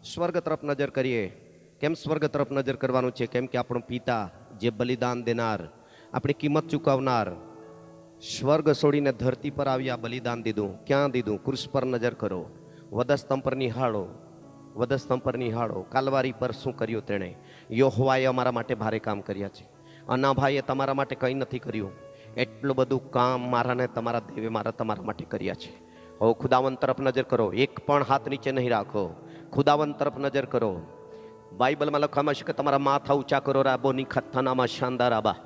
સ્વર્ગ તરફ નજર કરીએ. કેમ સ્વર્ગ તરફ નજર કરવાનું છે? કેમ કે આપણો પિતા જે બલિદાન દેનાર, આપણી કિંમત ચૂકવનાર, સ્વર્ગ છોડીને ધરતી પર આવ્યા, બલિદાન દીધું. ક્યાં દીધું? ક્રુસ પર નજર કરો, વધસ્તંભ પર નિહાળો, વધસ્તંભ પર નિહાળો. કાલવારી પર શું કર્યું તેણે? યહોવાએ અમારા માટે ભારે કામ કર્યા છે. અનાભાઈએ તમારા માટે કંઈ નથી કર્યું. એટલું બધું કામ મારાને તમારા દેવે તમારા માટે કર્યા છે. હવે ખુદાવંત તરફ નજર કરો. એક પણ હાથ નીચે નહીં રાખો. ખુદાવંત તરફ નજર કરો. બાઇબલમાં લખવામાં છે કે તમારા માથા ઊંચા કરો. રાબોની ખત્થાનામાં શાનદાર આબા.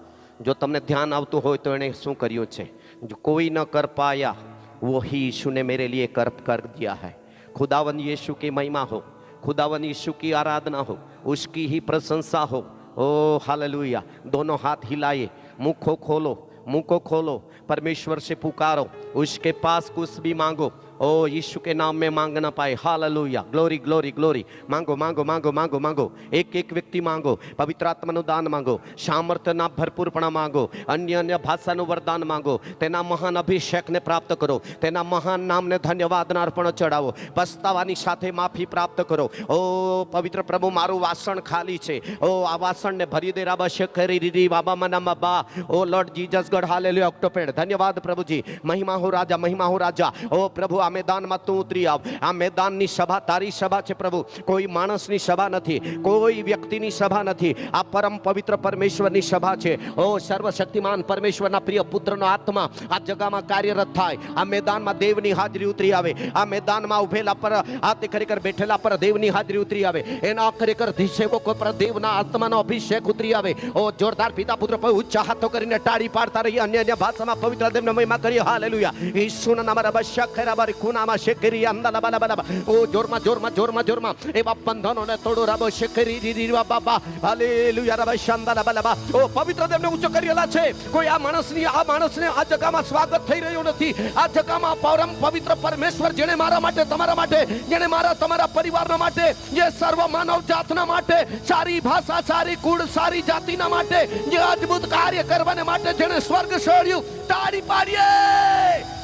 જો તમને ધ્યાન આવતું હોય તો એણે શું કર્યું છે? જો કોઈ ન કર પાયા વही यीशु ने मेरे लिए कर दिया है. खुदावन यीशु की महिमा हो, खुदावन यीशु की आराधना हो, उसकी ही प्रशंसा हो. ओ हालेलुया. दोनों हाथ हिलाए, मुंह को खोलो, मुंह को खोलो, परमेश्वर से पुकारो, उसके पास कुछ भी मांगो. ओ यीशु के नाम में मांग ना पाए. हालेलुया. Glory glory glory. मांगो मांगो मांगो मांगो मांगो. एक एक व्यक्ति मांगो. पवित्र आत्माનું દાન માંગો. સામર્થ્યના ભરપૂરપણા માંગો. અન્ય અન્ય ભાષાનું વરદાન માંગો. તેના મહાન અભિષેકને પ્રાપ્ત કરો. તેના મહાન નામને ધન્યવાદના અર્પણ ચડાવો. પસ્તાવાની સાથે માફી પ્રાપ્ત કરો. ઓ પવિત્ર પ્રભુ, મારું વાસણ ખાલી છે. ઓ આ વાસણને ભરી દે. રાબા શેખરી રીરી બાબા મનામાં બા. ઓ લોર્ડ જીસસ ગોડ. હાલેલુયા. ઓક્ટોપેડ. ધન્યવાદ પ્રભુજી. મહિમા હો રાજા, મહિમા હો રાજા. ઓ પ્રભુ, આ મેદાનમાં તું ઉતરી આવ. આ મેદાનની સભા તારી સભા છે પ્રભુ. કોઈ માણસની સભા નથી, કોઈ વ્યક્તિની સભા નથી. આ પરમ પવિત્ર પરમેશ્વરની સભા છે. ઓ સર્વશક્તિમાન પરમેશ્વરના પ્રિય પુત્રનો આત્મા આ જગામાં કાર્યરત થાય. આ મેદાનમાં દેવની હાજરી ઉતરી આવે. આ મેદાનમાં ઉભેલા પર, આ તે ખરેખર બેઠેલા પર દેવની હાજરી ઉતરી આવે. એના ખરેખર સેવકો પર દેવના આત્માનો અભિષેક ઉતરી આવે. ઓ જોરદાર પિતા પુત્ર પર ઉચ્ચા હાથો કરીને ટાળી પાડતા રહીએ. અન્ય અન્ય ભાષામાં પવિત્ર દેવને મહિમા કરીએ. હાલેલુયા. ઈસુના નામમાં બશા ખરાબારી ખૂનામાં શેકરી અંદલા બાલા બાલા. ઓ જોરમાં જોરમાં જોરમાં જોરમાં એવા બંધનોને તોડો. રાબો શેકરી રીવા બાબા. હાલેલુયા. રાબા શાંદાલા બાલા. ઓ પવિત્ર દેવને ઊંચો કરેલા છે. કોઈ આ માણસને આ જગામાં સ્વાગત થઈ રહ્યું નથી. આ જગામાં પરમ પવિત્ર પરમેશ્વર, જેણે મારા માટે, તમારા માટે, જેણે મારા તમારા પરિવારના માટે, જે સર્વ માનવ જાતના માટે, સારી ભાષા, સારી કુળ, સારી જાતિના માટે જે અદ્ભુત કાર્ય કરવાને માટે જેણે સ્વર્ગ છોડ્યું. તાળી પાડીએ.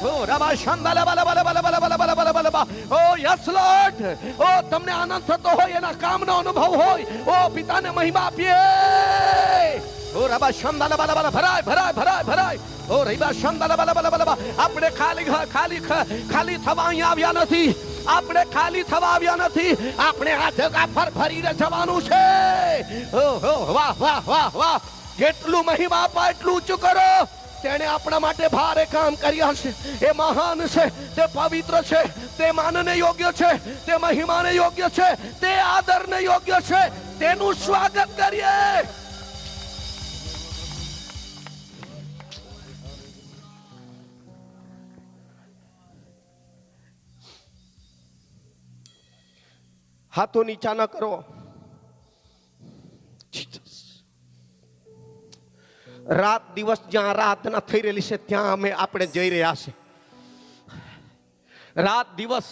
ઓ રાબા શાંદાલા બાલા બાલા બાલા બાલા બાલા બાલા બાલા બાલા. ઓ યસ લોર્ડ. ઓ તમને આનંદ થતો હોય, એના કામનો અનુભવ હોય, ઓ પિતાને મહિમા આપીએ. ઓ રાબા શાંદાલા બાલા બાલા. ભરાય ભરાય ભરાય ભરાય. ઓ રાબા શાંદાલા બાલા બાલા બાલા. આપણે ખાલી થવા અહીંયા આવ્યા નથી. આપણે ખાલી થવા આવ્યા નથી. આપણે આ જગા પર ફરીને જવાનું છે. ઓહો વાહ વાહ વાહ વાહ. જેટલું મહિમા આપા એટલું ઊંચું કરો. તેણે આપણા માટે ભારે કામ કર્યા છે. એ મહાન છે, તે પવિત્ર છે, તે માનને યોગ્ય છે, તે મહિમાને યોગ્ય છે, તે આદરને યોગ્ય છે. તેનું સ્વાગત કરીએ. હાથો નીચા ન કરો. રાત દિવસ જ્યાં આરાધના થઈ રહેલી છે ત્યાં આપણે જઈ રહ્યા છે. રાત દિવસ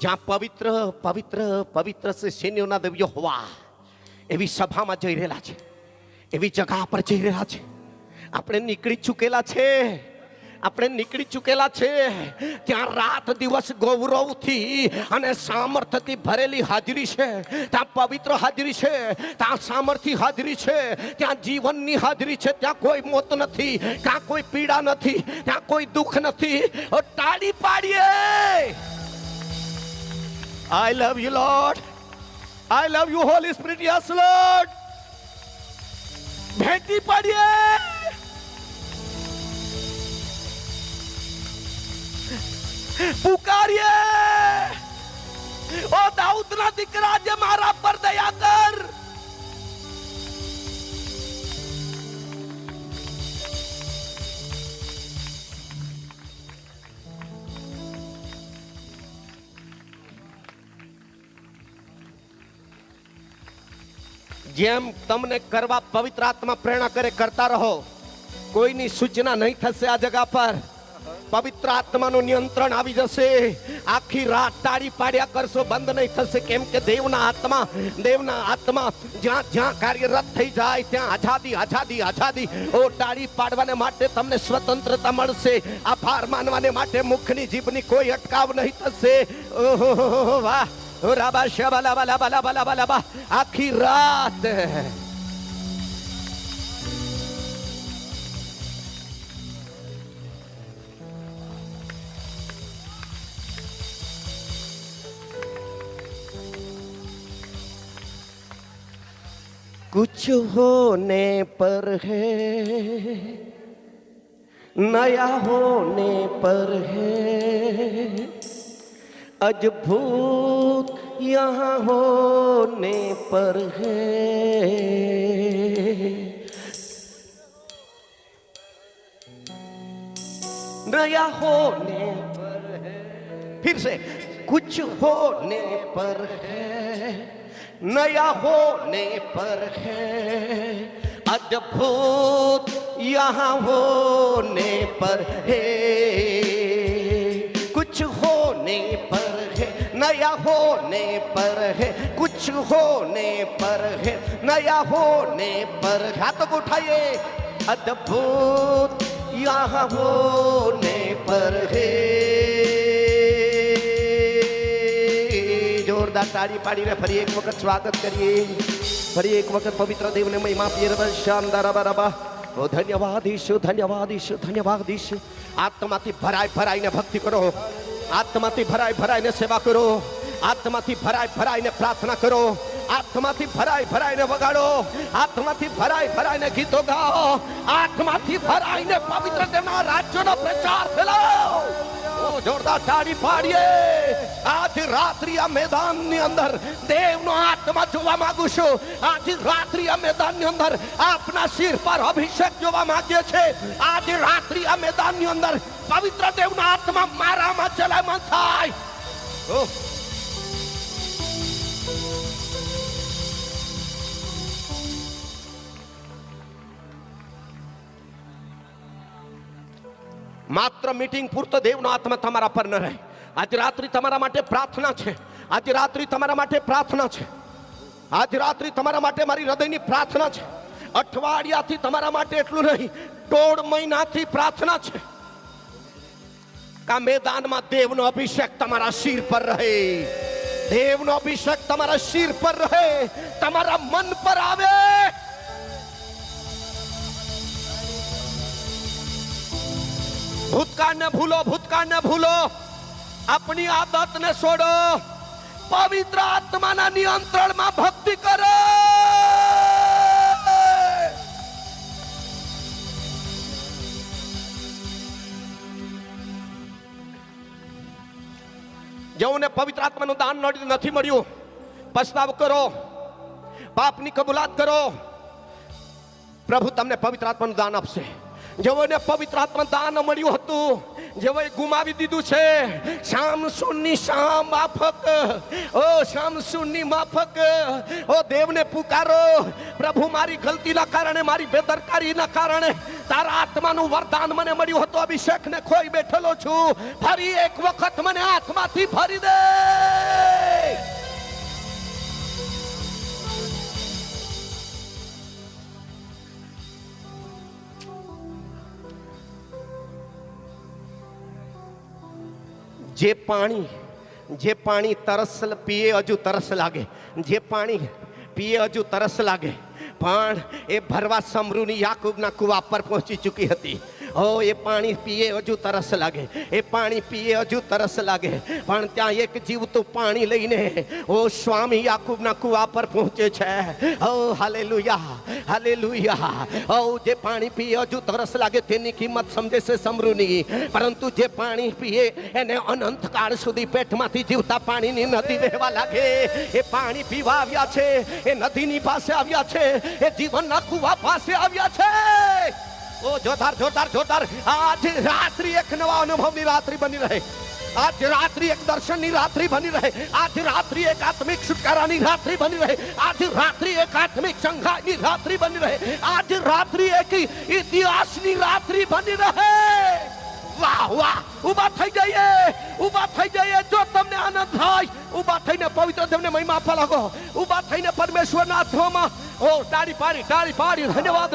જ્યાં પવિત્ર પવિત્ર પવિત્ર છે સૈન્યોના દેવ યહોવા, એવી સભામાં જઈ રહેલા છે, એવી જગા પર જઈ રહ્યા છે. આપણે નીકળી ચૂકેલા છે. આપણે નીકળી ચૂકેલા છે. ત્યાં રાત દિવસ ગૌરવથી અને સામર્થ્યથી ભરેલી હાજરી છે. ત્યાં પવિત્ર હાજરી છે, ત્યાં સામર્થ્ય હાજરી છે, ત્યાં જીવનની હાજરી છે. ત્યાં કોઈ મોત નથી, ત્યાં કોઈ પીડા નથી, ત્યાં કોઈ દુઃખ નથી. તાળી પાડીએ. I love you lord. I love you holy spirit. Yes lord. ભેટી પાડીએ. પુકારીએ. ઓ દાઉદના દીકરા, જે મારા પર દયા કર. જેમ તમને કરવા પવિત્ર આત્મા પ્રેરણા કરે, કરતા રહો. કોઈની સૂચના નહીં થશે આ જગા પર. પવિત્ર આત્માનું નિયંત્રણ આવી જશે. આખી રાત તાળી પાડ્યા કરશો, બંધ નહીં થશે. કેમ કે દેવના આત્મા જ્યાં જ્યાં કાર્યરત થઈ જાય ત્યાં આઝાદી આઝાદી આઝાદી. ઓ તાળી પાડવાને માટે તમને સ્વતંત્રતા મળશે. આભાર માનવાને માટે મુખની જીભની કોઈ અટકાવ નહીં થશે. ઓહો વાહ રાબા શાબા લાબા લાબા લાબા લાબા લાબા આખી રાત कुछ होने पर है नया होने पर है अद्भुत यहाँ होने पर है नया होने पर है फिर से कुछ होने पर है नया होने पर है अद्भुत यहाँ होने पर है कुछ होने पर है नया होने पर है कुछ होने पर है नया होने पर हाथ को उठाइए अद्भुत यहाँ होने पर है જોરદાર તાળી પાડીને ફરી એક વખત સ્વાગત કરીએ ફરી એક વખત પવિત્ર દેવને મહિમા આપીએ શાનદાર બરાબર ઓ ધન્યવાદ ઈશુ ધન્યવાદ ઈશુ ધન્યવાદ ઈશુ આત્માથી ભરાઈને ભક્તિ કરો આત્માથી ભરાઈને સેવા કરો આત્માથી ભરાઈને પ્રાર્થના કરો આત્માથી ભરાઈને વગાડો આત્માથી ભરાઈને ગીતો ગાઓ આત્માથી ભરાઈને પવિત્ર દેવના રાજ્યનો પ્રચાર ફેલાવો જોરદાર તાળી પાડીએ આજ રાત્રિ આ મેદાનની અંદર દેવનો આત્મા જોવા માંગુ છું આજ રાત્રિ આ મેદાનની અંદર આપના શિર પર અભિષેક જોવા માંગીએ છે આજ રાત્રિ આ મેદાનની અંદર પવિત્ર દેવનો આત્મા મારામાં ચલાયમાન થાય માત્ર મીટિંગ પૂરતો દેવનો આત્મા તમારા પર ન રહે આજ રાત્રિ તમારા માટે પ્રાર્થના છે આજ રાત્રિ તમારા માટે પ્રાર્થના છે આજ રાત્રિ તમારા માટે મારી હૃદયની પ્રાર્થના છે અઠવાડિયાથી તમારા માટે એટલું નહીં 1.5 મહિનાથી પ્રાર્થના છે કા મેદાનમાં દેવનો અભિષેક તમારા શિર પર રહે દેવનો અભિષેક તમારા શિર પર રહે તમારા મન પર આવે भूतकाल न भूलो अपनी आदत ने छोड़ो पवित्र आत्मा ना नियंत्रण में भक्ति करो જેઓને પવિત્ર આત્માનું દાન નથી મળ્યું પસ્તાવ કરો પાપની કબૂલાત કરો પ્રભુ તમને પવિત્ર આત્માનું દાન આપશે જેઓને પવિત્ર આત્મા દાન મળ્યું હતું જેઓએ ગુમાવી દીધું છે શામસુનની શામ માફક ઓ શામસુનની માફક ઓ દેવને પુકારો પ્રભુ મારી ગલતીના કારણે મારી બેદરકારીના કારણે તારા આત્માનું વરદાન મને મળ્યું હતું અભિષેકને ખોઈ બેઠેલો છું ફરી એક વખત મને આત્માથી ભરી દે જે પાણી તરસ પીએ હજુ તરસ લાગે જે પાણી પીએ હજુ તરસ લાગે પણ એ ભરવા સમરૂની યાકૂબના કુવા પર પહોંચી ચૂકી હતી ઓ એ પાણી પીએ હજુ તરસ લાગે એ પાણી પીએ હજુ તરસ લાગે પણ ત્યાં એક જીવતું પાણી લઈને ઓ સ્વામી યાકૂબના કુવા પર પહોંચે છે ઓ હાલેલુયા હાલેલુયા ઓ જે પાણી પીએ હજુ તરસ લાગે તેની કિંમત સમજે છે સમરૂની પરંતુ જે પાણી પીએ એને અનંત કાળ સુધી પેટમાંથી જીવતા પાણીની નદી વહેવા લાગે એ પાણી પીવા આવ્યા છે એ નદીની પાસે આવ્યા છે એ જીવનના કુવા પાસે આવ્યા છે ઓ જોરદાર જોરદાર જોરદાર આજ રાત્રિ એક નવા અનુભવની રાત્રિ બની રહે आज रात्रि एक दर्शनની રાત્રિ બની રહે आज रात्रि एक आत्मिक છુટકારાની રાત્રિ બની રહે आज रात्रि एक आत्मिक संघाની રાત્રિ બની રહે आज रात्रि एक ઇતિહાસની રાત્રિ બની રહે વાહ વાહ ઊભા થઈ જઈએ જો તમને આનંદ થાય ઊભા થઈને પવિત્ર દેવને મહિમા આપવા લાગો ઊભા થઈને પરમેશ્વરના આત્મામાં ઓ તાળી પાડી ધન્યવાદ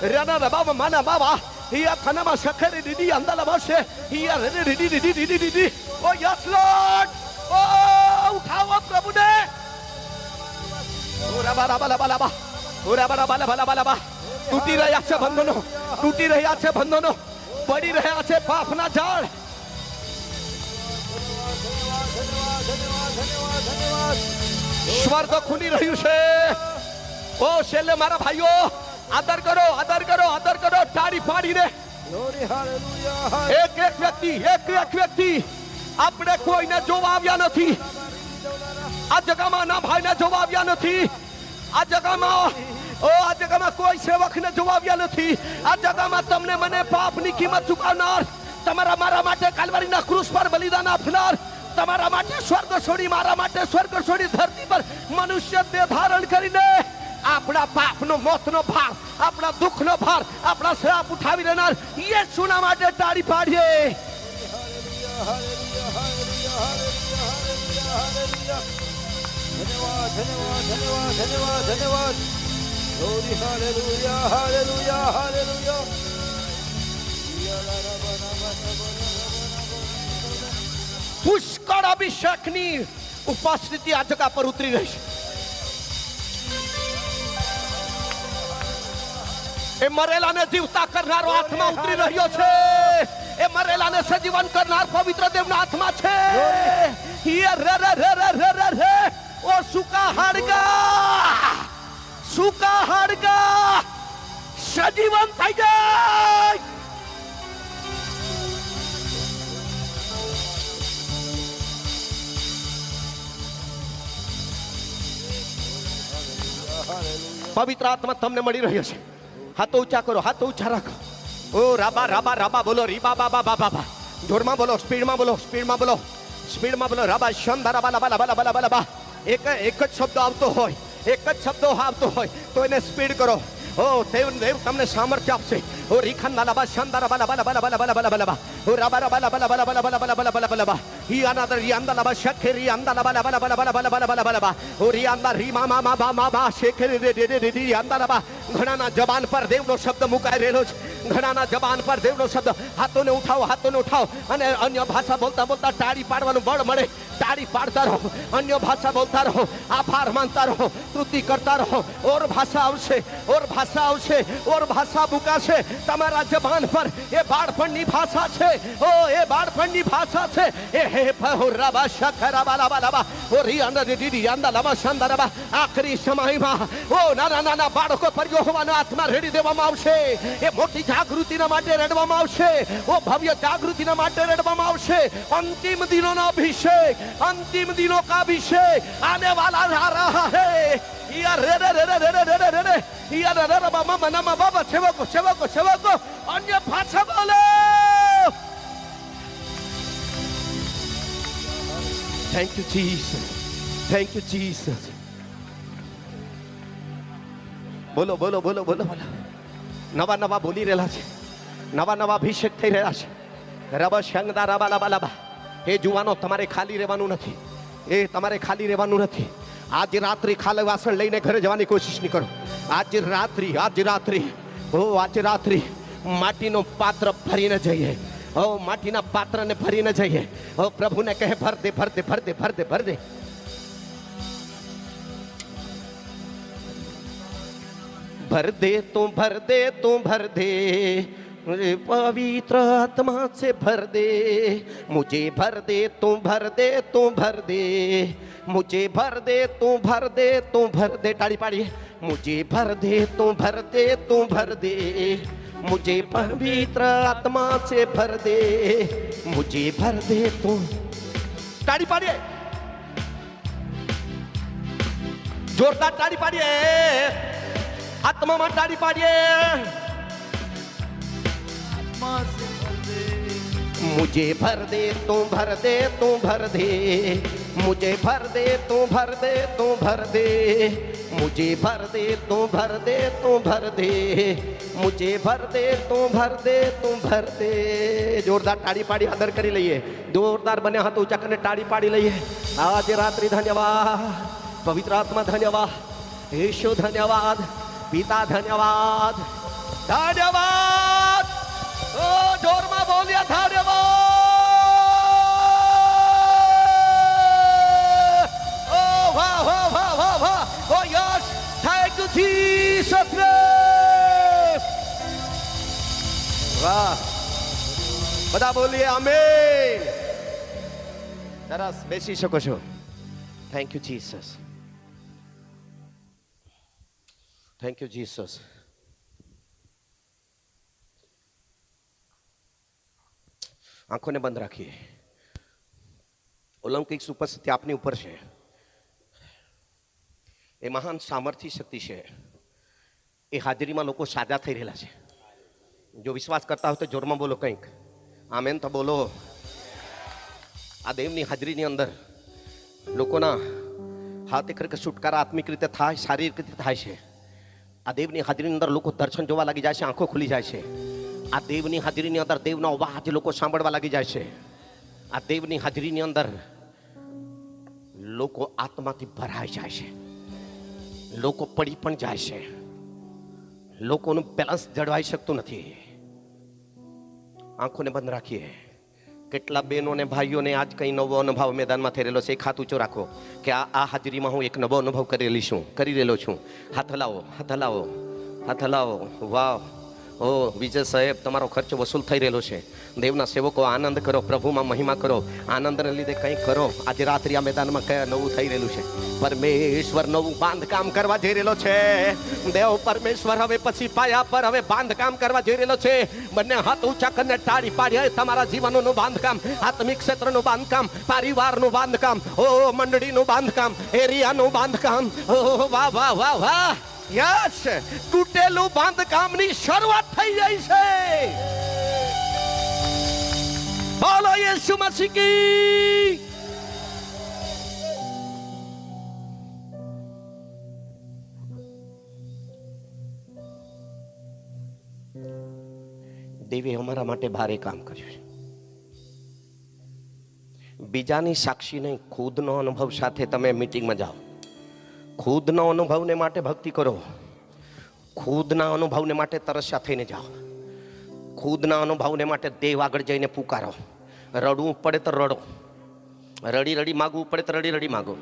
રના બાબા માના બાબા Here Kanama Shakari Didi Andala Moshe. Here Didi. Oh yes, Lord. Oh ઉઠાવો પ્રભુને. તૂટી રહ્યા છે બંધનો, તૂટી રહ્યા છે બંધનો, પડી રહ્યા છે પાપના ઝાડ. સ્વર્ગ ખુલી રહ્યું છે. ઓ છેલ્લે મારા ભાઈઓ આદર કરો, આદર કરો, આદર કરો, તાળી પાડીને. એક એક વ્યક્તિ આપણે કોઈને જોવા આવ્યા નથી. આ જગામાં ના ભાઈને જોવા આવ્યા નથી. આ જગામાં કોઈ સેવકને જોવા આવ્યા નથી. આ જગામાં તમને મને પાપની કિંમત ચૂકવનાર, તમારા મારા માટે કાલ્વરીના ક્રૂસ પર બલિદાન આપનાર, તમારા માટે સ્વર્ગ છોડી, મારા માટે સ્વર્ગ છોડી ધરતી પર મનુષ્ય દેહ ધારણ કરીને આપણા પાપનો, મોતનો ભાર, આપણા દુઃખનો ભાર, આપણા શ્રાપ ઉઠાવી લેનાર યેસુના માટે તાળી પાડીએ. ધન્યવાદ, ધન્યવાદ, ધન્યવાદ, ધન્યવાદ, ધન્યવાદ. glory, hallelujah, hallelujah, hallelujah. પુષ્કળ અભિષેકની ઉપસ્થિતિ આ જગા પર ઉતરી રહી છે. એ મરેલાને જીવતા કરનારો આત્મા ઉતરી રહ્યો છે. એ મરેલાને સજીવન કરનાર પવિત્ર દેવના હાથમાં છે. ઓ સુકા હાડકા સજીવન થઈ જાય. પવિત્ર આત્મા તમને મળી રહ્યો છે. હાથો ઊંચા કરો, હાથો ઊંચા રાખો. ઓ રાબા રાબા રાબા બોલો, રીબા બાબા બાબા બા. જોરમાં બોલો, સ્પીડમાં બોલો, સ્પીડમાં બોલો, સ્પીડમાં બોલો. રાબા શંદા રાબા લાબા લાબા લાબા લાબા લાબા. એક જ શબ્દ આવતો હોય, એક જ શબ્દ આવતો હોય તો એને સ્પીડ કરો. ઓ દેવ તમને સામર્થ્ય આપશે. ઓ રીખંદા લાબા શંદા રાબા લાબા લાબા લાબા લાબા લાબા લાબા. ઓ રાબા રાબા લાબા લાબા લાબા લાબા લાબા લાબા લાબા લાબા. ઈ આનાદર રિયાંદા લાબા શેખેરી આંદા લાબા લાબા લાબા લાબા લાબા લાબા લાબા લાબા. ઓ રિયાંદા રી મા મા મા મા મા શેખેરી રે રે રે રી આંદા લાબા. ઘણાના જબાન પર દેવનો શબ્દ મુકાઈ રહેલો છે. ઘણાના જબાન પર દેવનો શબ્દ. હાથોને ઉઠાવો, હાથોને ઉઠાવો અને અન્ય ભાષા બોલતા બોલતા તાળી પાડવાનું બળ મળે. તાળી પાડતા રહો, અન્ય ભાષા બોલતા રહો, આભાર માનતા રહો, સ્તુતિ કરતા રહો. ઓર ભાષા આવશે, ઓર ભાષા આવશે, ઓર ભાષા મુકાશે તમારા જબાન પર. એ બાળપણની ભાષા છે. ઓ એ બાળપણની ભાષા છે. એ હે રાબા શખરાબા લાબા લાબા. ઓ રી અંદર દીદી આંદા લાબા શાંદા લાબા. આખરી સમયમાં ઓ નાના નાના બાળકો પર યહોવાનો આત્મા રેડી દેવામાં આવશે. એ મોટી જાગૃતિના માટે રડવામાં આવશે. ઓ ભવ્ય જાગૃતિના માટે રડવામાં આવશે. અંતિમ દિનોનો અભિષેક, अंतिम दिनों का अभिषेक आने वाला रहा है. यार रे रे रे रे रे रे रे रे यार रे रे बाबा मना बाबा सेवको सेवको सेवको अन्य भाषा बोलो. Thank you Jesus, thank you Jesus. બોલો બોલો બોલો બોલો બોલો. નવા નવા બોલી રહેલા છે, નવા નવા અભિષેક થઈ રહ્યા છે. રબ શંગદા રબા લબા લબા. એ જુવાનો તમારે ખાલી રહેવાનું નથી. એ તમારે ખાલી રહેવાનું નથી. આજ રાત્રિ ખાલી વાસણ લઈને ઘરે જવાની કોશિશ નહીં કરો. આજ રાત્રિ માટીનો પાત્ર ભરીને જઈએ. ઓ માટીના પાત્રને ભરીને જઈએ. ઓ પ્રભુને કહે ભર દે ભર દે ભર દે ભર દે ભર દે. भर दे तू भर दे तू भर दे मुझे पवित्र आत्मा से भर दे. मुझे भर दे तू भर दे तू भर दे. मुझे भर दे तू भर दे तू भर दे. ताड़ी पाड़िए. मुझे भर दे तू भर दे तू भर दे. मुझे पवित्र आत्मा से भर दे. मुझे भर दे तू. ताड़ी पाड़िए. जोरदार ताड़ी पाड़िए. आत्मा में ताड़ी पाड़िए. मुझे भर दे तू भर दे तू भर दे. मुझे भर दे तू भर दे तू भर दे. मुझे भर दे तू भर दे तू भर दे. मुझे भर दे तू भर दे तू भर दे. जोरदार ताड़ी पाड़ी आदर करी लईए. जोरदार बने हाथ ऊंचा करने ताड़ी पाड़ी लईए. आज रात्रि धन्यवाद, पवित्र आत्मा धन्यवाद, यीशु धन्यवाद, पिता धन्यवाद, धन्यवाद. ओ जोर में बोलिए धन्यवाद. Oh yes, thank you Jesus. વાહ, બધા બોલીએ આમેન. સરસ, બેસી શકો છો. Thank you Jesus, thank you Jesus. આંખોને બંધ રાખીએ. ઓલૌકિક ઉપસ્થિતિ આપની ઉપર છે. એ મહાન સામર્થ્ય શક્તિ છે. એ હાજરીમાં લોકો સાજા થઈ રહેલા છે. જો વિશ્વાસ કરતા હોય તો જોરમાં બોલો કંઈક. આમેન તો બોલો. આ દેવની હાજરીની અંદર લોકોના હાથ ખરેખર છુટકારા આત્મિક રીતે થાય, શારીરિક રીતે થાય છે. આ દેવની હાજરીની અંદર લોકો દર્શન જોવા લાગી જાય છે, આંખો ખુલી જાય છે. આ દેવની હાજરીની અંદર દેવનો અવાજ લોકો સાંભળવા લાગી જાય છે. આ દેવની હાજરીની અંદર લોકો આત્માથી ભરાઈ જાય છે. લોકો પડી પણ જાય છે. લોકોનું બેલેન્સ જળવાઈ શકતું નથી. આંખોને બંધ રાખીએ. કેટલા બહેનો ને ભાઈઓને આજ કંઈ નવો અનુભવ મેદાનમાં થઈ રહેલો છે. એક હાથ ઊંચો રાખો કે આ હાજરીમાં હું એક નવો અનુભવ કરી રહેલો છું. હાથ હલાવો, હાથ હલાવો, હાથ હલાવો. વાહ, ઓ વિજય સાહેબ, તમારો ખર્ચ વસૂલ થઈ રહેલો છે. દેવના સેવકો આનંદ કરો, પ્રભુમાં મહિમા કરો. આનંદને લીધે કંઈક કરો. આજે રાત્રિ આ મેદાનમાં કયા નવું થઈ રહેલું છે. પરમેશ્વર નવું બાંધકામ કરવા જઈ રહેલો છે. દેવ પરમેશ્વર હવે પછી પાયા પર હવે બાંધકામ કરવા જઈ રહેલો છે. બંને હાથ ઊંચા કરીને તાળી પાડી તમારા જીવનનું બાંધકામ, આત્મિક ક્ષેત્રનું બાંધકામ, પરિવારનું બાંધકામ, ઓ મંડળીનું બાંધકામ, એરિયાનું બાંધકામ. ઓ વાહ વાહ વાહ વાહ. યસ, તૂટેલું બાંધકામની શરૂઆત થઈ જાય છે. બોલો યેસુ મસીહ કી. દેવે અમારા માટે ભારે કામ કર્યું છે. બીજાની સાક્ષી નહીં, ખુદનો અનુભવ સાથે તમે મીટિંગમાં જાઓ. ખુદનો અનુભવને માટે ભક્તિ કરો. ખુદના અનુભવને માટે તરસ્યા થઈને જાઓ. ખુદના અનુભવને માટે દેવ આગળ જઈને પુકારો. રડવું પડે તો રડો, રડી રડી માગવું પડે તો રડી રડી માગો.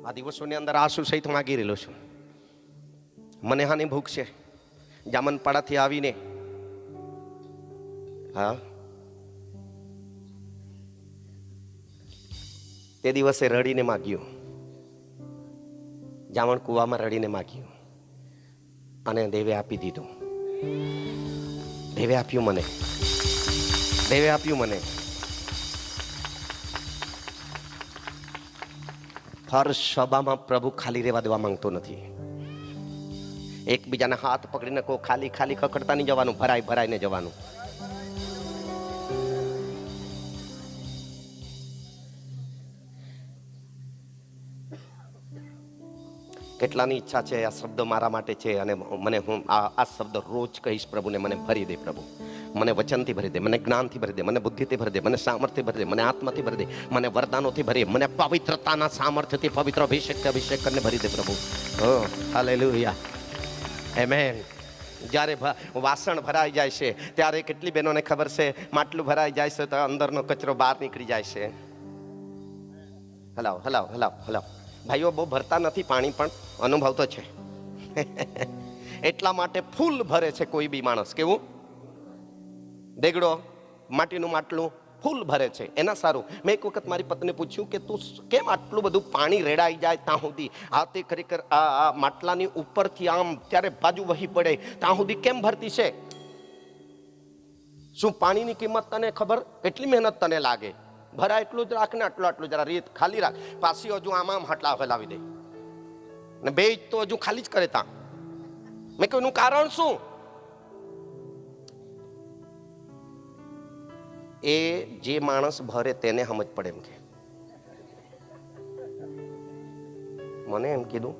આ દિવસોની અંદર આંસુ સહિત માગી રહેલો છું. મને હાની ભૂખ છે. જામનપાડાથી આવીને, હા, તે દિવસે રડીને માગ્યું. જામણ કુવામાં રડીને માગ્યું અને દેવે આપી દીધું. દેવે આપ્યું મને, દેવે આપ્યું મને. હર સભામાં પ્રભુ ખાલી રહેવા દેવા માંગતો નથી. એકબીજાના હાથ પકડીને કોઈ ખાલી ખાલી ખખડતા નહીં જવાનું, ભરાઈ ભરાઈને જવાનું. કેટલાની ઈચ્છા છે આ શબ્દ મારા માટે છે અને મને હું આ શબ્દ રોજ કહીશ. પ્રભુને મને ભરી દે પ્રભુ, મને વચનથી ભરી દે, મને જ્ઞાનથી ભરી દે, મને બુદ્ધિથી ભરી દે, મને સામર્થ્યથી ભરી દે, મને આત્માથી ભરી દે, મને વરદાનોથી ભરી, મને પવિત્રતાના સામર્થ્યથી પવિત્ર અભિષેક કરીને ભરી દે પ્રભુ. Hallelujah, amen. જ્યારે વાસણ ભરાઈ જાય છે ત્યારે કેટલી બહેનોને ખબર છે, માટલું ભરાઈ જાય છે તો અંદરનો કચરો બહાર નીકળી જાય છે. હલાવ હલાવ હલાવ હલાવ. ભાઈઓ બહુ ભરતા નથી પાણી, પણ અનુભવ તો છે. એટલા માટે ફૂલ ભરે છે કોઈ બી માણસ. કેવું? દેગડો, માટીનું માટલું ફૂલ ભરે છે એના સારું. મેં એક વખત મારી પત્ની પૂછ્યું કે તું કેમ આટલું બધું પાણી રેડાઈ જાય ત્યાં સુધી, આ તે ખરેખર આ માટલાની ઉપરથી આમ ત્યારે બાજુ વહી પડે ત્યાં સુધી કેમ ભરતી છે? શું પાણીની કિંમત તને ખબર? એટલી મહેનત તને લાગે? ભરા એટલું જ રાખ ને, આટલું જરા રેત ખાલી રાખ, પાછી હજુ આમ હટલા ફેલાવી દે ને બે તો હજુ ખાલી જ કરે તા. મેં કહ્યું એનું કારણ શું? એ જે માણસ ભરે તેને સમજ પડે એમ કે. મને એમ કીધું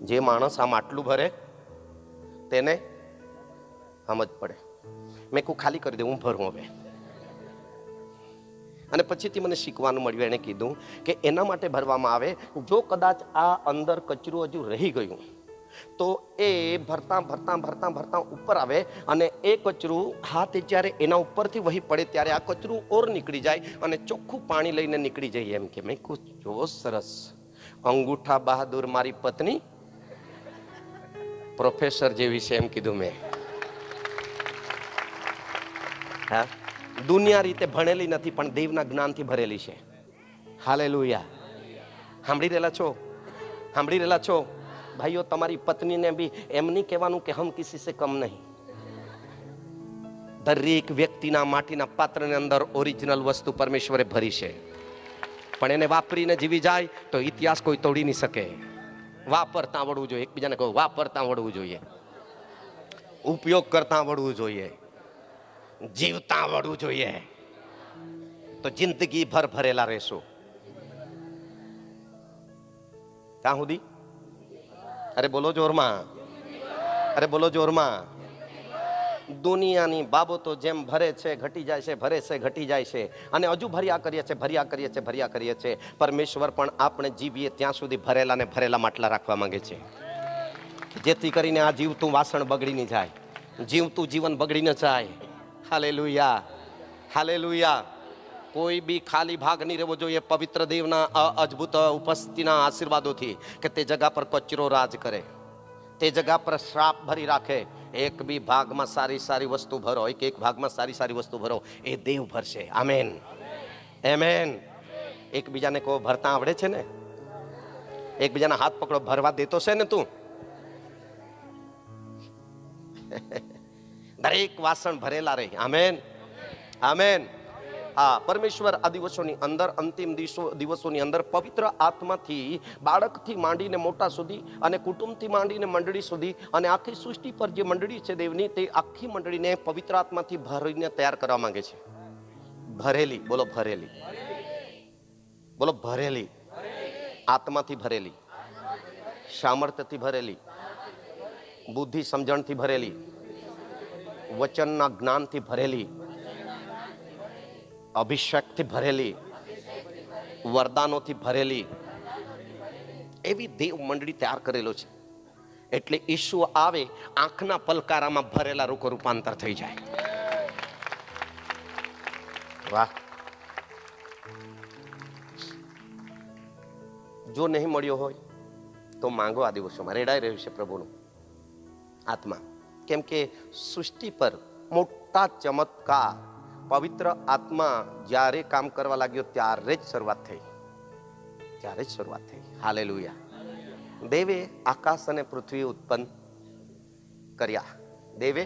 જે માણસ આમ આટલું ભરે તેને સમજ પડે. મેં કહું ખાલી કરી દે, હું ભરું હવે. અને પછીથી મને શીખવાનું મળ્યું. એણે કીધું કે એના માટે ભરવામાં આવે, જો કદાચ આ અંદર કચરું હજુ રહી ગયું તો એ ભરતા ભરતા ભરતા ભરતા ઉપર આવે અને એ કચરું હાથ જ્યારે એના ઉપરથી વહી પડે ત્યારે આ કચરું ઓર નીકળી જાય અને ચોખ્ખું પાણી લઈને નીકળી જાય એમ કે. મેં કહું જો સરસ. અંગૂઠા બહાદુર મારી પત્ની પ્રોફેસર જેવી છે એમ કીધું મેં. હા, દુનિયા રીતે ભણેલી નથી પણ દેવના જ્ઞાનથી ભરેલી છે. હાલેલુયા. સાંભળી રહેલા છો? સાંભળી રહેલા છો? ભાઈઓ, તમારી પત્નીને બી એમ નહીં કહેવાનું કે હમ કિસી સે કમ નહીં. દરેક વ્યક્તિના માટીના પાત્રની અંદર ઓરિજિનલ વસ્તુ પરમેશ્વરે ભરી છે, પણ એને વાપરીને જીવી જાય તો ઇતિહાસ કોઈ તોડી નહીં શકે. વાપરતા આવડવું જોઈએ. એકબીજાને કહો, વાપરતા આવડવું જોઈએ, ઉપયોગ કરતા આવડવું જોઈએ, જીવતા આવડવું જોઈએ, તો જિંદગી ભર ભરેલા રહેશું. ક્યાં સુધી? અરે બોલો જોરમાં, અરે બોલો જોરમાં. દુનિયાની બાબતો જેમ ભરે છે ઘટી જાય છે, ભરે છે ઘટી જાય છે, અને હજુ ભર્યા કરીએ છે, ભર્યા કરીએ છે, ભર્યા કરીએ છે. પરમેશ્વર પણ આપણે જીવીએ ત્યાં સુધી ભરેલા ને ભરેલા માટલા રાખવા માંગે છે, જેથી કરીને આ જીવતું વાસણ બગડી ન જાય, જીવતું જીવન બગડી ન જાય. Hallelujah, hallelujah. કોઈ બી ખાલી ભાગ નહીં રહેવો જોઈએ પવિત્ર દેવના અદ્ભુત ઉપસ્થિતિના આશીર્વાદોથી, કે તે જગા પર કચરો રાજ કરે, તે જગા પર શ્રાપ ભરી રાખે. એક બી ભાગમાં સારી સારી વસ્તુ ભરો, એક ભાગમાં સારી સારી વસ્તુ ભરો, એ દેવ ભરશે. Amen, amen. એકબીજાને કહો, ભરતા આવડે છે ને? એકબીજાના હાથ પકડો, ભરવા દેતો છે ને તું? દરેક વાસણ ભરેલા રહે. Amen, amen. હા, પરમેશ્વર આ દિવસોની અંદર, અંતિમ દિવસોની અંદર પવિત્ર આત્માથી બાળકથી માંડીને મોટા સુધી, અને કુટુંબથી માંડીને મંડળી સુધી, અને આખી સૃષ્ટિ પર જે મંડળી છે દેવની, તે આખી મંડળીને પવિત્ર આત્માથી ભરીને તૈયાર કરવા માંગે છે. ભરેલી, બોલો ભરેલી, બોલો ભરેલી. આત્માથી ભરેલી, સામર્થ્યથી ભરેલી, બુદ્ધિ સમજણથી ભરેલી, વચનના જ્ઞાનથી ભરેલી, અભિષેકથી ભરેલી, વરદાનોથી ભરેલી, એવી દેવ મંડળી તૈયાર કરેલો છે. એટલે ઈસુ આવે, આંખના પલકારામાં ભરેલા લોકો રૂપાંતર થઈ જાય. વાહ. જો નહીં મળ્યો હોય તો માંગો. આ દિવસોમાં રેડાઈ રહ્યું છે પ્રભુનું આત્મા, કેમ કે સૃષ્ટિ પર મોટા ચમત્કાર પવિત્ર આત્મા જ્યારે કામ કરવા લાગ્યો ત્યારે જ શરૂઆત થઈ, ત્યારે જ શરૂઆત થઈ. હાલેલુયા. દેવે આકાશ અને પૃથ્વી ઉત્પન્ન કર્યા. દેવે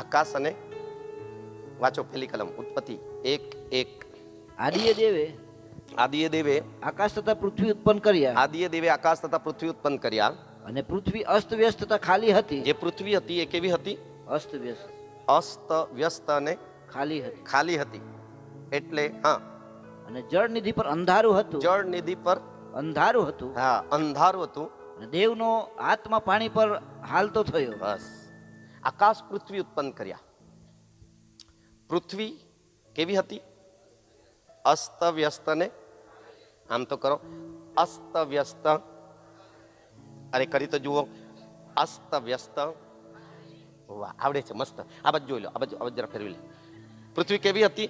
આકાશ અને, વાંચો પહેલી કલમ, ઉત્પત્તિ 1:1. આદિએ દેવે આકાશ તથા પૃથ્વી ઉત્પન્ન કર્યા. આદિએ દેવે આકાશ તથા પૃથ્વી ઉત્પન્ન કર્યા. અને પૃથ્વી અસ્ત વ્યસ્ત તથા ખાલી હતી. જે પૃથ્વી હતી એ કેવી હતી? અસ્ત વ્યસ્ત, અસ્ત વ્યસ્ત અને ખાલી હતી. ખાલી હતી. એટલે હા, અને જળ નિધિ પર અંધારું હતું. જળ નિધિ પર અંધારું હતું. હા, અંધારું હતું. અને દેવનો આત્મા પાણી પર હાલતો થયો. બસ. આકાશ પૃથ્વી ઉત્પન્ન કર્યા. પૃથ્વી કેવી હતી? અસ્ત વ્યસ્ત ને, આમ તો કરો, અસ્ત વ્યસ્ત. અરે કરી તો જુઓ, અસ્ત વ્યસ્ત. વાહ, આવડે છે, મસ્ત. આ બાજુ જોઈ લો, આ બાજુ જરા ફેરવી લે. પૃથ્વી કેવી હતી?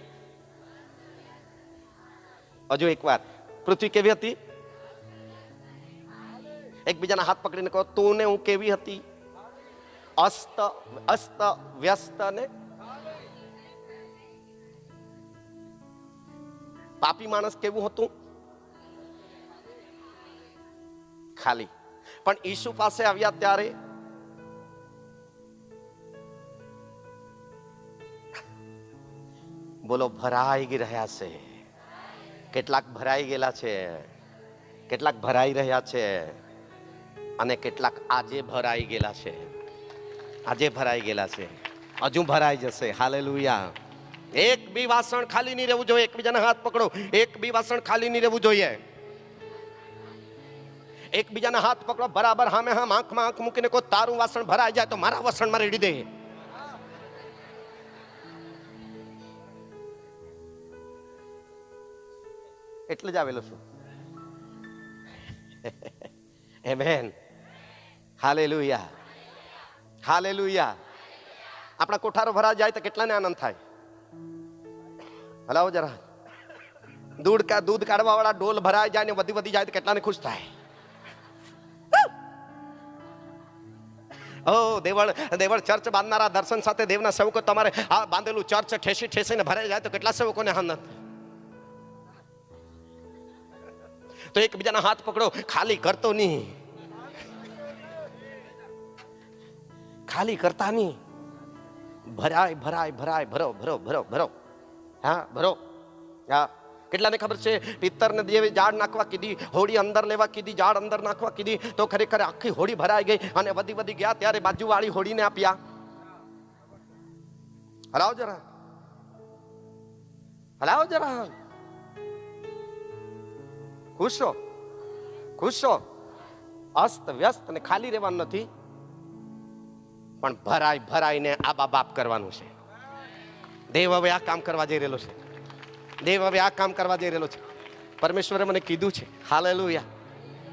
હજુ એક વાર, પૃથ્વી કેવી હતી? એકબીજાના હાથ પકડીને કહો, તું ને હું કેવી હતી? અસ્ત અસ્ત વ્યસ્ત ને. પાપી માણસ કેવું હતું? ખાલી. પણ ઈસુ પાસે આવ્યા ત્યારે બોલો ભરાઈ રહ્યા છે. કેટલાક ભરાઈ ગયેલા છે, કેટલાક ભરાઈ રહ્યા છે, અને કેટલાક આજે ભરાઈ ગયેલા છે. આજે ભરાઈ ગયેલા છે, હજુ ભરાઈ જશે. હાલેલુયા. એક બી વાસણ ખાલી નહીં રહેવું જોઈએ. એકબીજાના હાથ પકડો, એક બી વાસણ ખાલી નહીં રહેવું જોઈએ. એકબીજાના હાથ પકડો, બરાબર હામે હામ, આંખમાં આંખ મૂકીને કોઈ તારું વાસણ ભરાઈ જાય તો મારા વાસણમાં રેડી દે. એટલે જ આવેલો છું. આમેન. Hallelujah, hallelujah. આપણા કોઠારો ભરા જાય તો કેટલાને આનંદ થાય. હલાવો જરા. દૂધ કાઢવા વાળા ડોલ ભરાઈ જાય ને વધી વધી જાય તો કેટલાને ખુશ થાય. ઓ દેવળ ચર્ચ બાંધનારા દર્શન સાથે દેવના સેવકો તમારે આ બાંધેલું ચર્ચ ઠેસીને ભરાઈ જાય તો કેટલા સેવકોને આનંદ. તો એકબીજાના હાથ પકડો, ખાલી કરતો નહીં, ખાલી કરતા નહીં, ભરાય ભરો. હા ભરો. હા, કેટલાને ખબર છે પિત્તરને દેવે ઝાડ નાખવા કીધી, હોળી અંદર લેવા કીધી, ઝાડ અંદર નાખવા કીધી, તો ખરેખર આખી હોળી ભરાઈ ગઈ અને વધી ગયા. ત્યારે બાજુવાળી હોળીને આપ્યા. હલાવો જરા. ખુશ છો. અસ્ત વ્યસ્ત અને ખાલી રહેવાનું નથી, પણ ભરાઈને આબા બાપ કરવાનું છે. દેવ હવે આ કામ કરવા જઈ રહેલો છે. પરમેશ્વરે મને કીધું છે, હાલેલુયા,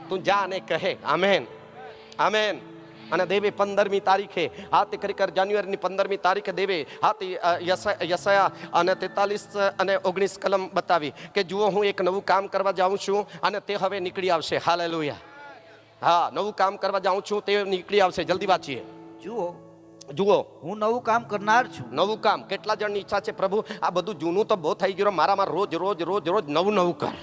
તું જા અને કહે આમેન. અને દેવે 15મી તારીખે હાથી ખરેખર જાન્યુઆરીની 15મી તારીખે દેવે હાથી યશાયા અને 43 અને 19 કલમ બતાવી કે જુઓ હું એક નવું કામ કરવા જાઉં છું અને તે હવે નીકળી આવશે. હાલેલુયા. હા, નવું કામ કરવા જાઉં છું, તે નીકળી આવશે. જલ્દી વાંચીએ. જુઓ હું નવું કામ કરનાર છું. નવું કામ. કેટલા જણની ઈચ્છા છે, પ્રભુ આ બધું જૂનું તો બહુ થઈ ગયું, મારામાં રોજ નવું કર.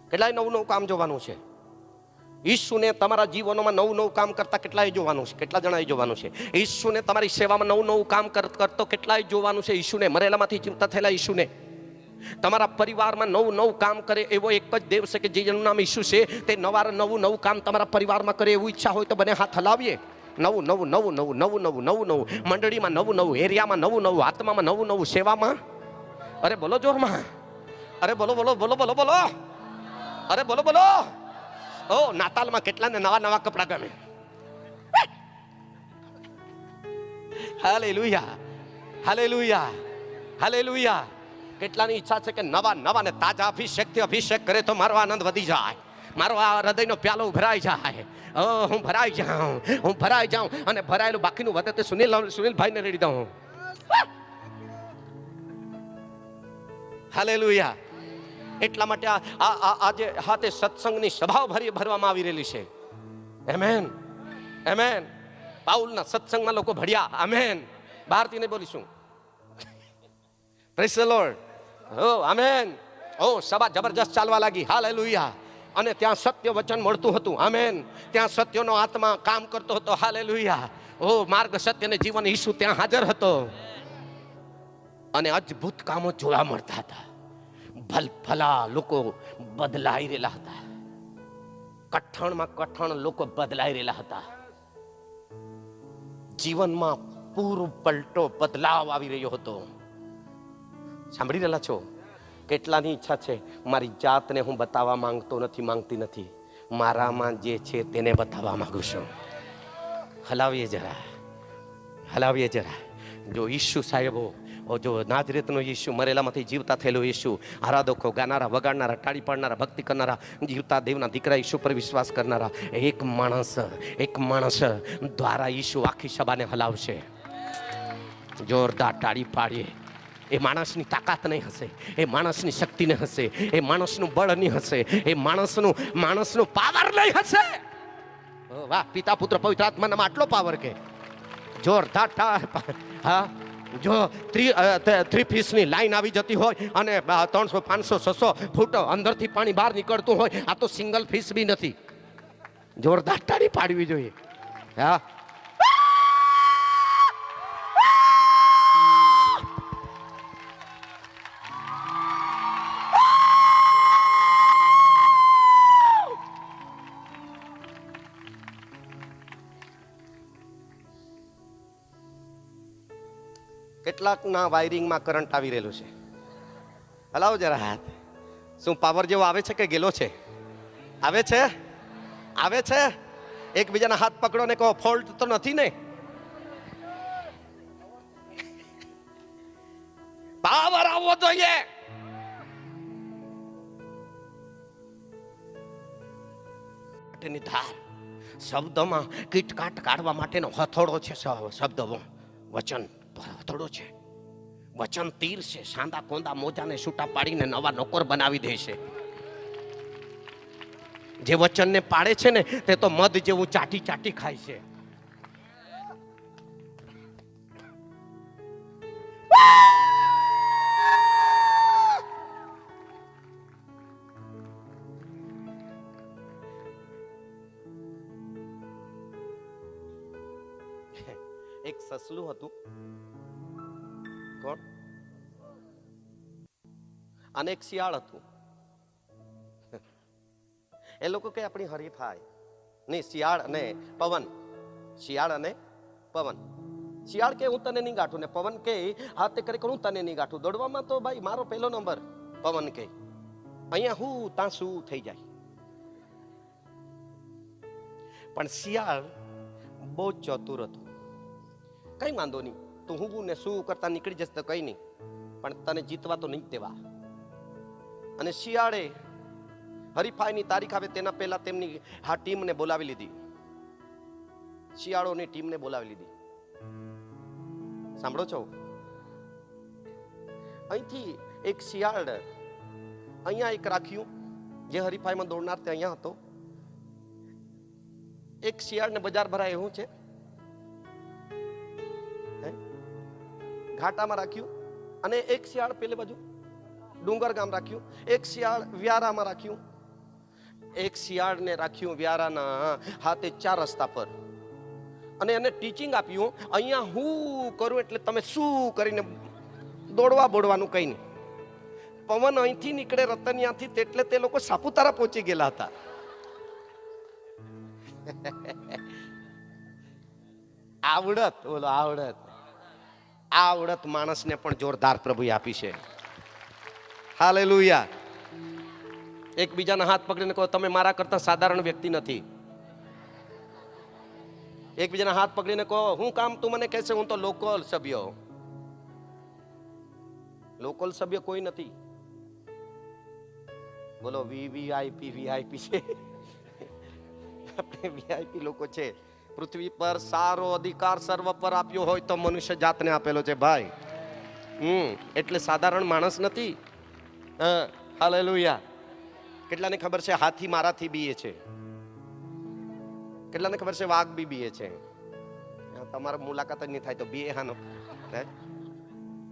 કેટલાય નવું કામ જોવાનું છે. ઈસુને તમારા જીવનોમાં નવું કામ કરતા કેટલાય જોવાનું છે. કેટલા જણાએ જોવાનું છે. ઈસુને તમારી સેવામાં નવું કામ કરતો કેટલાય જોવાનું છે. ઈસુને, મરેલામાંથી ચિંતા થયેલા ઈસુને, તમારા પરિવારમાં નવું કામ કરે એવો એક જ દેવ છે કે જેનું નામ ઈસુ છે. તે નવું કામ તમારા પરિવારમાં કરે એવું ઈચ્છા હોય તો બને હાથ હલાવીએ. નવું મંડળીમાં, નવું એરિયામાં, નવું આત્મામાં, નવું સેવામાં. અરે બોલો જોરમાં. અરે બોલો. અરે બોલો. ઓ નાતાલમાં કેટલાને નવા કપડા ગમે. હાલેલુયા. કેટલાની ઈચ્છા છે કે નવા ને તાજા અભિષેકથી અભિષેક કરે તો મારો આનંદ વધી જાય, મારો આ હૃદયનો પ્યાલો ભરાઈ જાય. હું ભરાઈ જાઉં અને ભરાયેલું બાકીનું વધે તે સુનિલભાઈને રેડી દઉં. હાલેલુયા. એટલા માટે આજે હાથે સત્સંગની સભાઓ ભરવામાં આવી રહેલી છે. આમેન. પાઉલના સત્સંગમાં લોકો ભળ્યા. આમેન. બહારથી નહીં બોલીશું. Praise the lord. આમેન. સભા જબરજસ્ત ચાલવા લાગી. હાલેલુયા. અને ત્યાં સત્ય વચન મળતું હતું. આમેન. ત્યાં સત્યનો આત્મા કામ કરતો હતો. હાલેલુયા. માર્ગ સત્ય અને જીવન ઈસુ ત્યાં હાજર હતો અને અદ્ભુત કામો જોવા મળતા હતા. ભલા લોકો બદલાઈ રહેલા હતા. કઠણ લોકો બદલાઈ રહેલા હતા. જીવનમાં પૂરું પલટો બદલાવ આવી રહ્યો હતો. સાંભળી રહેલા છો? કેટલાની ઈચ્છા છે, મારી જાતને હું બતાવવા માંગતી નથી, મારામાં જે છે તેને બતાવવા માંગુ છું. હલાવીએ જરા. જો ઈસુ સાહેબો, જો નાઝરેતનો ઈસુ, મરેલામાંથી જીવતા થયેલો ઈસુ, આરાધકો, ગાનારા, વગાડનારા, ટાળી પાડનારા, ભક્તિ કરનારા, જીવતા દેવના દીકરા ઈસુ પર વિશ્વાસ કરનારા એક માણસ દ્વારા ઈસુ આખી સભાને હલાવશે. જોરદાર તાળી પાડીએ. એ માણસની તાકાત નહીં હશે, એ માણસની શક્તિ નહીં હશે, એ માણસનું બળ નહીં હશે, એ માણસનું પાવર નહીં હશે. વાહ, પિતા પુત્ર પવિત્ર આત્માનામાં આટલો પાવર કે જોરદાર. હા, જો 3 ફીસની લાઈન આવી જતી હોય અને 300, 500, 600 ફૂટ અંદરથી પાણી બહાર નીકળતું હોય, આ તો સિંગલ ફીસ બી નથી. જોરદાર તાળી પાડવી જોઈએ. હા, કેટલાકના વાયરિંગમાં કરંટ આવી રહેલું છે. હલાવો જરા હાથ. શું પાવર જેવો આવે છે કે ગેલો છે? આવે છે. એકબીજાના હાથ પકડો ને કહો, ફોલ્ટ તો નથી ને? પાવર આવવો જોઈએ. ધાર શબ્દમાં કીટકાટ કાઢવા માટેનો હથોડો છે. શબ્દ વચન હથોડો છે. વચન તીર છે, સાંદા કોંદા મોજાને છૂટા પાડીને નવા નોકર બનાવી દે છે. જે વચનને પાડે છે ને તે તો મધ જેવું ચાટી ચાટી ખાય છે. એક સસલું હતું. કોણ? અને એક શિયાળ હતું. એ લોકો કે આપણી હરીફાઈ નહીં, શિયાળ અને પવન. શિયાળ અને પવન. શિયાળ કે હું તને નહીં ગાંઠું, ને પવન કે હા તે કરી હું તને નહીં ગાંઠું. દોડવામાં તો ભાઈ મારો પહેલો નંબર. પવન કે અહીંયા હું ત્યાં શું થઈ જાય. પણ શિયાળ બહુ ચતુર હતું. કઈ વાંધો નહીં, તું હું ને શું કરતા નીકળી જશે તો કઈ નહીં, પણ તને જીતવા તો નહીં જ દેવા. અને શિયાળે હરીફાઈની તારીખ આવે તેના પહેલા તેમની આ ટીમને બોલાવી લીધી. શિયાળોની ટીમને બોલાવી લીધી. સાંભળો છો? અહીંથી એક શિયાળ અહીંયા એક રાખ્યું, જે હરીફાઈમાં દોડનાર તે અહીંયા હતો. એક શિયાળને બજાર ભરાય એવું છે, ઘાટામાં રાખ્યું. અને એક શિયાળ પેલે બાજુ ડુંગર ગામ રાખ્યું. એક શિયાળ વ્યારામાં રાખ્યું. એક શિયાળને રાખ્યું વ્યારાના હાથે 4 રસ્તા પર. અને એને ટીચિંગ આપ્યું, અહીંયા હું કરું એટલે તમે શું કરીને દોડવા બોડવાનું કઈ નહીં. પવન અહીંથી નીકળે રતનિયાથી, એટલે તે લોકો સાપુતારા પહોંચી ગયેલા હતા. આવડત, બોલો આવડત. આવડત માણસને પણ જોરદાર પ્રભુએ આપી છે. હાલેલુયા. એકબીજાના હાથ પકડીને કહો, તમે મારા કરતા સાધારણ વ્યક્તિ નથી. એકબીજાના હાથ પકડીને કહો, હું કામ તું મને કહેશે, હું તો લોકલ સભ્ય. લોકલ સભ્ય કોઈ નથી. બોલો વીવીઆઈપી વીઆઈપી છે. આપણે વીઆઈપી લોકો છે. પૃથ્વી પર સારો અધિકાર સર્વ પર આપ્યો હોય તો મનુષ્ય જાતને આપેલો છે ભાઈ. એટલે સાધારણ માણસ નથી. હાલેલુયા. કેટલાને ખબર છે હાથી મારાથી બીએ છે? કેટલાને ખબર છે વાઘ બી બીએ છે? તમારા મુલાકાત જ નહીં થાય તો બીએ હાનો.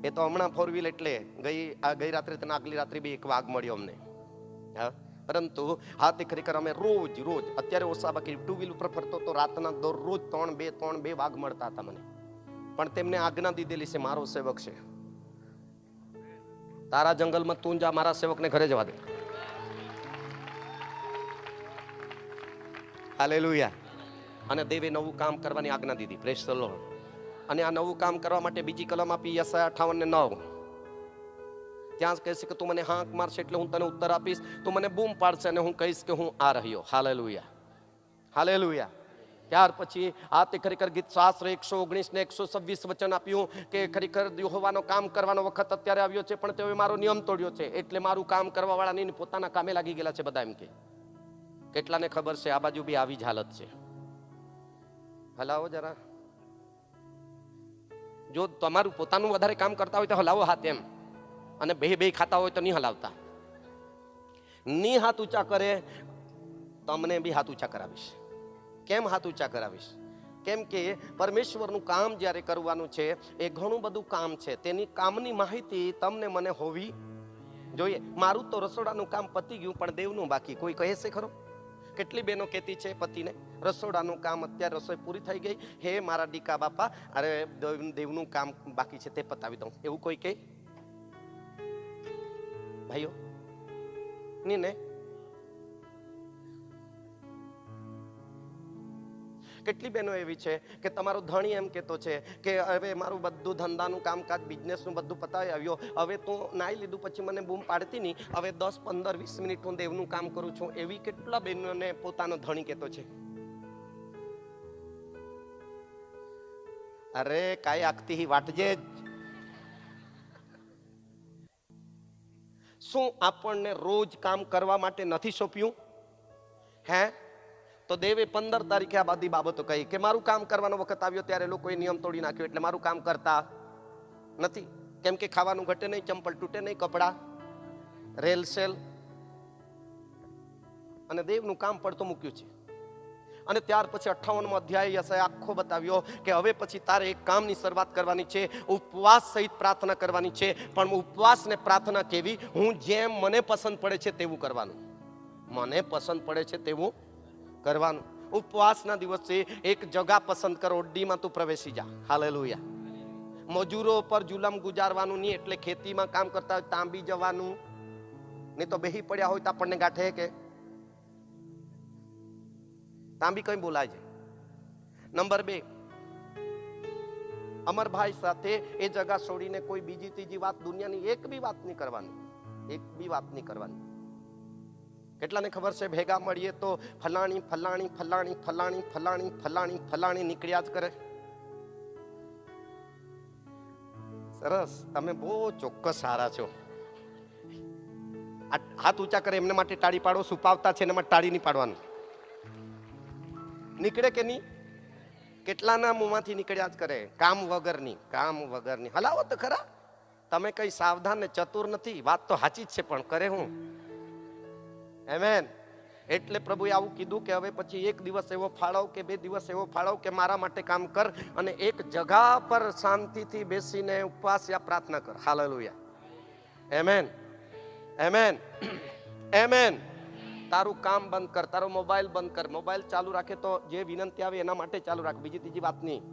એ તો હમણાં 4 વ્હીલ એટલે ગઈ રાત્રે તને આગલી રાત્રે બી એક વાઘ મળ્યો અમને. હા, પરંતુ હાથી ખરેખર અમે રોજ અત્યારે ઓછા બાકી 2 વ્હીલ ઉપર ફરતો તો રાતના દરરોજ 3 વાઘ મળતા હતા મને. પણ તેમને આજ્ઞા દીધેલી છે, મારો સેવક છે, તારા જંગલમાં તું જા, મારા સેવકને ઘરે જવા દે. હાલેલુયા. અને દેવે નવું કામ કરવાની આજ્ઞા દીધી. Praise the lord. અને આ નવું કામ કરવા માટે બીજી કલમ આપી, યશાયા 58:9. ત્યાં કહે છે કે તું મને હાંક મારશે એટલે હું તને ઉત્તર આપીશ, તું મને બૂમ પાડશે અને હું કહીશ કે હું આ રહ્યો. હાલેલુયા. હાલેલુયા. ત્યાર પછી આ તે ખરેખર ગીત શાસ્ત્ર 119 ને 126 વચન આપ્યું કે ખરેખર યહોવાનો કામ કરવાનો વખત અત્યારે આવ્યો છે, પણ તેઓએ મારો નિયમ તોડ્યો છે, એટલે મારું કામ કરવા વાળા નહીં, પોતાના કામે લાગી ગયેલા છે બધા. એમ કે કેટલાને ખબર છે આ બાજુ બી આવી જ હાલત છે. હલાવો જરા. જો તમારું પોતાનું વધારે કામ કરતા હોય તો હલાવો હાથ એમ, અને બે ખાતા હોય તો નહીં હલાવતા. ની હાથ ઊંચા કરે તમને બી હાથ ઊંચા કરાવીશ. કેમ હાથ ઊંચા કરાવીશ? કેમ કે પરમેશ્વરનું કામ જ્યારે કરવાનું છે એ ઘણું બધું કામ છે. તેની કામની માહિતી તમને મને હોવી જોઈએ. મારું તો રસોડાનું કામ પતી ગયું, પણ દેવનું બાકી. કોઈ કહે છે ખરો? કેટલી બહેનો કહેતી છે પતિને, રસોડાનું કામ અત્યારે રસોઈ પૂરી થઈ ગઈ, હે મારા દીકા બાપા, અરે દેવનું કામ બાકી છે તે પતાવી દઉં. એવું કોઈ કહે? ભાઈઓ ની ને કેટલી બહેનો એવી છે કે તમારો ધણી એમ કહેતો છે કે હવે મારું બધું ધંધાનું કામકાજ બિઝનેસનું બધું પતાવી આવ્યો, હવે તું નાઈ લીધું પછી મને બૂમ પાડતી નહીં, હવે 10, 15, 20 મિનિટ હું દેવનું કામ કરું છું. એવી કેટલા બહેનોને પોતાનો ધણી કહેતો છે. અરે કાંઈ આગતી વાટજે જ. શું આપણને રોજ કામ કરવા માટે નથી સોંપ્યું? હે, તો દેવે 15 તારીખે આ બધી બાબતો કહી કે મારું કામ કરવાનો વખત આવ્યો ત્યારે લોકોએ નિયમ તોડી નાખ્યો, એટલે મારું કામ કરતા નથી. કેમ કે ખાવાનું ઘટે નહીં, ચંપલ તૂટે નહીં, કપડા રેલ સેલ, અને દેવનું કામ પડતું મૂક્યું છે. અને ત્યાર પછી 58મો અધ્યાય યશાય આખો બતાવ્યો કે હવે પછી તારે એક કામની શરૂઆત કરવાની છે, ઉપવાસ સહિત પ્રાર્થના કરવાની છે. પણ ઉપવાસ ને પ્રાર્થના કેવી? હું જેમ મને પસંદ પડે છે તેવું કરવાનું. મને પસંદ પડે છે તેવું કરવાનું. ઉપવાસના દિવસે એક જગા પસંદ કરો, ઓડીમાં તું પ્રવેશી જા. હાલેલુયા. મજૂરો પર જુલમ ગુજારવાનું નહીં, એટલે ખેતીમાં કામ કરતા હોય તાંબી જવાનું નહીં, તો બેહી પડ્યા હોય તો આપણને ગાંઠે કે તાંબી કઈ બોલાય છે. નંબર 2, અમરભાઈ સાથે એ જગા છોડીને કોઈ બીજી ત્રીજી વાત, દુનિયાની એક બી વાત નહીં કરવાની, એક બી વાત નહીં કરવાની. કેટલાને ખબર છે ભેગા મળીએ તો ફલાણી ફલાણી ફલાણી ફલાણી ફલાણી ફલાણી ફલાણી નીકળ્યા જ કરે. સરસ, તમે બહુ ચોક્કસ સારા છો. હાથ ઊંચા કરે એમને માટે તાળી પાડો. સુપાવતા છે એના માટે તાળી નહીં પાડવાનું. નીકળે કે નહીં? કેટલાના મોંમાંથી નીકળ્યા જ કરે, કામ વગરની, કામ વગરની. હલાવો તો ખરા, તમે કઈ સાવધાન ને ચતુર નથી. વાત તો સાચી જ છે, પણ કરે હું? આમેન. એટલે પ્રભુએ આવું કીધું કે હવે પછી એક દિવસ એવો ફાળવ કે 2 દિવસ એવો ફાળવ કે મારા માટે કામ કર, અને એક જગા પર શાંતિથી બેસીને ઉપવાસ યા પ્રાર્થના કર. હાલેલુયા. Amen, amen, amen. તારું કામ બંધ કર, તારો મોબાઈલ બંધ કર. મોબાઈલ ચાલુ રાખે તો જે વિનંતી આવે એના માટે ચાલુ રાખ, બીજી ત્રીજી વાત નહીં.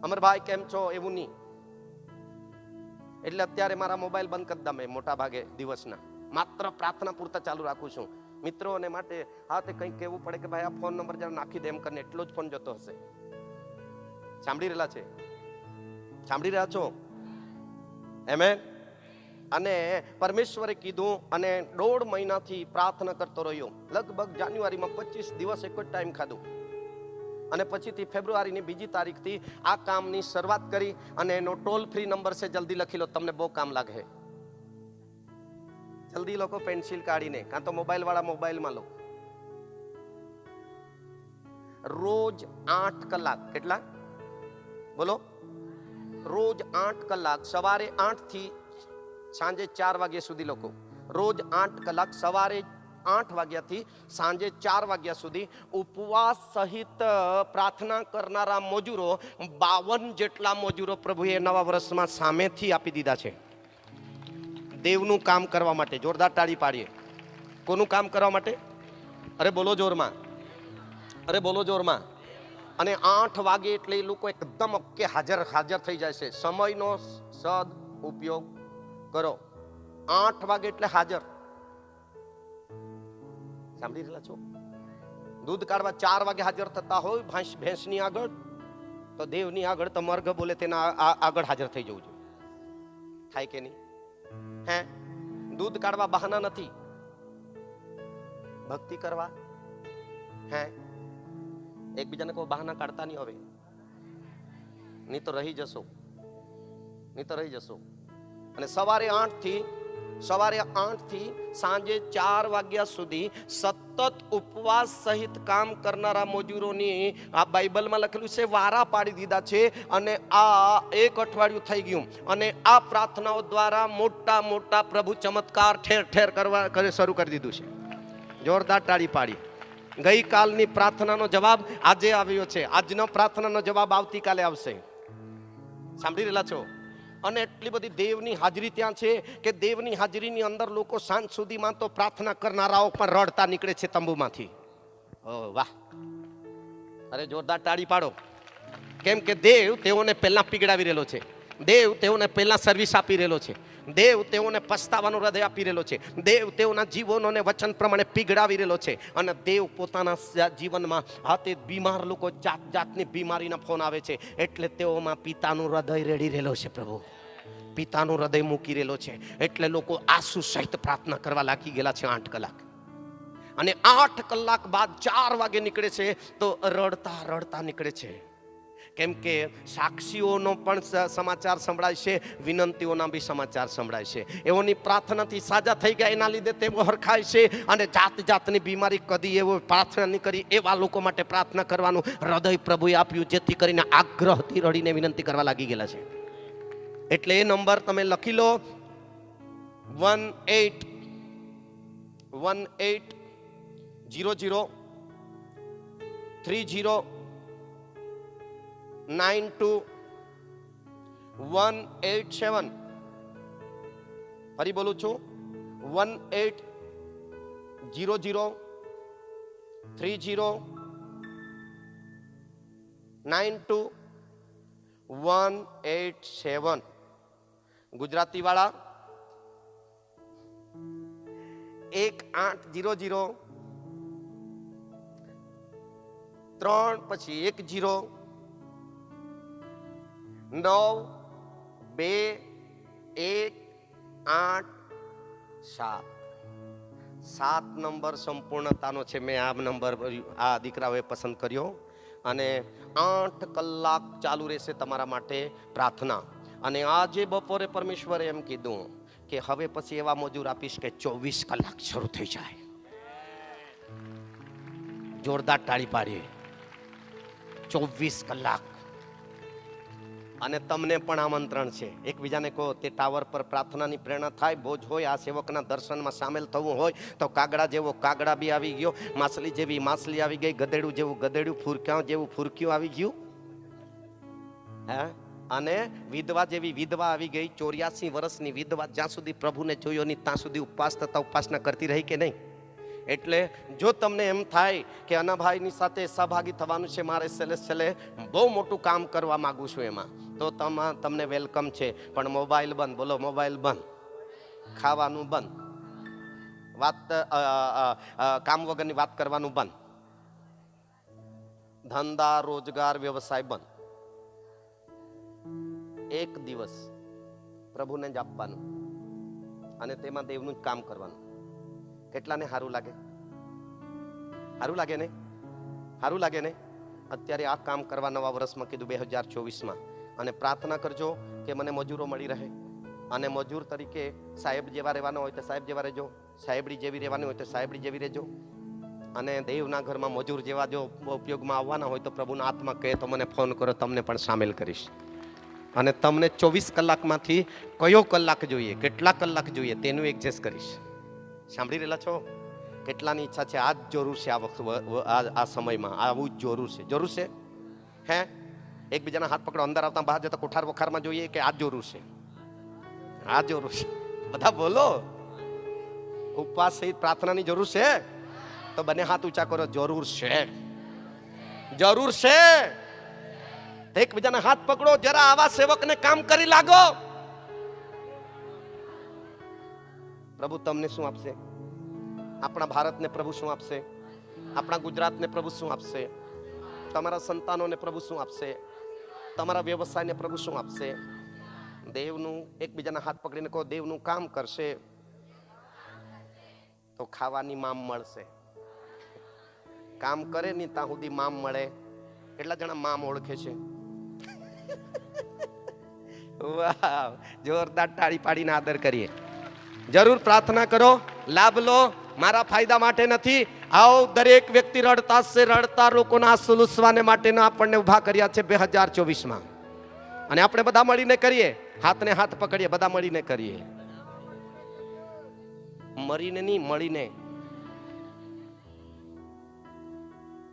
અમરભાઈ કેમ છો એવું નહીં. એટલે અત્યારે મારા મોબાઈલ બંધ કરી દમે, મોટા ભાગે દિવસના માત્ર પ્રાર્થના પૂરતા ચાલુ રાખું છું. મિત્રોને માટે હા તે કંઈક કહેવું પડે કે ભાઈ આ ફોન નંબર જરા નાખી દે, એમ કરીને એટલો જ ફોન જતો હશે. સાંભળી રહેલા છે? સાંભળી રહ્યા છો? આમેન. અને પરમેશ્વરે કીધું, અને 1.5 મહિનાથી પ્રાર્થના કરતો રહ્યો. લગભગ જાન્યુઆરીમાં 25 દિવસ એક જ ટાઈમ ખાધું, અને પછીથી ફેબ્રુઆરીની 2જી તારીખથી આ કામની શરૂઆત કરી. અને એનો ટોલ ફ્રી નંબર છે, જલ્દી લખી લો, તમને બહુ કામ લાગે. જલ્દી લોકો પેન્સિલ કાઢીને, કાં તો મોબાઈલ વાળા મોબાઈલમાં લો. રોજ 8 કલાક. કેટલા? બોલો. રોજ 8 કલાક, સવારે 8 થી સાંજે 4 વાગ્યા સુધી. લોકો રોજ 8 કલાક, સવારે 8 વાગ્યાથી સાંજે 4 વાગ્યા સુધી ઉપવાસ સહિત પ્રાર્થના કરનારા મજૂરો 52 જેટલા મજૂરો પ્રભુએ નવા વર્ષમાં સામેથી આપી દીધા છે, દેવનું કામ કરવા માટે. જોરદાર તાળી પાડીએ. કોનું કામ કરવા માટે? અરે બોલો જોરમાં, અરે બોલો જોરમાં. અને 8 વાગે એટલે એ લોકો એકદમ ઓકે હાજર થઈ જાય છે. સમયનો સદ ઉપયોગ કરો. 8 વાગે એટલે હાજર. સાંભળી રહેલા છો? દૂધ કાઢવા 4 વાગે હાજર થતા હોય ભેંસની આગળ, તો દેવની આગળ તો મર્ગ બોલે તેના આગળ હાજર થઈ જવું જોઈએ. થાય કે નહીં? હે, દૂધ કાઢવા બહાના નથી, ભક્તિ કરવા. હે, એકબીજાને કોઈ બહાના કાઢતા નહીં હવે, નહીં તો રહી જશો, નહીં તો રહી જશો. અને સવારે 8 થી સાંજે 4 વાગ્યા સુધી સતત ઉપવાસ સહિત કામ કરનારા મજૂરોની આ બાઇબલમાં લખેલું છે, વારા પાડી દીધા છે. અને આ 1 અઠવાડિયું થઈ ગયું, અને આ પ્રાર્થનાઓ દ્વારા મોટા પ્રભુ ચમત્કાર ઠેર કરવા શરૂ કરી દીધું છે. જોરદાર તાળી પાડી. ગઈકાલની પ્રાર્થનાનો જવાબ આજે આવ્યો છે, આજનો પ્રાર્થનાનો જવાબ આવતીકાલે આવશે. સાંભળી રહેલા છો? અને એટલી બધી દેવની હાજરી ત્યાં છે કે દેવની હાજરીની અંદર લોકો સાંજ સુધીમાં તો પ્રાર્થના કરનારાઓ પણ રડતા નીકળે છે તંબુમાંથી. ઓ વાહ, અરે જોરદાર તાળી પાડો. કેમ કે દેવ તેઓને પહેલા પીગળાવી રહેલો છે, દેવ તેઓને પહેલા સર્વિસ આપી રહેલો છે, દેવ તેઓને પસ્તાવાનું હૃદય આપી રહેલો છે, દેવ તેઓના જીવનોને વચન પ્રમાણે પીગળાવી રહેલો છે. અને દેવ પોતાના જીવનમાં હાથે બીમાર લોકો, જાતની બીમારીના ફોન આવે છે, એટલે તેઓમાં પિતાનું હૃદય રેડી રહેલો છે. પ્રભુ પિતાનું હૃદય મૂકી રહેલો છે, એટલે લોકો આંસુ સહિત પ્રાર્થના કરવા લાગી ગયેલા છે 8 કલાક. અને 8 કલાક બાદ 4 વાગે નીકળે છે તો રડતા નીકળે છે. કેમ કે સાક્ષીઓનો પણ સમાચાર સંભળાય છે, વિનંતીઓના બી સમાચાર સંભળાય છે. એઓની પ્રાર્થનાથી સાજા થઈ ગયા, એના લીધે તેઓ હરખાય છે. અને જાતની બીમારી કદી એવો પ્રાર્થના નહીં કરી, એવા લોકો માટે પ્રાર્થના કરવાનું હૃદય પ્રભુએ આપ્યું, જેથી કરીને આગ્રહથી રડીને વિનંતી કરવા લાગી ગયેલા છે. એટલે એ નંબર તમે લખી લો 18003092 ફરી બોલું છું 18003092 ગુજરાતી વાળા 1800 3 પછી 10 9 2 1 8 7 નંબર સંપૂર્ણતાનો છે. મેં આ નંબર આ દીકરાઓએ પસંદ કર્યો અને 8 કલાક ચાલુ રહેશે તમારા માટે પ્રાર્થના. અને આજે બપોરે પરમેશ્વરે એમ કીધું કે હવે પછી એવા મજૂર આપીશ કે 24 કલાક શરૂ થઈ જાય. જોરદાર તાળી પાડીએ. 24 કલાક. અને તમને પણ આમંત્રણ છે. એકબીજાને કહો તે ટાવર પર પ્રાર્થનાની પ્રેરણા થાય. ભોજ હોય, આ સેવકના દર્શનમાં સામેલ થવું હોય તો કાગડા જેવો કાગડા બી આવી ગયો, માછલી જેવી માછલી આવી ગઈ, ગધેડું જેવું ગધેડું, ફૂરક્યા જેવું ફૂરક્યું આવી ગયું, હે, અને વિધવા જેવી વિધવા આવી ગઈ. 84 વર્ષની વિધવા જ્યાં સુધી પ્રભુને જોયો નહીં ત્યાં સુધી ઉપવાસ તથા ઉપાસના કરતી રહી કે નહીં. એટલે જો તમને એમ થાય કે અનાભાઈની સાથે સહભાગી થવાનું છે, મારે છેલ્લે બહુ મોટું કામ કરવા માંગુ છું એમાં, તો તમને વેલકમ છે. પણ મોબાઈલ બંધ. બોલો મોબાઈલ બંધ, ખાવાનું બંધ, વાત કામ વગરની વાત કરવાનું બંધ, ધંધા રોજગાર વ્યવસાય બંધ. એક દિવસ પ્રભુને જ આપવાનું અને તેમાં દેવનું જ કામ કરવાનું. કેટલાને સારું લાગે? સારું લાગે ને? સારું લાગે ને? અત્યારે આ કામ કરવા નવા વર્ષમાં કીધું 2024માં. અને પ્રાર્થના કરજો કે મને મજૂરો મળી રહે. અને મજૂર તરીકે સાહેબ જેવા રહેવાનો હોય તો સાહેબ જેવા રહેજો, સાહેબડી જેવી રહેવાની હોય તો સાહેબડી જેવી રહેજો. અને દેવના ઘરમાં મજૂર જેવા જો ઉપયોગમાં આવવાના હોય તો પ્રભુના આત્મા કહે તો મને ફોન કરો, તમને પણ સામેલ કરીશ. અને તમને 24 કલાકમાંથી કયો કલાક જોઈએ, કેટલા કલાક જોઈએ તેનું એડજસ્ટ કરીશ. સાંભળી રહેલા છો? કેટલાની ઈચ્છા છે આજ જરૂર છે, આ વખત આ સમયમાં આવું જ જરૂર છે? જરૂર છે? હે, એકબીજાના હાથ પકડો. અંદર આવતા બહાર જતા કોઠાર વખારમાં જોઈએ કે આ જરૂર છે? આ જરૂર છે. બધા બોલો. ઉપવાસ સહિત પ્રાર્થનાની જરૂર છે? તો બંને હાથ ઊંચા કરો. જરૂર છે, જરૂર છે. એકબીજાના હાથ પકડો. જરા આવા સેવકને કામ કરી લાગો. પ્રભુ તમને શું આપશે? આપણા ભારતને પ્રભુ શું આપશે? આપણા ગુજરાતને પ્રભુ શું આપશે? તમારા સંતાનોને પ્રભુ શું આપશે? તમારા વ્યવસાયને પ્રભુ શું આપશે? દેવનું, એકબીજાના હાથ પકડીને કહો, દેવનું કામ કરશે તો ખાવાની મામ મળશે. કામ કરે નહીં ત્યાં સુધી મામ મળે. કેટલા જણા મામ ઓળખે છે? વાહ, જોરદાર તાળી પાડીને આદર કરીએ. જરૂર પ્રાર્થના કરો, લાભ લો. મારા ફાયદા માટે નથી. આવો દરેક વ્યક્તિ રડતા છે, રડતા લોકોના આંસુ લૂછવાને માટેના આપણને ઉભા કર્યા છે 2024માં. અને આપણે બધા મળીને કરીએ. હાથને હાથ પકડીએ, બધા મળીને કરીએ. મરીને નહીં, મળીને.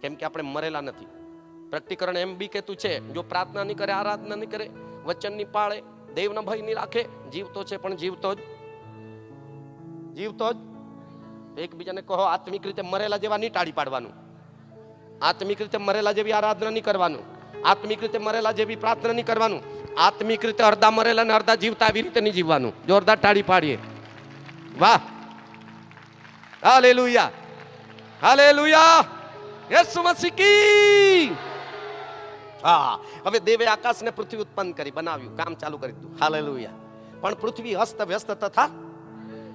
કેમ કે આપણે મરેલા નથી. પ્રકટીકરણ એમ બી કહેતું છે, જો પ્રાર્થના નહીં કરે, આરાધના નહીં કરે, વચન નહીં પાળે, દેવના ભય નહીં રાખે, જીવતો છે પણ જીવતો જ. એકબીજાને કહો, આત્મિક રીતે મરેલા જેવા નહીં ટાળી પાડવાનું, આત્મિક રીતે મરેલા જેવી આરાધના નહીં કરવાનું, આત્મિક રીતે મરેલા જેવી પ્રાર્થના નહીં કરવાનું, આત્મિક રીતે અડધા મરેલા ને અડધા જીવતા આવી રીતે નહીં જીવવાનું. જોરદાર તાળી પાડીએ. વાહ, હાલેલુયા, હાલેલુયા, યેસુ મસીહ કી. હા, હવે દેવે આકાશ ને પૃથ્વી ઉત્પન્ન કરી, બનાવ્યું, કામ ચાલુ કરી દીધું. હાલેલુયા. પણ પૃથ્વી અસ્ત વ્યસ્ત તથા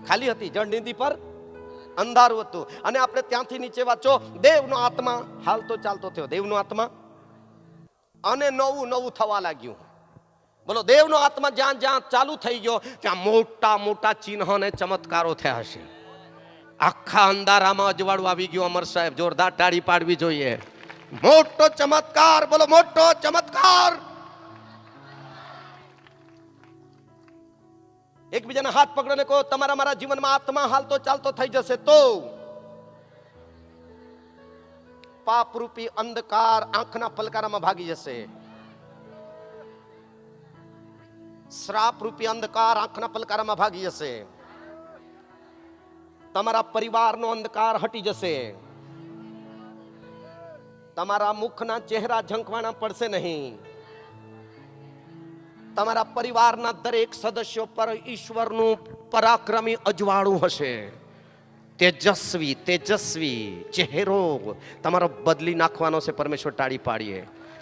ખાલી હતી, જળનિધિ પર અંધારું હતું. અને આપણે ત્યાંથી નીચે વાંચો, દેવનો આત્મા હાલતો ચાલતો થયો. દેવનો આત્મા અને નવું નવું થવા લાગ્યું. બોલો, દેવનો આત્મા જ્યાં જ્યાં ચાલુ થઈ ગયો ત્યાં મોટા મોટા ચિહ્નો ને ચમત્કારો થયા હશે. આખા અંધારામાં અજવાળું આવી ગયું. અમર સાહેબ, જોરદાર તાળી પાડવી જોઈએ. મોટો ચમત્કાર, બોલો મોટો ચમત્કાર. એકબીજાના હાથ પકડો ને કહો, તમારા મારા જીવનમાં આત્મા હાલતો ચાલતો થઈ જશે તો પાપરૂપી અંધકાર આંખના પલકારામાં ભાગી જશે. શ્રાપ રૂપી અંધકાર આંખના પલકારામાં ભાગી જશે. તમારા પરિવારનો અંધકાર હટી જશે. તમારા મુખના ચહેરા ઝંખવાના પડશે નહીં. તમારા પરિવારના દરેક સદસ્યો પર ઈશ્વરનું પરાક્રમી અજવાળું હશે. તેજસ્વી તેજસ્વી ચહેરો તમારો બદલી નાખવાનો છે. પરમેશ્વર ટાળી પાડીએ,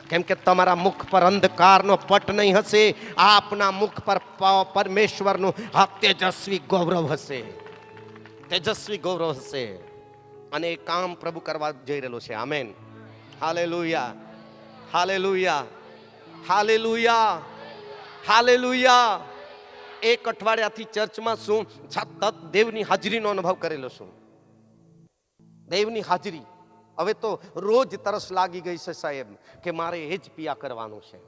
કેમ કે તમારા મુખ પર અંધકારનો પટ નહીં હશે. આપના મુખ પર પરમેશ્વરનું આ તેજસ્વી ગૌરવ હશે. તેજસ્વી ગૌરવ હશે. અને એ કામ પ્રભુ કરવા જઈ રહેલો છે. Amen. Hallelujah, hallelujah, hallelujah, hallelujah. એક અઠવાડિયાથી ચર્ચમાં છું, સતત દેવની હાજરીનો અનુભવ કરેલો છું. દેવની હાજરી. હવે તો રોજ તરસ લાગી ગઈ છે સાહેબ, કે મારે એ જ પિયા કરવાનું છે.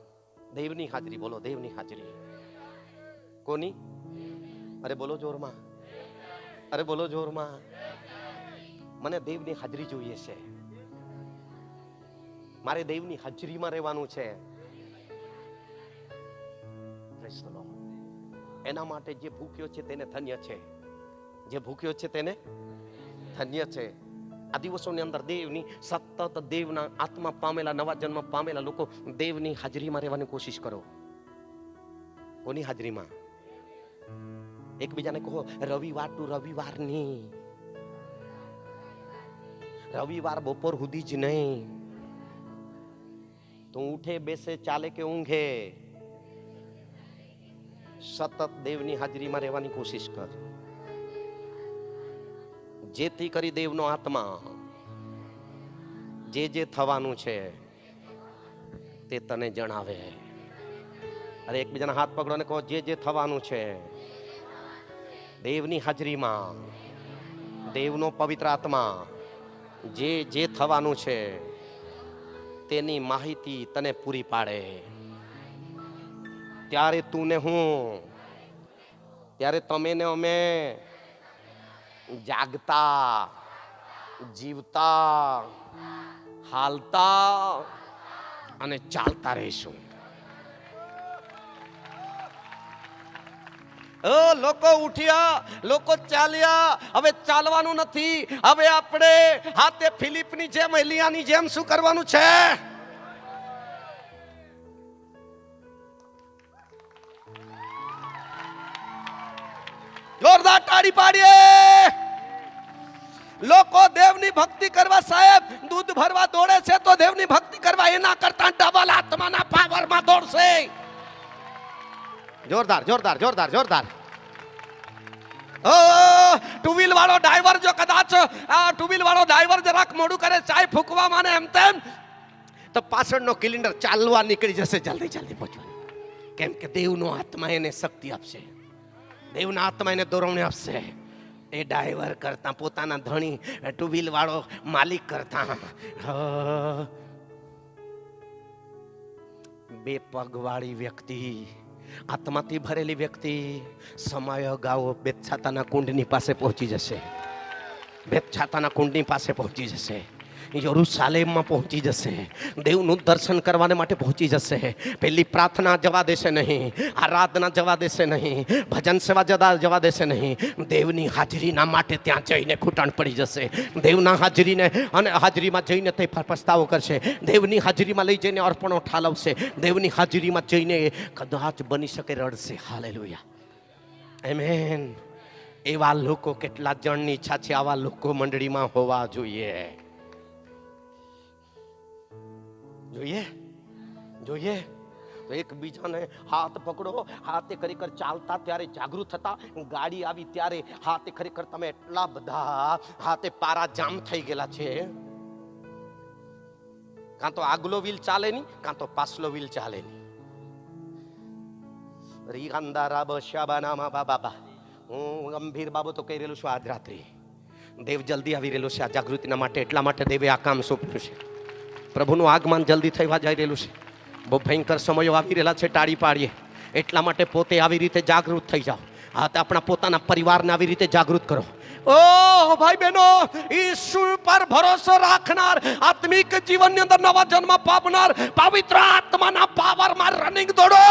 દેવની હાજરી. બોલો દેવની હાજરી. કોની? અરે બોલો જોરમાં, અરે બોલો જોરમાં. મને દેવની હાજરી જોઈએ છે. મારે દેવની હાજરીમાં રહેવાનું છે. એના માટે જે ભૂખ્યો છે તેને ધન્ય છે. જે ભૂખ્યો છે તેને ધન્ય છે. આ દિવસોની અંદર દેવની સતત દેવના આત્મા પામેલા, નવા જન્મ પામેલા લોકો દેવની હાજરીમાં રહેવાની કોશિશ કરો. કોની હાજરીમાં? એકબીજાને કહો, રવિવાર ટુ રવિવારની. રવિવાર બપોર સુધી જ નહીં. તું ઉઠે, બેસે, ચાલે કે ઊંઘે, સતત દેવની હાજરીમાં રહેવાની કોશિશ કર, જેથી કરી દેવનો આત્મા જે થવાનું છે તે તને જણાવે. અરે એકબીજાના હાથ પકડો ને કહો, જે થવાનું છે દેવની હાજરીમાં, દેવનો પવિત્ર આત્મા જે થવાનું છે તેની માહિતી તને પૂરી પાડે. ત્યારે તું ને હું, ત્યારે તમે ને અમે જાગતા, જીવતા, હાલતા અને ચાલતા રહીશું. લોકો ઉઠ્યા, લોકો ચાલ્યા. હવે ચાલવાનું નથી. હવે આપણે હાથે ફિલિપની જેમ, એલિયાની જેમ શું કરવાનું છે? જોરદાર તાળી પાડીએ. લોકો દેવની ભક્તિ કરવા સાહેબ દૂધ ભરવા દોડે છે, તો દેવની ભક્તિ કરવા એના કરતા ડબલ આત્માના પાવરમાં દોડશે. જોરદાર, જોરદાર, જોરદાર, જોરદાર. ટુ વ્હીલ વાળો ડ્રાઈવર જો કદાચ ટુ વ્હીલ વાળો ડ્રાઈવર જરાક મોડું કરે, ચાય ફૂંકવા માને એમ તેમ, તો પાછળનો કિલિન્ડર ચાલવા નીકળી જશે, જલ્દી જલ્દી પહોંચવા. કેમ કે દેવનો આત્મા એને શક્તિ આપશે. દેવના આત્મા એને દોરવણી આપશે. એ ડ્રાઈવર કરતા, પોતાના ધણી ટુ વ્હીલ વાળો માલિક કરતા, બે પગ વાળી વ્યક્તિ, આત્માથી ભરેલી વ્યક્તિ સમય અગાઉ બેતછાતાના કુંડની પાસે પહોંચી જશે. બેતછાતાના કુંડની પાસે પહોંચી જશે. યરુશાલેમમાં પહોંચી જશે. દેવનું દર્શન કરવાને માટે પહોંચી જશે. પેલી પ્રાર્થના જવા દેશે નહીં, આરાધના જવા દેશે નહીં, ભજન સેવા જવા દેશે નહીં. દેવની હાજરીના માટે ત્યાં જઈને ઘૂંટણ પડી જશે. દેવના હાજરીને અને હાજરીમાં જઈને તે પસ્તાવો કરશે. દેવની હાજરીમાં લઈ જઈને અર્પણો ઠાલવશે. દેવની હાજરીમાં જઈને કદાચ બની શકે રડશે. Hallelujah, amen. એવા લોકો કેટલા જણની ઈચ્છા છે આવા લોકો મંડળીમાં હોવા જોઈએ. જોઈએ, જોઈએ. તો એકબીજાને હાથ પકડો. હાથે ખરેખર ચાલતા ત્યારે જાગૃત થતા, ગાડી આવી ત્યારે હાથે ખરેખર તમે એટલા બધા હાથે પારા જામ થઈ ગયેલા છે. કાં તો આગલો વ્હીલ ચાલે નહીં, કાં તો પાછલો વ્હીલ ચાલે નહીં. હું ગંભીર બાબતો કહી રહેલું છું આજ રાત્રે. દેવ જલ્દી આવી રહેલું છે આ જાગૃતિના માટે. એટલા માટે દેવે આ કામ સોંપ્યું છે. પ્રભુનું આગમન જલ્દી થવા જઈ રહેલું છે. બહુ ભયંકર સમયો આવી રહેલા છે. ટાળી પાડીએ. એટલા માટે પોતે આવી રીતે જાગૃત થઈ જાઓ. હા, તે આપણા પોતાના પરિવારને આવી રીતે જાગૃત કરો. ઓ ભાઈ બહેનો, ઈશ્વર પર ભરોસો રાખનાર, આત્મિક જીવનની અંદર નવા જન્મ પામનાર, પવિત્ર આત્માના પાવરમાં રનિંગ દોડો.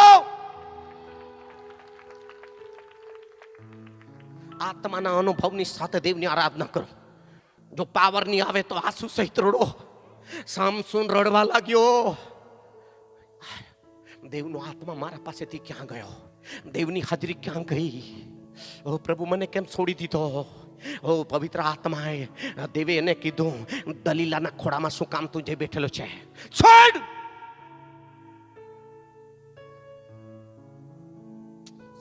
આત્માના અનુભવની સાથે દેવની આરાધના કરો. જો પાવર નહીં આવે તો આંસુ સહિત રડો. સામસૂન રડવા લાગ્યો, દેવનો આત્મા મારા પાસેથી ક્યાં ગયો? દેવની હાજરી ક્યાં ગઈ? ઓ પ્રભુ, મને કેમ છોડી દીધો? ઓ પવિત્ર આત્માએ, દેવે એને કીધું, દલીલાના ખોળામાં શું કામ તું જે બેઠેલો છે? છોડ.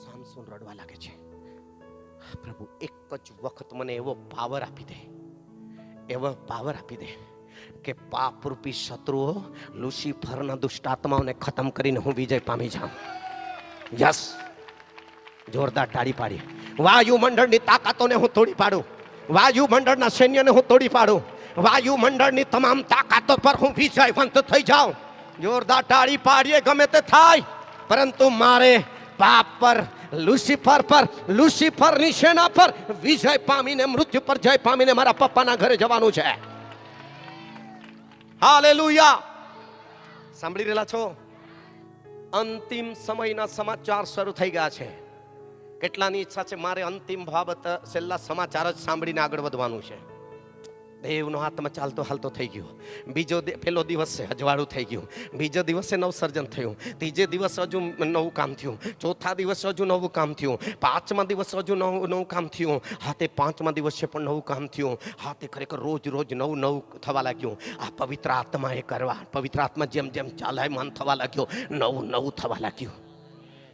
સામસૂન રડવા લાગે છે. પ્રભુ, એક જ વખત મને એવો પાવર આપી દે, એવો પાવર આપી દે કે પાપરૂપી શત્રુઓ લુસિફરના દુષ્ટાત્માઓને ખતમ કરીને હું વિજય પામી જાઉં. યસ, જોરદાર તાળી પાડી. વાયુમંડળની તાકાતોને હું તોડી પાડું, વાયુમંડળના સૈન્યને હું તોડી પાડું, વાયુમંડળની તમામ તાકાતો પર હું વિજયવંત થઈ જાઉં. જોરદાર તાળી પાડીએ. ગમે તે થાય, પરંતુ મારે પાપ પર, લુસિફરની સેના પર વિજય પામીને, મૃત્યુ પર જય પામીને મારા પપ્પાના ઘરે જવાનું છે. હાલેલુયા. સાંભળી રહેલા છો? અંતિમ સમયના સમાચાર શરૂ થઈ ગયા છે. કેટલાની ઈચ્છા છે મારે અંતિમ બાબત, છેલ્લા સમાચાર જ સાંભળીને આગળ વધવાનું છે? દેવનો આત્મા ચાલતો હાલતો થઈ ગયો. પહેલો દિવસ છે, અજવાળું થઈ ગયું. બીજો દિવસે નવસર્જન થયું. ત્રીજે દિવસ હજુ નવું કામ થયું. ચોથા દિવસ હજુ નવું કામ થયું. પાંચમા દિવસ હજુ નવું કામ થયું. હા, તે પાંચમા દિવસે પણ નવું કામ થયું. હા, તે ખરેખર રોજ નવું થવા લાગ્યું. આ પવિત્ર આત્મા એ કરવા, પવિત્ર આત્મા જેમ જેમ ચાલાયમાન થવા લાગ્યો, નવું થવા લાગ્યું.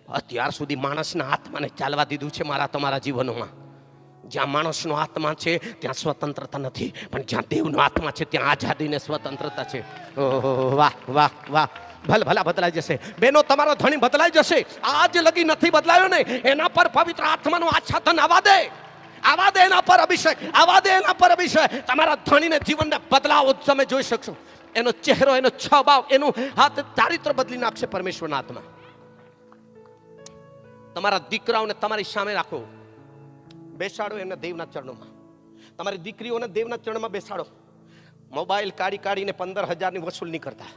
અત્યાર સુધી માણસના આત્માને ચાલવા દીધું છે મારા તમારા જીવનોમાં. જ્યાં માણસનો આત્મા છે ત્યાં સ્વતંત્રતા નથી, પણ જ્યાં દેવનો આત્મા છે ત્યાં આઝાદી ને સ્વતંત્રતા છે. વાહ વાહ વાહ. ભલા બદલાઈ જશે બેનો, તમારો ધણી બદલાઈ જશે. આજ લગી નથી બદલાયો ને, એના પર પવિત્ર આત્માનું આચ્છાદન આવવા દે, એના પર અભિષેક આવવા દે, એના પર અભિષેક. તમારા ધણીને જીવનને બદલાવો તમે જોઈ શકશો. એનો ચહેરો, એનો સ્વભાવ, એનું હાથ ચારિત્ર બદલી નાખશે પરમેશ્વરના આત્મા. તમારા દીકરાઓને તમારી સામે રાખો, બેસાડો એને દેવના ચરણોમાં. તમારી દીકરીઓને દેવના ચરણમાં બેસાડો. મોબાઈલ કાઢીને 15,000ની વસૂલ નહીં કરતા,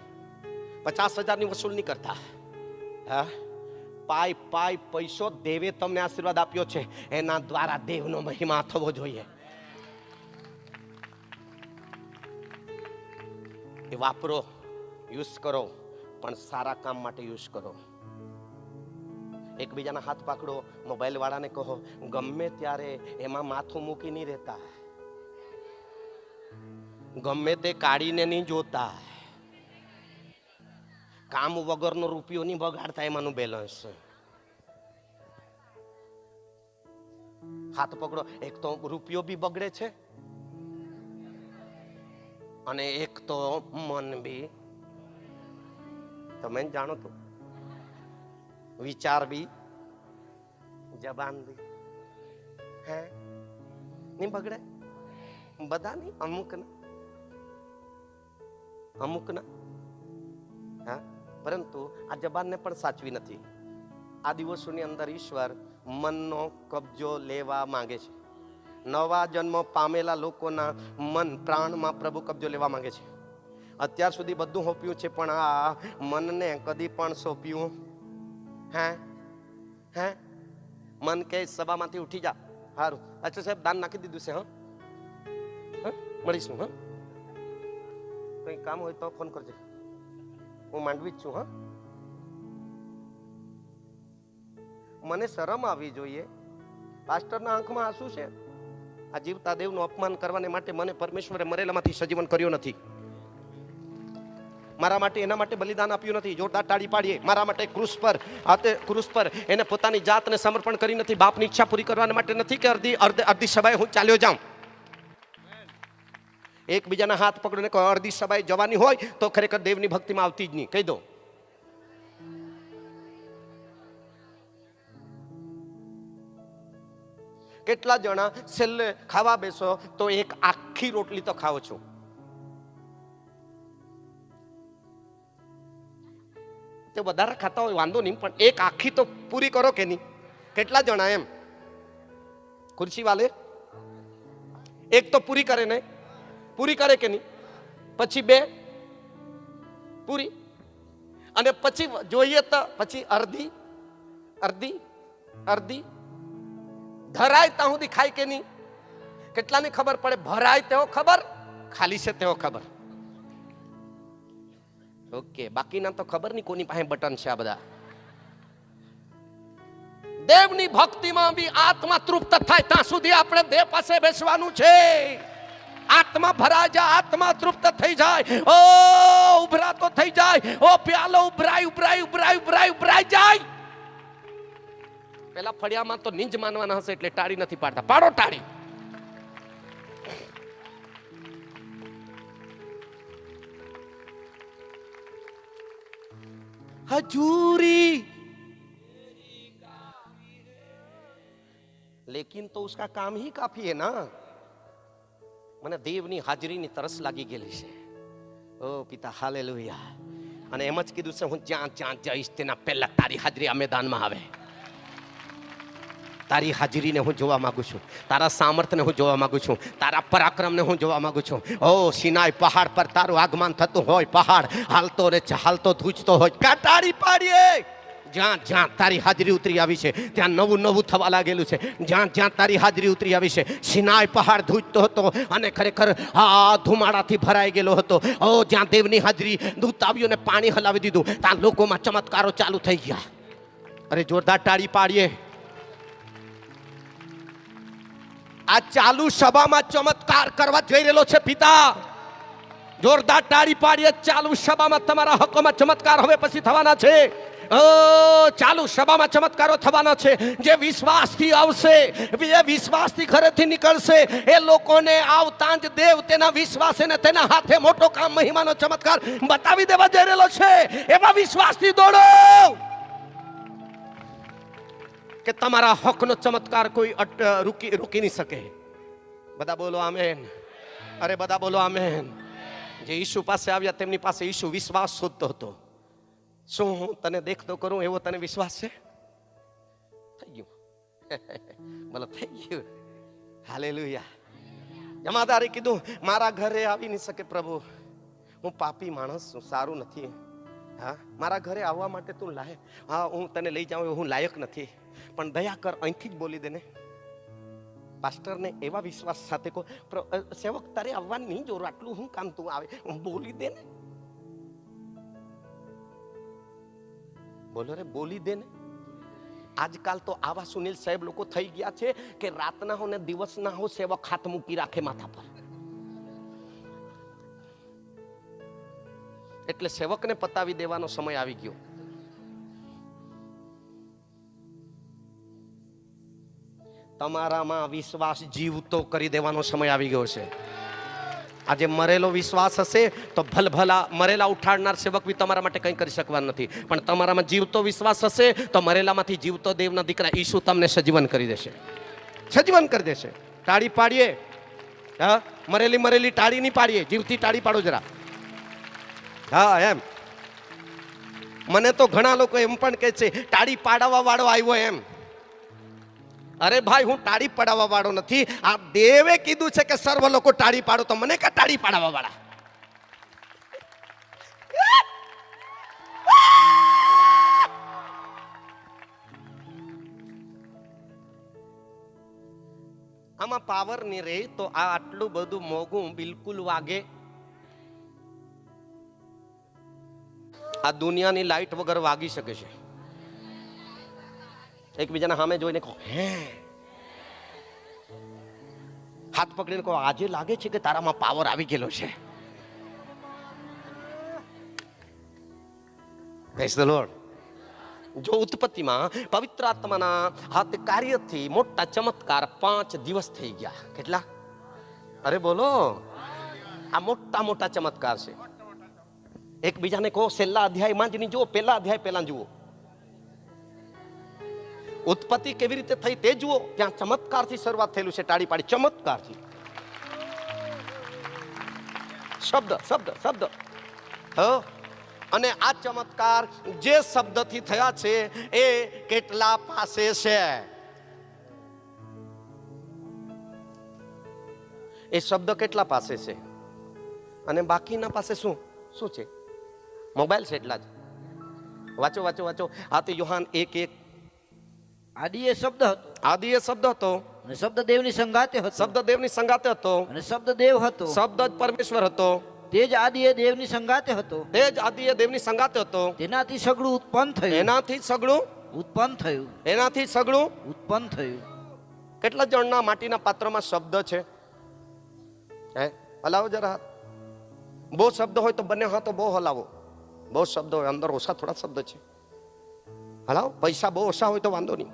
50,000ની વસૂલ નહીં કરતા. હા, પાય પૈસો દેવે તમને આશીર્વાદ આપ્યો છે, એના દ્વારા દેવનો મહિમા થવો જોઈએ. એ વાપરો, યુઝ કરો, પણ સારા કામ માટે યુઝ કરો. એકબીજાના હાથ પકડો. મોબાઈલ વાળાને કહો, ગમે ત્યારે એમાં માથું મૂકી નહીં રહેતા, ગમે તે કાઢીને નહીં જોતા, કામ વગરનો રૂપિયો નહીં બગાડતા, એમાંનું બેલેન્સ. હાથ પકડો. એક તો રૂપિયો બી બગડે છે, અને એક તો મન બી. તમે જાણો તો, વિચાર બી, જબાન બી. હે, નહીં બગડે? બધા નહીં, અમુકના. હા, પરંતુ આ જબાનને પણ સાચવી નથી. આ દિવસોની અંદર ઈશ્વર મનનો કબજો લેવા માંગે છે. નવા જન્મ પામેલા લોકોના મન, પ્રાણમાં પ્રભુ કબજો લેવા માંગે છે. અત્યાર સુધી બધું સોંપ્યું છે, પણ આ મનને કદી પણ સોંપ્યું હે? મન કે સભામાંથી ઉઠી જા. સારું, અચ્છા સાહેબ, દાન નાખી દીધું છે. હા, મળીશું. હા, કઈ કામ હોય તો ફોન કરજે, હું માંડવી જ છું. હા, મને શરમ આવી જોઈએ. પાસ્ટરના આંખમાં આંસુ છે. આ જીવતા દેવનું અપમાન કરવાને માટે મને પરમેશ્વરે મરેલામાંથી સજીવન કર્યો નથી. મારા માટે, એના માટે બલિદાન આપ્યું નથી. જોરદાર તાળી પાડીએ. મારા માટે ક્રૂસ પર એને પોતાની જાતને સમર્પણ કરી નથી. બાપની ઈચ્છા પૂરી કરવા માટે નથી કે અડધી સભાએ હું ચાલ્યો જાઉં. એકબીજાના હાથ પકડીને કોઈ અડધી સભાએ જવાની હોય તો ખરેખર દેવની ભક્તિમાં આવતી જ નહીં, કહી દો. કેટલા જણા છેલ્લે ખાવા બેસો તો એક આખી રોટલી તો ખાઓ છો. તે વધારે ખાતા હોય વાંધો નહીં, પણ એક આખી તો પૂરી કરો કે નહીં? કેટલા જણા એમ ખુરશી વાલે એક તો પૂરી કરે ને, પૂરી કરે કે નહીં, પછી બે પૂરી, અને પછી જોઈએ તો પછી અડધી અડધી અડધી ધરાય ત્યાં સુધી ખાય કે નહીં. કેટલાની ખબર પડે? ભરાય તેવો ખબર, ખાલી છે તેવો ખબર. ઓકે, બાકીના તો ખબર નહીં કોની પાસે બટન છે આ બધા. દેવની ભક્તિમાં બી આત્મા તૃપ્ત થાય ત્યાં સુધી આપણે દેવ પાસે બેસવાનું છે. આત્મા ભરાય જાય, આત્મા તૃપ્ત થઈ જાય, ઓ ઉભરાતો થઈ જાય, ઓ પ્યાલો ઉભરાય ઉભરાય ઉભરાય ઉભરાય ઉભરાય જાય. પેલા ફળિયામાં તો નિંજ માનવાના હશે એટલે ટાળી નથી પાડતા. પાડો ટાળી. हजूरी लेकिन तो उसका काम ही काफी है ना. મને દેવની હાજરીની તરસ લાગી ગયેલી છે. ઓ પિતા, હાલેલુયા. અને એમ જ કીધું છે, હું જ્યાં જ્યાં જઈશ તેના પહેલા તારી હાજરી આ મેદાનમાં આવે. તારી હાજરીને હું જોવા માંગુ છું, તારા સામર્થ્યને હું જોવા માંગુ છું, તારા પરાક્રમને હું જોવા માંગુ છું. ઓ સિનાઈ પહાડ પર તારું આગમન થતું હોય, પહાડ હાલતો રે હાલતો ધૂજતો હોય, કાટાડી પાડીએ. જ્યાં જ્યાં તારી હાજરી ઉતરી આવી છે ત્યાં નવું નવું થવા લાગેલું છે. જ્યાં જ્યાં તારી હાજરી ઉતરી આવી છે, સિનાઈ પહાડ ધૂજતો હતો અને ખરેખર આ ધુમાડાથી ભરાઈ ગયેલો હતો. ઓ જ્યાં દેવની હાજરી દૂત આવ્યું ને પાણી હલાવી દીધું, ત્યાં લોકોમાં ચમત્કારો ચાલુ થઈ ગયા. અરે જોરદાર તાળી પાડીએ. આ ચાલુ સભામાં ચમત્કાર કરવા જઈ રહેલો છે પિતા. જોરદાર તાળી પાડીએ. ચાલુ સભામાં તમારા હકોમાં ચમત્કાર હવે પછી થવાના છે. ચાલુ સભામાં ચમત્કારો થવાના છે. જે વિશ્વાસથી આવશે, જે વિશ્વાસથી ઘરેથી નીકળશે, એ લોકોને આવતા જ દેવ તેના વિશ્વાસે ને તેના હાથે મોટો કામ, મહિમાનો ચમત્કાર બતાવી દેવા જઈ રહેલો છે. એવા વિશ્વાસથી દોડો કે તમારા હકનો ચમત્કાર કોઈ રોકી નહીં શકે. બધા બોલો આમેન. અરે બધા બોલો આમેન. જે ઈસુ પાસે આવ્યા તેમની પાસે ઈસુ વિશ્વાસ શોધતો હતો. શું હું તને દેખતો કરું એવો તને વિશ્વાસ છે? થઈ ગયું. બોલો થઈ ગયું. હાલેલુયા. જમાદારે કીધું, મારા ઘરે આવી નહીં શકે પ્રભુ, હું પાપી માણસ છું, સારું નથી. હા, મારા ઘરે આવવા માટે તું લાયક, હા હું તને લઈ જાઉં હું લાયક નથી, પણ દયા કર, અહીંથી જ બોલી દે ને. પાસ્ટરને એવા વિશ્વાસ સાથે કહો, સેવક તારે આવવા નહીં જોર, આટલું હું કામ તું આવે, બોલી દે ને. બોલો રે, બોલી દે ને. આજકાલ તો આવા સુનિલ સાહેબ લોકો થઈ ગયા છે કે રાતના હો ને દિવસના હો સેવક હાથ મૂકી રાખે માથા પર. એટલે સેવકને પતાવી દેવાનો સમય આવી ગયો. તમારામાં વિશ્વાસ જીવતો કરી દેવાનો સમય આવી ગયો છે. આજે મરેલો વિશ્વાસ હશે તો ભલભલા મરેલા ઉઠાડનાર સેવક બી તમારા માટે કંઈ કરી શકવાનું નથી, પણ તમારામાં જીવતો વિશ્વાસ હશે તો મરેલામાંથી જીવતો દેવના દીકરા ઈસુ તમને સજીવન કરી દેશે, સજીવન કરી દેશે. તાળી પાડીએ. હા, મરેલી તાળી નહીં પાડીએ, જીવતી તાળી પાડો જરા. હા એમ. મને તો ઘણા લોકો એમ પણ કહે છે તાળી પાડવા વાળો આવ્યો એમ. અરે ભાઈ, હું તાળી પડાવવા વાળો નથી. આ દેવે કીધું છે કે સર્વ લોકો તાળી પાડો, તો મને કા તાળી પાડવા વાળા? આમાં પાવર નહીં રહે તો આ આટલું બધું મોંઘું બિલકુલ વાગે. આ દુનિયાની લાઈટ વગર વાગી શકે છે. એકબીજાના સામે જોઈને કહો, હે હાથ પકડીને કહો, આજે લાગે છે કે તારામાં પાવર આવી ગયેલો છે. Praise the lord. જો ઉત્પત્તિમાં પવિત્ર આત્માના હાથ કાર્યથી મોટા ચમત્કાર 5 દિવસ થઈ ગયા. કેટલા? અરે બોલો, આ મોટા મોટા ચમત્કાર છે. એકબીજાને કહો, છેલ્લા અધ્યાયમાં જ નહીં જુઓ, પહેલા અધ્યાય પહેલા જુઓ. ઉત્પત્તિ કેવી રીતે થઈ તે જુઓ. ત્યાં ચમત્કારથી શરૂઆત થયેલું છે. તાળી પાડી. ચમત્કારથી. શબ્દ શબ્દ શબ્દ. અને આ ચમત્કાર જે શબ્દથી થયા છે એ કેટલા પાસે છે? એ શબ્દ કેટલા પાસે છે અને બાકીના પાસે શું શું છે? મોબાઈલ છે એટલા જ. વાંચો વાંચો વાંચો. આ તો યોહાન 1:1. આદિ એ શબ્દ હતો આદિ એ શબ્દ હતો, અને શબ્દ દેવની સંગાતે હતો, શબ્દ દેવની સંગાતે હતો, અને શબ્દ દેવ હતો. શબ્દ જ પરમેશ્વર હતો, તે જ આદિ એ દેવની સંગાતે હતો. તે જ આદિ એ દેવની સંગાતે હતો. તેનાથી સગળું ઉત્પન્ન થયું. એનાથી જ સગળું ઉત્પન્ન થયું. એનાથી જ સગળું ઉત્પન્ન થયું. કેટલા જણના માટીના પાત્રમાં શબ્દ છે? હે, હલાવો જરા હાથ. બહુ શબ્દ હોય તો બંને હાથો બહુ હલાવો. બહુ શબ્દ હોય, અંદર ઓછા થોડા શબ્દ છે, હલાવો. પૈસા બહુ ઓછા હોય તો વાંધો નહીં.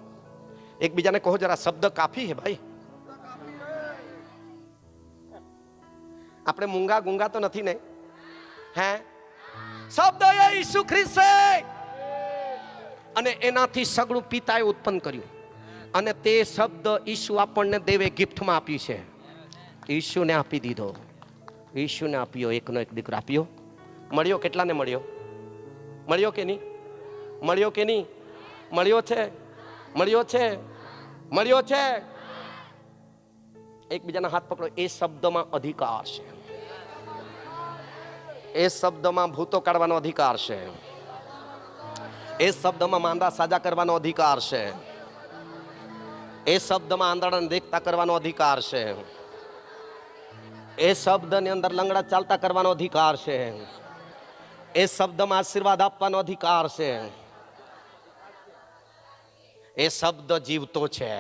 એકબીજાને કહો જરા, શબ્દ કાફી હે ભાઈ. આપણે મૂંગા ગુંગા તો નથી ને? હે, શબ્દ એ ઈસુ ખ્રિસ્ત છે અને એનાથી સગળું પિતાએ ઉત્પન્ન કર્યું. અને તે શબ્દ ઈસુ આપણને દેવે ગિફ્ટમાં આપ્યું છે. ઈસુને આપી દીધો. ઈસુને આપ્યો, એકનો એક દીકરો આપ્યો. મળ્યો કેટલાને મળ્યો? મળ્યો કે નહીં? મળ્યો કે નહીં? મળ્યો છે, મળ્યો છે, મળ્યો છે. એકબીજાના હાથ પકડો. એ શબ્દમાં અધિકાર છે. એ શબ્દમાં ભૂતો કાઢવાનો અધિકાર છે. એ શબ્દમાં માંદા સાજા કરવાનો અધિકાર છે. એ શબ્દમાં આંધળાને દેખતા કરવાનો અધિકાર છે. એ શબ્દની અંદર લંગડા ચાલતા કરવાનો અધિકાર છે. એ શબ્દમાં આશીર્વાદ આપવાનો અધિકાર છે. એ શબ્દ જીવતો છે.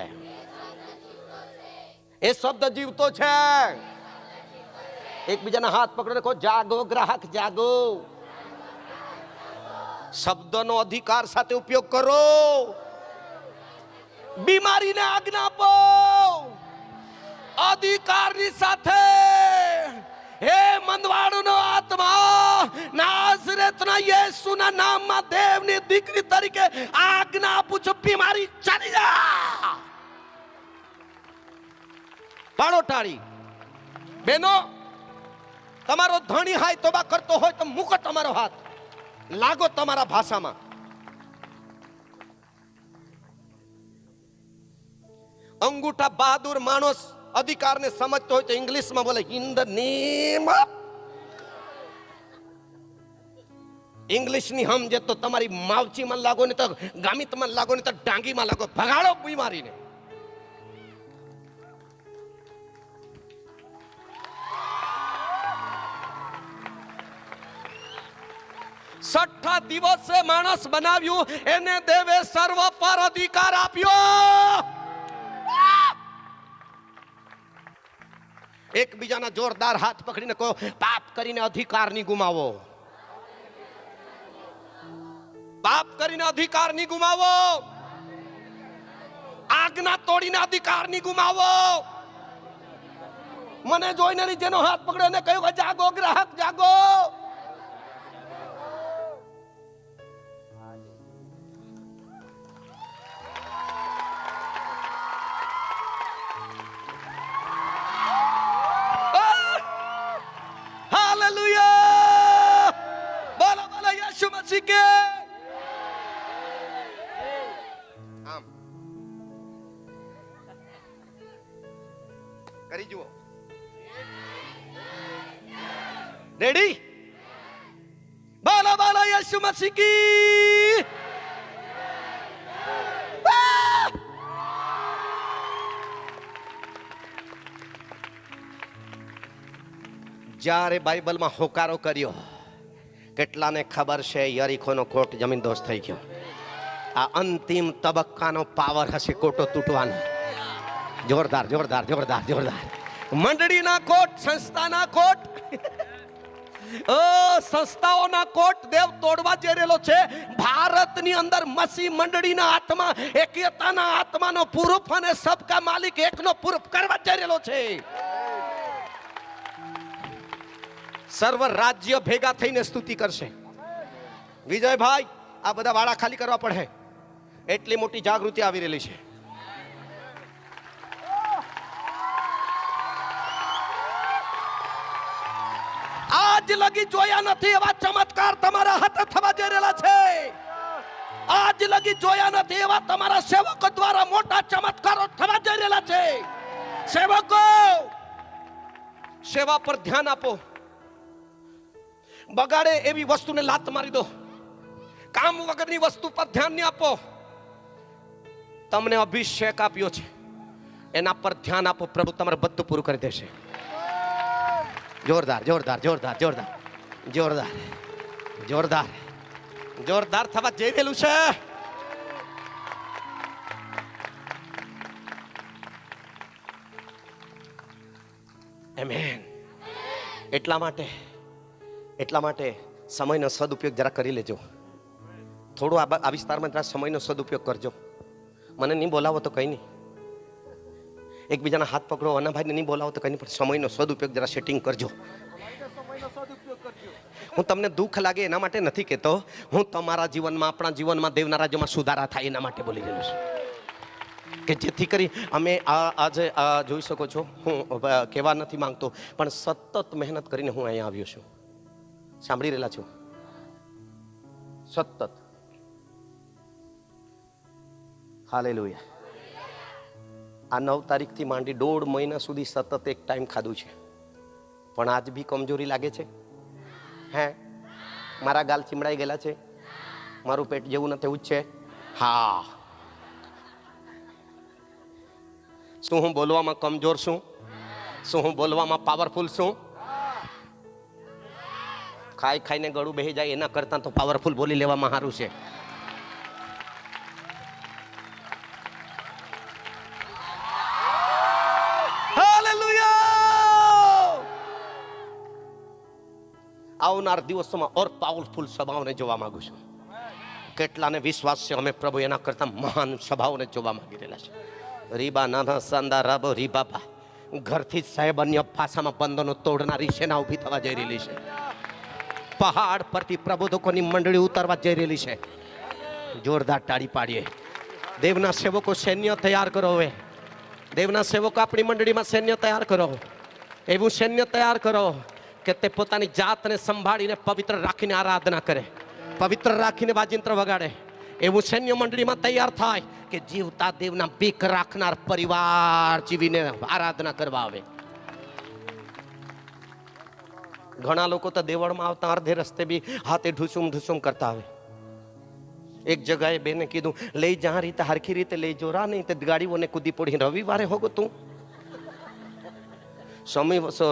એ શબ્દ જીવતો છે. એકબીજાના હાથ પકડો, કહો જાગો ગ્રાહક જાગો. શબ્દનો અધિકાર સાથે ઉપયોગ કરો. બીમારીને આજ્ઞા આપો અધિકારની સાથે. હે મંદવાળનો આત્મા, નાઝરેતના યેસુના નામમાં દેવની દીકરી તરીકે આજ્ઞા આપું છું, બીમારી ચાલી જા. પાડો ટાળી. બેનો, તમારો ધણી હાય તોબા કરતો હોય તો મૂકો તમારો હાથ, લાગો તમારા ભાષામાં. અંગૂઠા બહાદુર માણસ અધિકારને સમજતો હોય તો ઇંગ્લિશમાં બોલે ઇન ધ નેમ ઓફ. ઇંગ્લિશની સમજે તો તમારી માવચીમાં લાગો ને તો ગામિતમાં લાગો ને તો ડાંગીમાં લાગો. ભગાડો બીમારીને. છઠ્ઠા દિવસે માણસ બનાવ્યું, એને દેવે સર્વ પર અધિકાર આપ્યો. એકબીજાના જોરદાર હાથ પકડીને કહો, પાપ કરીને અધિકાર નહીં ગુમાવો. પાપ કરીને અધિકાર નહીં ગુમાવો. આજ્ઞા તોડીને અધિકાર નહીં ગુમાવો. મને જોઈને જેનો હાથ પકડ્યો એને કહ્યું, જાગો ગ્રાહક જાગો. કરી જુઓ. રેડી? બોલો બોલો યીશુ મસીહ કી. જ્યારે બાઇબલમાં હોકારો કર્યો, કેટલાને ખબર છે યરીખોનો કોટ જમીન દોસ્ત થઈ ગયો. આ અંતિમ તબક્કાનો પાવર હશે કોટો તૂટવાનો. જોરદાર જોરદાર જોરદાર જોરદાર. મંડળીના કોટ, સંસ્થાના કોટ, સંસ્થાઓના કોટ દેવ તોડવા જઈ રહેલો છે. ભારતની અંદર મસી મંડળીના આત્મા, એકતાના આત્માનો પુરુષ અને સબકા માલિક એકનો પુરુષ કરવા જઈ રહેલો છે. સર્વ રાજ્ય ભેગા થઈને સ્તુતિ કરશે. વિજયભાઈ, આ બધા વાળા ખાલી કરવા પડે, એટલી મોટી જાગૃતિ આવી રહેલી છે. આજ લગી જોયા નથી એવા ચમત્કાર તમારા હાથે થવા જઈ રહેલા છે. આજ લગી જોયા નથી એવા તમારા સેવકો દ્વારા મોટા ચમત્કારો થવા જઈ રહેલા છે. સેવકો, સેવા પર ધ્યાન આપો. બગાડે એવી વસ્તુને લાત મારી દો. કામ વગરની વસ્તુ પર ધ્યાન નહીં આપો. તમને અભિષેક આપ્યો છે, એના પર ધ્યાન આપો. પ્રભુ તમારે બધું પૂરું કરી દેશે. જોરદાર જોરદાર જોરદાર જોરદાર જોરદાર જોરદાર જોરદાર થવા જઈ રહેલું છે. આમેન. એટલા માટે સમયનો સદુપયોગ જરા કરી લેજો. થોડો આ વિસ્તારમાં જરા સમયનો સદુપયોગ કરજો. મને નહીં બોલાવો તો કંઈ નહીં, એકબીજાના હાથ પકડો. અનાભાઈને નહીં બોલાવો તો કંઈ નહીં, પણ સમયનો સદુપયોગ જરા સેટિંગ કરજો. હું તમને દુઃખ લાગે એના માટે નથી કહેતો, હું તમારા જીવનમાં, આપણા જીવનમાં દેવના રાજ્યમાં સુધારા થાય એના માટે બોલી રહ્યો છું. કે જેથી કરી અમે આજે જોઈ શકો છો, હું કહેવા નથી માંગતો, પણ સતત મહેનત કરીને હું અહીંયા આવ્યો છું. સાંભળી રહેલા છો? સતત. હાલેલુયા. આ 9 તારીખથી માંડી 1.5 મહિના સુધી સતત એક ટાઈમ ખાધું છે, પણ આજ બી કમજોરી લાગે છે. હે, મારા ગાલ ચીમડાઈ ગયેલા છે, મારું પેટ જેવું નથી એવું જ છે. હા, શું હું બોલવામાં કમજોર છું? શું હું બોલવામાં પાવરફુલ છું? ખાઈ ખાઈને ગળું બેહી જાય એના કરતાં તો પાવરફુલ બોલી લેવામાં સારું છે. આવનાર દિવસોમાં ઓર પાવરફુલ સભાઓને જોવા માંગુ છું. કેટલાને વિશ્વાસ છે અમે પ્રભુ એના કરતા મહાન સભાઓને જોવા માંગી રહેલા છે. રીબા નાના સાંદા રાબો રીબાબા. ઘરથી જ સાહેબ અન્ય ભાષામાં બંધનો તોડનારી સેના ઊભી થવા જઈ રહેલી છે. પહાડ પરથી પ્રબોધકોની મંડળી ઉતરવા જઈ રહેલી છે. જોરદાર તાળી પાડીએ. દેવના સેવકો સૈન્ય તૈયાર કરો. હવે દેવના સેવકો આપણી મંડળીમાં સૈન્ય તૈયાર કરો. એવું સૈન્ય તૈયાર કરો કે તે પોતાની જાતને સંભાળીને પવિત્ર રાખીને આરાધના કરે, પવિત્ર રાખીને વાજિંત્ર વગાડે. એવું સૈન્ય મંડળીમાં તૈયાર થાય કે જીવતા દેવના બીક રાખનાર પરિવાર જીવીને આરાધના કરવા આવે. ઘણા લોકો તો દેવળમાં આવતા અડધે રસ્તે બી હાથે ઢુસુમ ઢુસુમ કરતા આવે. એક જગાએ બેને કીધું, લઈ જા રીતે હરખી રીતે લઈ જોરા નહીં તે ગાડીઓને કૂદી પડી. રવિવારે હોગો તું,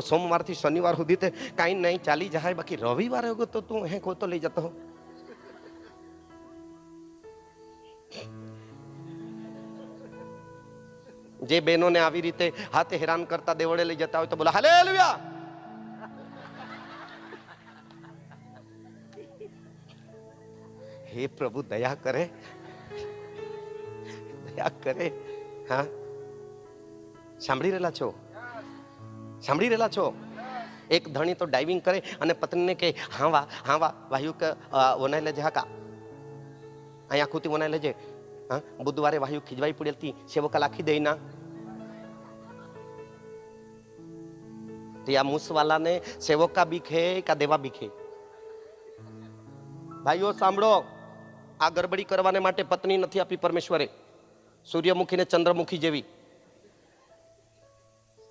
સોમવારથી શનિવાર સુધી તે કાંઈ નહીં ચાલી જાય, બાકી રવિવારે હોગો તો તું હે કોઈ તો લઈ જતો હો. જે બહેનોને આવી રીતે હાથે હેરાન કરતા દેવળે લઈ જતા હોય તો બોલા હાલેલુયા. હે પ્રભુ દયા કરે, દયા કરે. હા, સાંભળી રહેલા છો? સાંભળી રહેલા છો? એક ધણી તો ડાઇવિંગ કરે અને પત્નીને કહે, હા વાહ વાયુ કે વનાઈ લેજે. હા કા અહીંયા આખું વનાઈ લેજે. હા, બુધવારે વાયુ ખીજવાઈ પડેલતી સેવકા લાખી દઈ ના. આ મૂસવાલાને સેવકા બીખે કા દેવા બીખે? ભાઈઓ સાંભળો, આ ગરબડી કરવાને માટે પત્ની નથી આપી પરમેશ્વરે, સૂર્યમુખી ને ચંદ્રમુખી જેવી.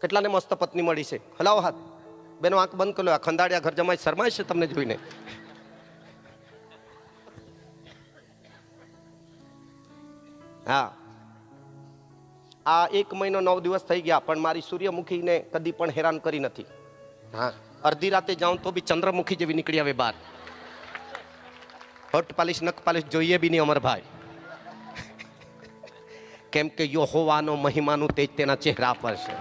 કેટલાને મસ્ત પત્ની મળી છે? હલાવો હાથ. બેનો આંખ બંધ કરો. આ ખંડાળિયા ઘર જમાઈ શરમાય છે તમને જોઈને. હા, આ 1 મહિનો 9 દિવસ થઈ ગયા પણ મારી સૂર્યમુખીને કદી પણ હેરાન કરી નથી. હા, અડધી રાતે જાઉં તો બી ચંદ્રમુખી જેવી નીકળી આવે બહાર. હોટ પાલિશ નખ પાલિશ જોઈએ બી નહીં અમરભાઈ. કેમ કે યહોવાનો મહિમાનું તેજ તેના ચહેરા પર છે.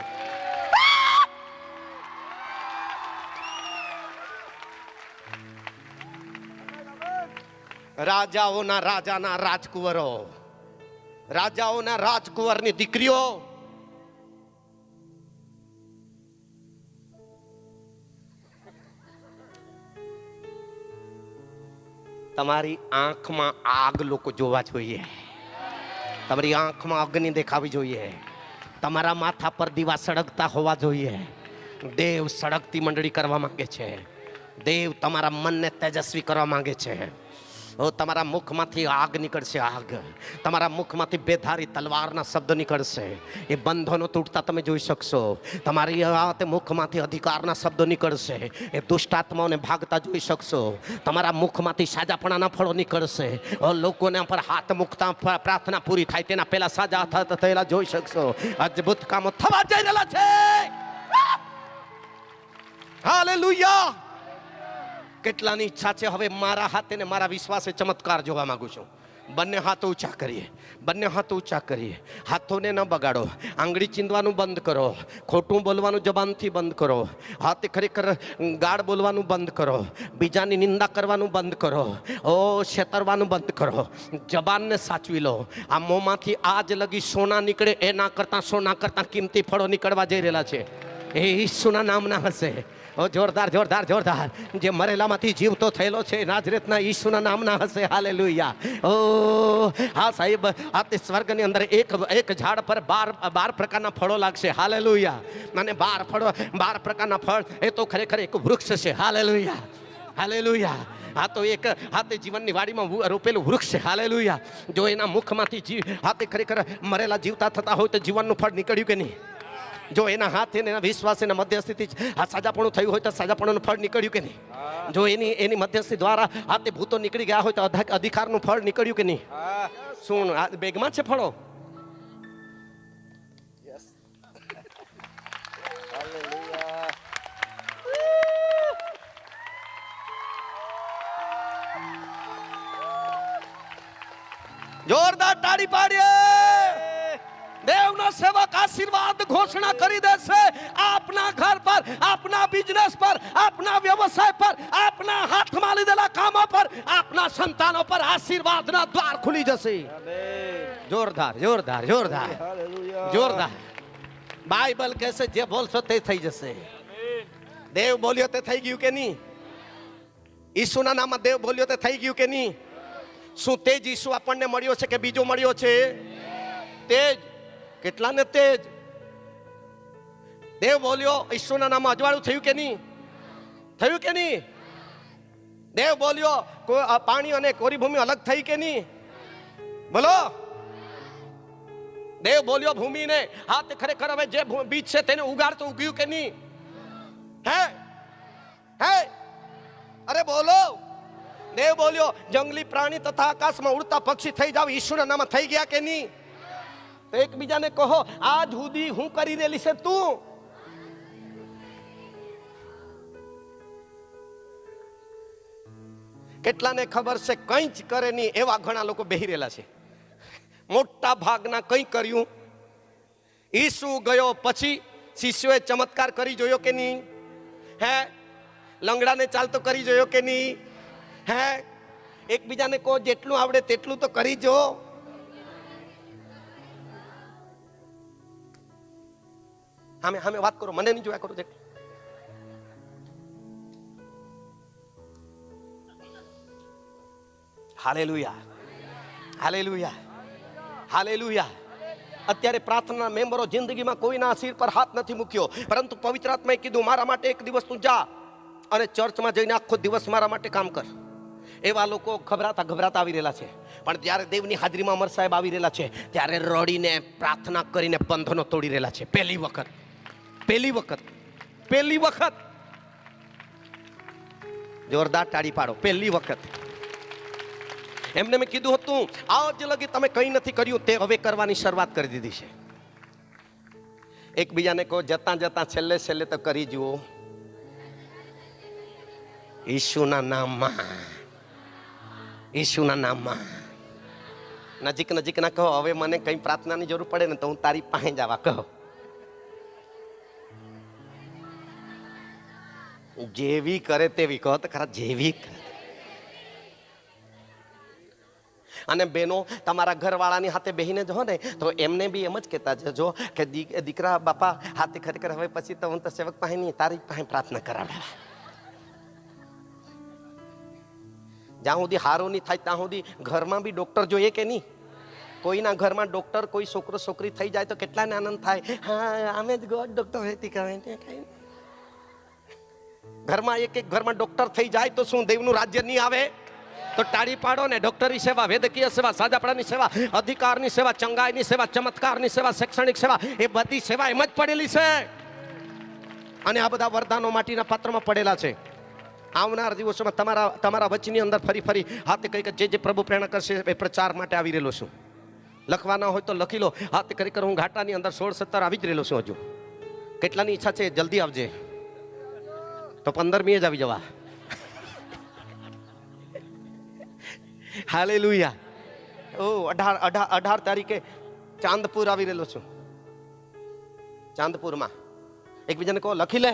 રાજાઓના રાજાના રાજકુંવરો, રાજાઓના રાજકુંવરની દીકરીઓ, તમારી આંખમાં આગ લોકો જોવા જોઈએ. તમારી આંખમાં અગ્નિ દેખાવી જોઈએ. તમારા માથા પર દીવા સળગતા હોવા જોઈએ. દેવ સળગતી મંડળી કરવા માંગે છે. દેવ તમારા મનને તેજસ્વી કરવા માંગે છે. ઓ તમારા મુખમાંથી આગ નીકળશે, આગ. તમારા મુખમાંથી બેધારી તલવારના શબ્દ નીકળશે. એ બંધનો તૂટતા તમે જોઈ શકશો. તમારી મુખમાંથી અધિકારના શબ્દો નીકળશે. એ દુષ્ટાત્માઓને ભાગતા જોઈ શકશો. તમારા મુખમાંથી સાજાપણાના ફળો નીકળશે. લોકોને પર હાથ મૂકતા પ્રાર્થના પૂરી થાય તેના પહેલા સાજા થયેલા જોઈ શકશો. અદ્ભુત કામો થવા જઈ રહેલા છે. હાલેલુયા. કેટલાની ઈચ્છા છે હવે મારા હાથે ને મારા વિશ્વાસે ચમત્કાર જોવા માંગુ છું. બંને હાથ ઊંચા કરીએ, બંને હાથ ઊંચા કરીએ. હાથોને ન બગાડો. આંગળી ચીંધવાનું બંધ કરો. ખોટું બોલવાનું જબાનથી બંધ કરો. હાથે ખરેખર ગાળ બોલવાનું બંધ કરો. બીજાની નિંદા કરવાનું બંધ કરો. ઓ છેતરવાનું બંધ કરો. જબાનને સાચવી લો. આ મોંમાંથી આજ લગી સોના નીકળે એના કરતાં સોના કરતાં કિંમતી ફળો નીકળવા જઈ રહેલા છે. એ ઈસુના નામના હશે. ઓ જોરદાર જોરદાર જોરદાર. જે મરેલામાંથી જીવતો થયેલો છે નાઝરેતના ઈસુના નામના હશે. હાલેલુયા. ઓ હા સાહેબ, આ તે સ્વર્ગની અંદર એક ઝાડ પર 12 પ્રકારના ફળો લાગશે. હાલેલુયા. અને 12 પ્રકારના ફળ એ તો ખરેખર એક વૃક્ષ છે. Hallelujah, hallelujah. આ તો એક હાથે જીવનની વાડીમાં રોપેલું વૃક્ષ છે. હાલેલુયા. જો એના મુખમાંથી હાથે ખરેખર મરેલા જીવતા થતા હોય તો જીવનનું ફળ નીકળ્યું કે નહીં? જો એના હાથ એના વિશ્વાસ એના મધ્યસ્થી સાજાપણું થયું હોય તો સાજાપણું ફળ નીકળ્યું કે નહીં? જો એની મધ્યસ્થી દ્વારા હાથે ભૂતો નીકળી ગયા હોય તો અધિકારનું ફળ નીકળ્યું કે નહીં? શું આ બેગમાં છે ફળો? જોરદાર તાળી પાડીએ. દેવનો સેવક આશીર્વાદ ઘોષણા કરી દેશે. આપના ઘર પર, આપના બિઝનેસ પર, આપના વ્યવસાય પર, આપના હાથમાં લીધેલા કામો પર, આપના સંતાનો પર આશીર્વાદના દ્વાર ખુલી જશે. જોરદાર જોરદાર જોરદાર જોરદાર. બાઇબલ કહેશે જે બોલશો તે થઈ જશે. દેવ બોલ્યો તે થઈ ગયું કે નહીં? ઈસુના નામમાં દેવ બોલ્યો તે થઈ ગયું કે નહીં? શું તેજ ઈસુ આપણને મળ્યો છે કે બીજો મળ્યો છે? તેજ. કેટલાને તેજ? દેવ બોલ્યો ઈસુના નામમાં અજવાળું થયું કે નહીં? થયું કે નહીં? દેવ બોલ્યો પાણી અને કોરી ભૂમિ અલગ થઈ કે નહીં? બોલો. દેવ બોલ્યો ભૂમિને હાથ ખરેખર હવે જે બીજ છે તેને ઉગાડતું ઉગ્યું કે નહીં? હે હે અરે બોલો. દેવ બોલ્યો જંગલી પ્રાણી તથા આકાશમાં ઉડતા પક્ષી થઈ જાવ ઈશ્વરના નામમાં થઈ ગયા કે નહીં? તો એકબીજાને કહો આજ સુધી હું કરી રહેલી છે તું. કેટલાને ખબર છે કંઈ જ કરે નહીં એવા ઘણા લોકો બેહી રહેલા છે. મોટા ભાગના કંઈ કર્યું. ઈસુ ગયો પછી શિષ્યોએ ચમત્કાર કરી જોયો કે નહીં? હે લંગડાને ચાલતો કરી જોયો કે નહીં? હે એકબીજાને કહો જેટલું આવડે તેટલું તો કરી જો. અમે વાત કરો, મને નહીં જોયા કરો. Hallelujah hallelujah hallelujah. અત્યારે પ્રાર્થના મેમ્બરો જિંદગીમાં કોઈના સિર પર હાથ નથી મૂક્યો, પરંતુ પવિત્ર આત્માએ કીધું મારા માટે એક દિવસ તું જા અને ચર્ચમાં જઈને આખો દિવસ મારા માટે કામ કર. એવા લોકો ગભરાતા આવી રહેલા છે. પણ જ્યારે દેવની હાજરીમાં અમર સાહેબ આવી રહેલા છે ત્યારે રડીને પ્રાર્થના કરીને બંધનો તોડી રહેલા છે. પહેલી વખત જોરદાર તાળી પાડો. પહેલી વખત એમને મેં કીધું હતું આજ લગી તમે કંઈ નથી કર્યું તે હવે કરવાની શરૂઆત કરી દીધી છે. એકબીજાને કહો જતા જતા છેલ્લે છેલ્લે તો કરી જુઓ. ઈસુના નામમાં, ઈસુના નામમાં. નજીક ના કહો હવે મને કઈ પ્રાર્થનાની જરૂર પડે ને તો હું તારી પાસે જવા કહો. જેવી કરે તેવી કહો તો ખરા, જેવી કરે. અને બહેનો તમારા ઘરવાળાની હાથે બેહીને જો ને તો એમને બી એમ જ કહેતા જજો કે દીકરા બાપા હાથે ખરેખર હવે પછી તો હું તો સેવક પાસે નહીં તારી પાસે પ્રાર્થના કરાવડાવા. જ્યાં સુધી હારો નહીં થાય ત્યાં સુધી ઘરમાં બી ડોક્ટર જોઈએ કે નહીં? કોઈના ઘરમાં ડોક્ટર કોઈ છોકરો છોકરી થઈ જાય તો કેટલાને આનંદ થાય. હા અમે જ ગોડ ડોક્ટર હતી. ઘરમાં એક ઘરમાં ડોક્ટર થઈ જાય તો શું દેવનું રાજ્ય નહીં આવે? તો તાળી પાડો ને. ડોક્ટરની સેવા, વૈદ્યકીય સેવા, સાજાપડાની સેવા, અધિકારની સેવા, ચંગાઈની સેવા, ચમત્કારની સેવા, શૈક્ષણિક સેવા, એ બધી સેવા એમ જ પડેલી છે. અને આ બધા વરદાનો માટીના પાત્રમાં પડેલા છે. આવનાર દિવસોમાં તમારા વચની અંદર ફરી હાથે કરી જે પ્રભુ પ્રેરણા કરશે એ પ્રચાર માટે આવી રહેલો છું. લખવાના હોય તો લખી લો. હાથે કરી હું ઘાટાની અંદર 16-17 આવી જ રહેલો છું. હજુ કેટલાની ઈચ્છા છે જલ્દી આવજે, તો 15મી જ આવી જવા. હાલેલુયા. ઓ 18 તારીખે ચાંદપુર આવી રહેલો છું. ચાંદપુરમાં એકબીજાને કહો લખી લે.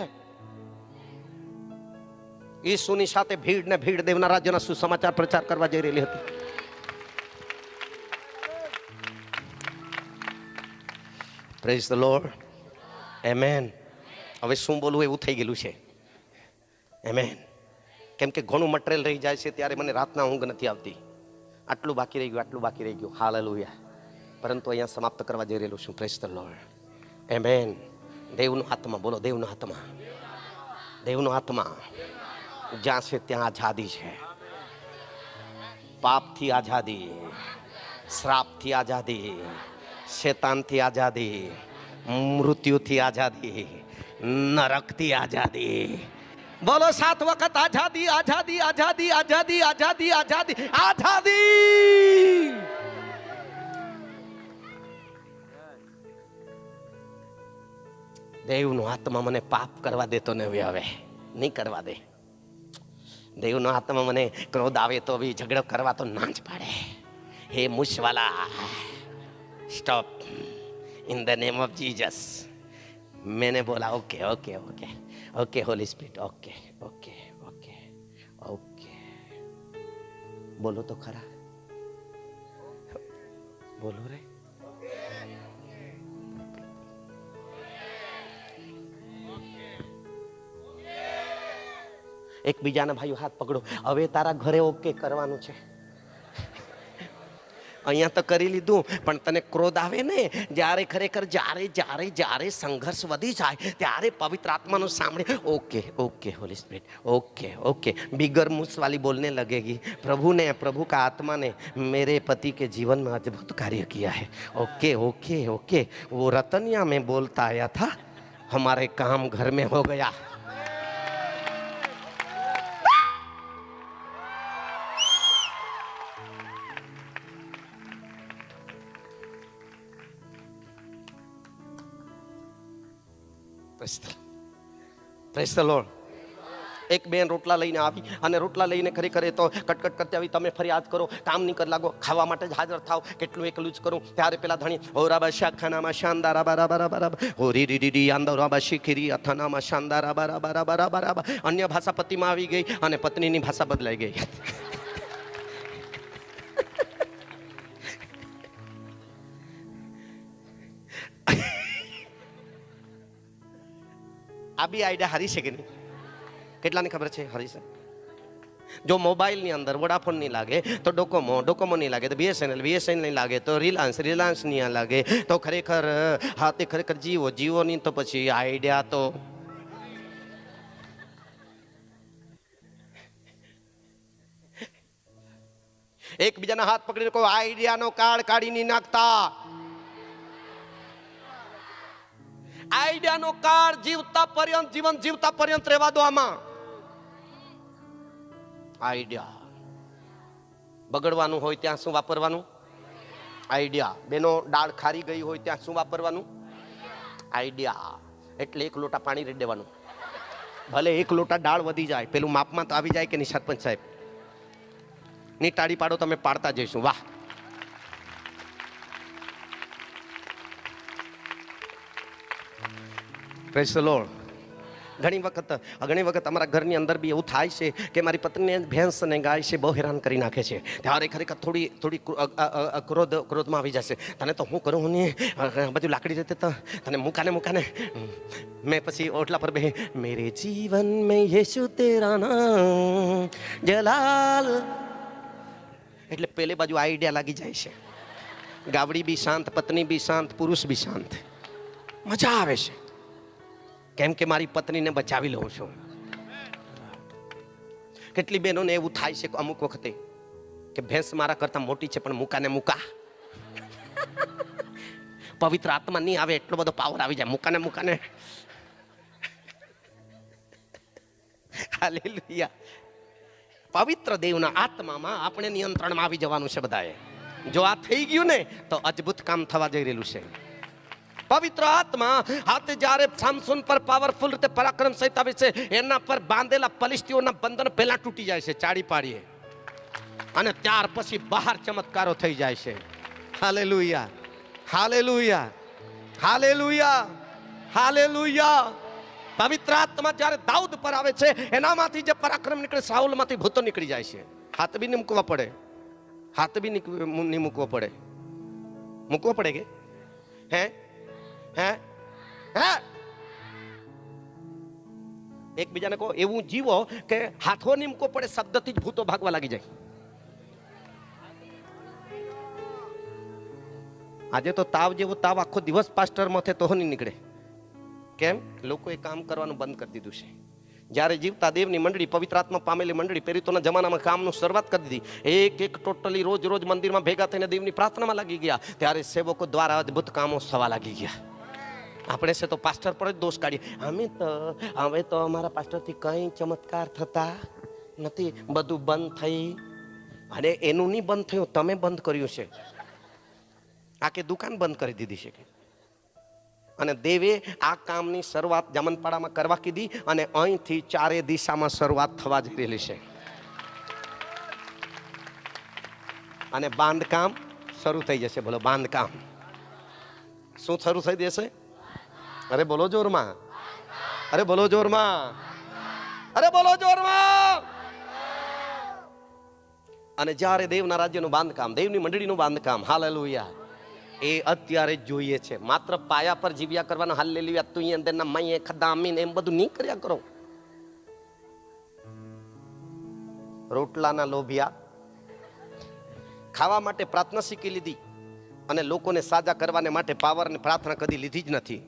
ઈસુની સાથે ભીડ ને ભીડ દેવના રાજ્યના સુસમાચાર પ્રચાર કરવા જઈ રહેલી હતી. Praise the lord. આમેન. હવે શું બોલવું એવું થઈ ગયેલું છે. આમેન. કેમ કે ઘણું મટીરિયલ રહી જાય છે ત્યારે મને રાતના ઊંઘ નથી આવતી. આટલું બાકી રહી ગયું, આટલું બાકી રહી ગયું. હાલેલુયા. પરંતુ અહીંયા સમાપ્ત કરવા જઈ રહેલું છું. Praise the lord. આમેન. દેવનો આત્મા બોલો. દેવનો આત્મા. દેવનો આત્મા જ્યાં છે ત્યાં આઝાદી છે. પાપથી આઝાદી, શ્રાપથી આઝાદી, શેતાનથી આઝાદી, મૃત્યુથી આઝાદી, નરકથી આઝાદી. બોલો 7 વખત આઝાદી, આઝાદી, આઝાદી, આઝાદી, આઝાદી, આઝાદી, આઝાદી. દેવનો આત્મા મને પાપ કરવા દેતો નથી. હવે નહીં કરવા દે. દેવનો આત્મા મને ક્રોધ આવે તો બી ઝઘડો કરવા તો ના જ પાડે. હે મૂછવાલા, stop in the name of Jesus. मैंने बोला okay okay okay okay holy spirit okay okay okay okay. बोलो तो खरा, बोलो रे. એકબીજાના ભાઈઓ હાથ પકડો. હવે તારા ઘરે ઓકે કરવાનું છે. અહીંયા તો કરી લીધું, પણ તને ક્રોધ આવે ને જ્યારે, ખરેખર જ્યારે જ્યારે જ્યારે સંઘર્ષ વધી જાય ત્યારે પવિત્ર આત્માનું સાંભળે okay okay holy spirit okay okay. बिगर मुंह वाली बोलने लगेगी प्रभु ने, प्रभु का आत्मा ने मेरे पति के जीवन में अद्भुत कार्य किया है. Okay okay okay. वो रतनिया में बोलता आया था, हमारे काम घर में हो गया. Praise the lord. એક બેન રોટલા લઈને આવી અને રોટલા લઈને ખરેખર તો કટકટ કરતી આવી. તમે ફરિયાદ કરો, કામ નહીં કરી લાગો, ખાવા માટે જ હાજર થાવ, કેટલું એકલું જ કરું. ત્યારે પેલા ધણી ઓરાબા શાખાનામાં શાનદાર બરાબર હોરી રીડી આંદોરાબા શીખરી અથાનામાં શાનદાર બરાબર. અન્ય ભાષા પતિમાં આવી ગઈ અને પત્નીની ભાષા બદલાઈ ગઈ. આ બી આઈડિયા હારી છે કે નહીં? કેટલાની ખબર છે હારી છે? જો મોબાઈલની અંદર વોડાફોન નહીં લાગે તો ડોકોમો નહીં લાગે તો BSNL નહીં લાગે તો રિલાયન્સ નહીં લાગે તો ખરેખર હા તે ખરેખર જીવો નહીં તો પછી આઈડિયા તો એકબીજાના હાથ પકડીને કોઈ આઈડિયાનો કાર્ડ કાઢી નહીં નાખતા. આઈડિયાનો કાર્ડ જીવન જીવતા પર્યંત રહેવા દો. આમાં આઈડિયા બગડવાનું હોય ત્યાં શું વાપરવાનું? આઈડિયા. બેનો દાળ ખારી ગઈ હોય ત્યાં શું વાપરવાનું? આઈડિયા. એટલે 1 લોટા પાણી રેડી દેવાનું. ભલે 1 લોટા દાળ વધી જાય, પેલું માપમાં તો આવી જાય કે નહીં? સરપંચ સાહેબ ની તાળી પાડો, તમે પાડતા જઈશું. વાહ. Praise the lord. ઘણી વખત અમારા ઘરની અંદર બી એવું થાય છે કે મારી પત્નીને ભેંસ અને ગાય છે બહુ હેરાન કરી નાખે છે. ત્યારે ખરેખર થોડી ક્રોધમાં આવી જશે. તને તો હું કરું ને બધું લાકડી જતે તો તને મૂકાને મેં પછી ઓટલા પર બે મેરે જીવન મેં યેશુ તેરા નામ જલાલ. એટલે પેલે બાજુ આઈડિયા લાગી જાય છે. ગાવડી બી શાંત, પત્ની બી શાંત, પુરુષ બી શાંત. મજા આવે છે કેમ કે મારી પત્નીને બચાવી લઉં છું. કેટલી બહેનોને એવું થાય છે અમુક વખતે કે ભેંસ મારા કરતા મોટી છે પણ મુકાને મુકા. પવિત્ર આત્મા નહીં આવે એટલો બધો પાવર આવી જાય. મુકાને હાલેલુયા. પવિત્ર દેવના આત્મામાં આપણે નિયંત્રણમાં આવી જવાનું છે બધાએ. જો આ થઈ ગયું ને તો અદ્ભુત કામ થવા જઈ રહેલું છે. પવિત્ર આત્મા હાથે જ્યારે સામસોન પર પાવરફુલ રીતે પરાક્રમ સહિત આવે છે, એના પર બાંધેલા ફલિસ્તીઓના બંધન પહેલા તૂટી જાય છે ચાડી પાડીએ, અને ત્યાર પછી બહાર ચમત્કારો થઈ જાય છે. Hallelujah, hallelujah, hallelujah, hallelujah. પવિત્ર આત્મા જ્યારે દાઉદ પર આવે છે, એનામાંથી જે પરાક્રમ નીકળે, સાઉલમાંથી ભૂતો નીકળી જાય છે. હાથ બી નહીં મૂકવા પડે, હાથ બી નહીં મૂકવો પડે. મૂકવો પડે કે હે હે હે એકબીજાને કહો એવું જીવો કે હાથો નહીં મૂકવો પડે, શબ્દથી જ ભૂતો ભાગવા લાગી જાય. આજે તો તાવ જેવો તાવ આખો દિવસ પાસ્ટર માથે તો નહીં નીકળે. કેમ? લોકોએ કામ કરવાનું બંધ કરી દીધું છે. જ્યારે જીવતા દેવની મંડળી, પવિત્ર આત્મા પામેલી મંડળી પેરિતોના જમાનામાં કામનું શરૂઆત કરી દીધી. એક ટોટલી રોજ મંદિરમાં ભેગા થઈને દેવની પ્રાર્થનામાં લાગી ગયા. ત્યારે સેવકો દ્વારા અદ્ભુત કામો થવા લાગી ગયા. આપણે છે તો પાસ્ટર પર જ દોષ કાઢીએ. હવે તો અમારા પાસ્ટરથી કંઈ ચમત્કાર થતા નથી, બધું બંધ થઈ. અને એનું નહીં બંધ થયું, તમે બંધ કર્યું છે. આખી દુકાન બંધ કરી દીધી છે. અને દેવે આ કામની શરૂઆત જામનપાડામાં કરવા કીધી, અને અહીંથી ચારે દિશામાં શરૂઆત થવા જઈ રહેલી છે. અને બાંધકામ શરૂ થઈ જશે. બોલો બાંધકામ. શું શરૂ થઈ જશે? અરે બોલો જોરમાં, અરે બોલો જોરમાં, અરે બોલો જોરમાં. અને જ્યારે દેવના રાજ્યનું બાંધકામ, દેવની મંડળીનું બાંધકામ, હાલેલુયા, એ અત્યારે જોઈએ છે. માત્ર પાયા પર જીવ્યા કરવાનો, હાલેલુયા, તું અંદરના મય ખદામીન એમ બધું નહીં કર્યા કરો. રોટલાના લોભિયા ખાવા માટે પ્રાર્થના શીખી લીધી, અને લોકોને સાજા કરવાને માટે પાવરની પ્રાર્થના કદી લીધી જ નથી.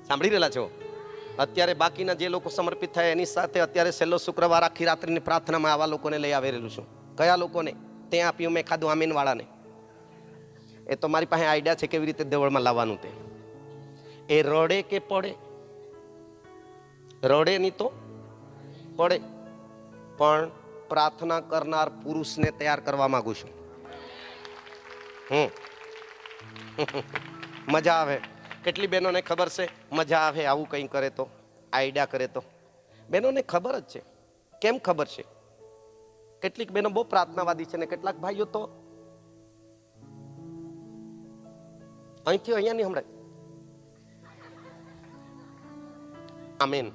સાંભળી રહેલા છો? અત્યારે બાકીના જે લોકો સમર્પિત થાય એની સાથે અત્યારે છેલ્લો શુક્રવાર આખી રાત્રિની પ્રાર્થનામાં આવા લોકોને લઈ આવી રહેલું છું. કયા લોકોને? ત્યાં આપ્યું મેં ખાધું, આમીન વાળાને. એ તો મારી પાસે આઈડિયા છે કેવી રીતે દેવળમાં લાવવાનું. તે એ રડે કે પડે? રડે નહીં તો પડે. પણ પ્રાર્થના કરનાર પુરુષને તૈયાર કરવા માંગુ છું. મજા આવે. કેટલી બહેનોને ખબર છે મજા આવે આવું કંઈ કરે તો, આઈડિયા કરે તો? બહેનોને ખબર જ છે. કેમ ખબર છે? કેટલીક બહેનો બહુ પ્રાર્થનાવાદી છે, ને કેટલાક ભાઈઓ તો અહીંથી અહીંયા નહીં હમણાં. આમીન.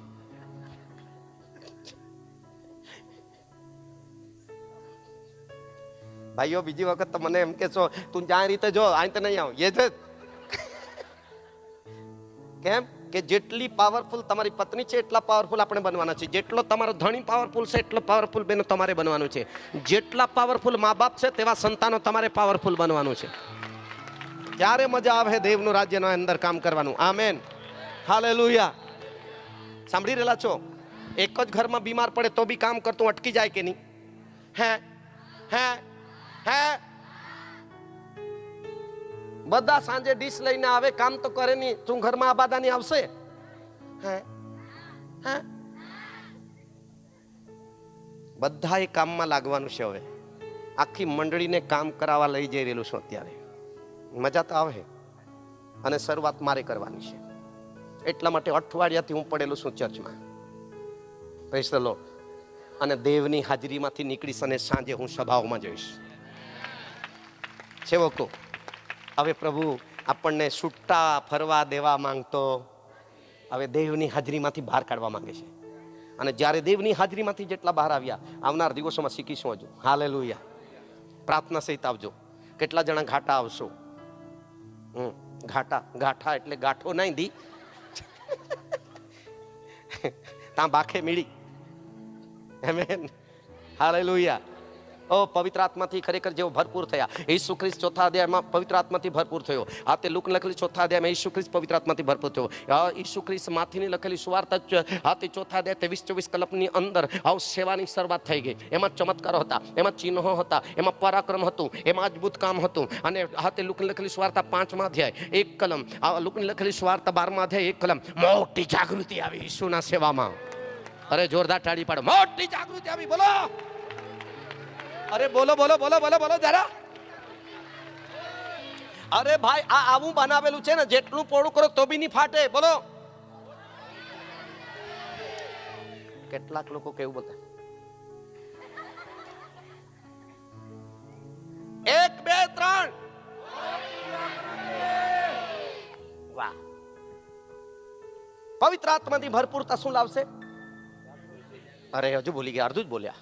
ભાઈઓ બીજી વખત તો મને એમ કે છો તું જ્યાં રીતે જો અહીં તો નહીં આવ. એ જ કેમ કે જેટલી પાવરફુલ તમારી પત્ની છે એટલા પાવરફુલ આપણે બનવાના છે. જેટલો તમારો ધણી પાવરફુલ છે એટલો પાવરફુલ બેનો તમારે બનવાનું છે. જેટલા પાવરફુલ મા બાપ છે તેવા સંતાનો તમારે પાવરફુલ બનવાનું છે. ત્યારે મજા આવે દેવનું રાજ્યનો અંદર કામ કરવાનું. Amen, hallelujah. સાંભળી રહેલા છો? એક જ ઘરમાં બીમાર પડે તો બી કામ કરતું અટકી જાય કે નહીં? હે હે હે બધા સાંજે ડીશ લઈને આવે, કામ તો કરે નહીં. તું ઘરમાં આબાદાની આવશે? હે હે બધાએ કામમાં લાગવાનું છે. હવે આખી મંડળીને કામ કરાવવા લઈ જઈ રહેલું છું અત્યારે. મજા તો આવે, અને શરૂઆત મારે કરવાની છે. એટલા માટે અઠવાડિયાથી હું પડેલું છું ચર્ચમાં. Praise the lord. અને દેવની હાજરીમાંથી નીકળીશ અને સાંજે હું સભાઓમાં જઈશ. સેવકો, હવે પ્રભુ આપણને છૂટા ફરવા દેવા માંગતો, હવે દેવની હાજરીમાંથી બહાર કાઢવા માંગે છે. અને જ્યારે દેવની હાજરીમાંથી જેટલા બહાર આવ્યા, આવનાર દિવસોમાં શીખીશું હજુ. હાલેલુયા. પ્રાર્થના સહિત આવજો. કેટલા જણા ઘાટા આવશો? ગાઠા એટલે ગાંઠો નહીં દી તાં બાખે મીડી. Amen, hallelujah. ઓ પવિત્ર આત્માથી ખરેખર જેવો ભરપૂર થયા. ઈસુ ખ્રિસ્ત ચોથા અધ્યાયમાં પવિત્ર આત્માથી ભરપૂર થયો. આ તે લુક લખેલી ચોથા અધ્યાયમાં ઈસુ ખ્રિસ્ત પવિત્ર આત્માથી ભરપૂર થયો. ઈસુ ખ્રિસ્ત માથીની લખેલી સુવાર્તા આ તે ચોથા અધ્યાય 23-24 કલમની અંદર આવ સેવાની શરૂઆત થઈ ગઈ. એમાં ચમત્કારો હતા, એમાં ચિહ્નો હતા, એમાં પરાક્રમ હતું, એમાં અદ્ભુત કામ હતું. અને આ તે લુકની લખેલી સુવાર્તા 5મા અધ્યાય 1 કલમ, આ લુકની લખેલી સુવાર્તા 12મા અધ્યાય 1 કલમ, મોટી જાગૃતિ આવી ઈસુના સેવામાં. અરે જોરદાર તાળી પાડો, મોટી જાગૃતિ આવી. બોલો, અરે બોલો બોલો બોલો બોલો બોલો જરા. અરે ભાઈ આ આવું બનાવેલું છે ને, જેટલું પોળું કરો તો બી નહીં ફાટે. બોલો. કેટલાક લોકો કેવું બોલતા, 1 2 3. વાહ. પવિત્ર આત્માથી ભરપૂરતા શું લાવશે? અરે હજુ ભૂલી ગયા, અડધું જ બોલ્યા.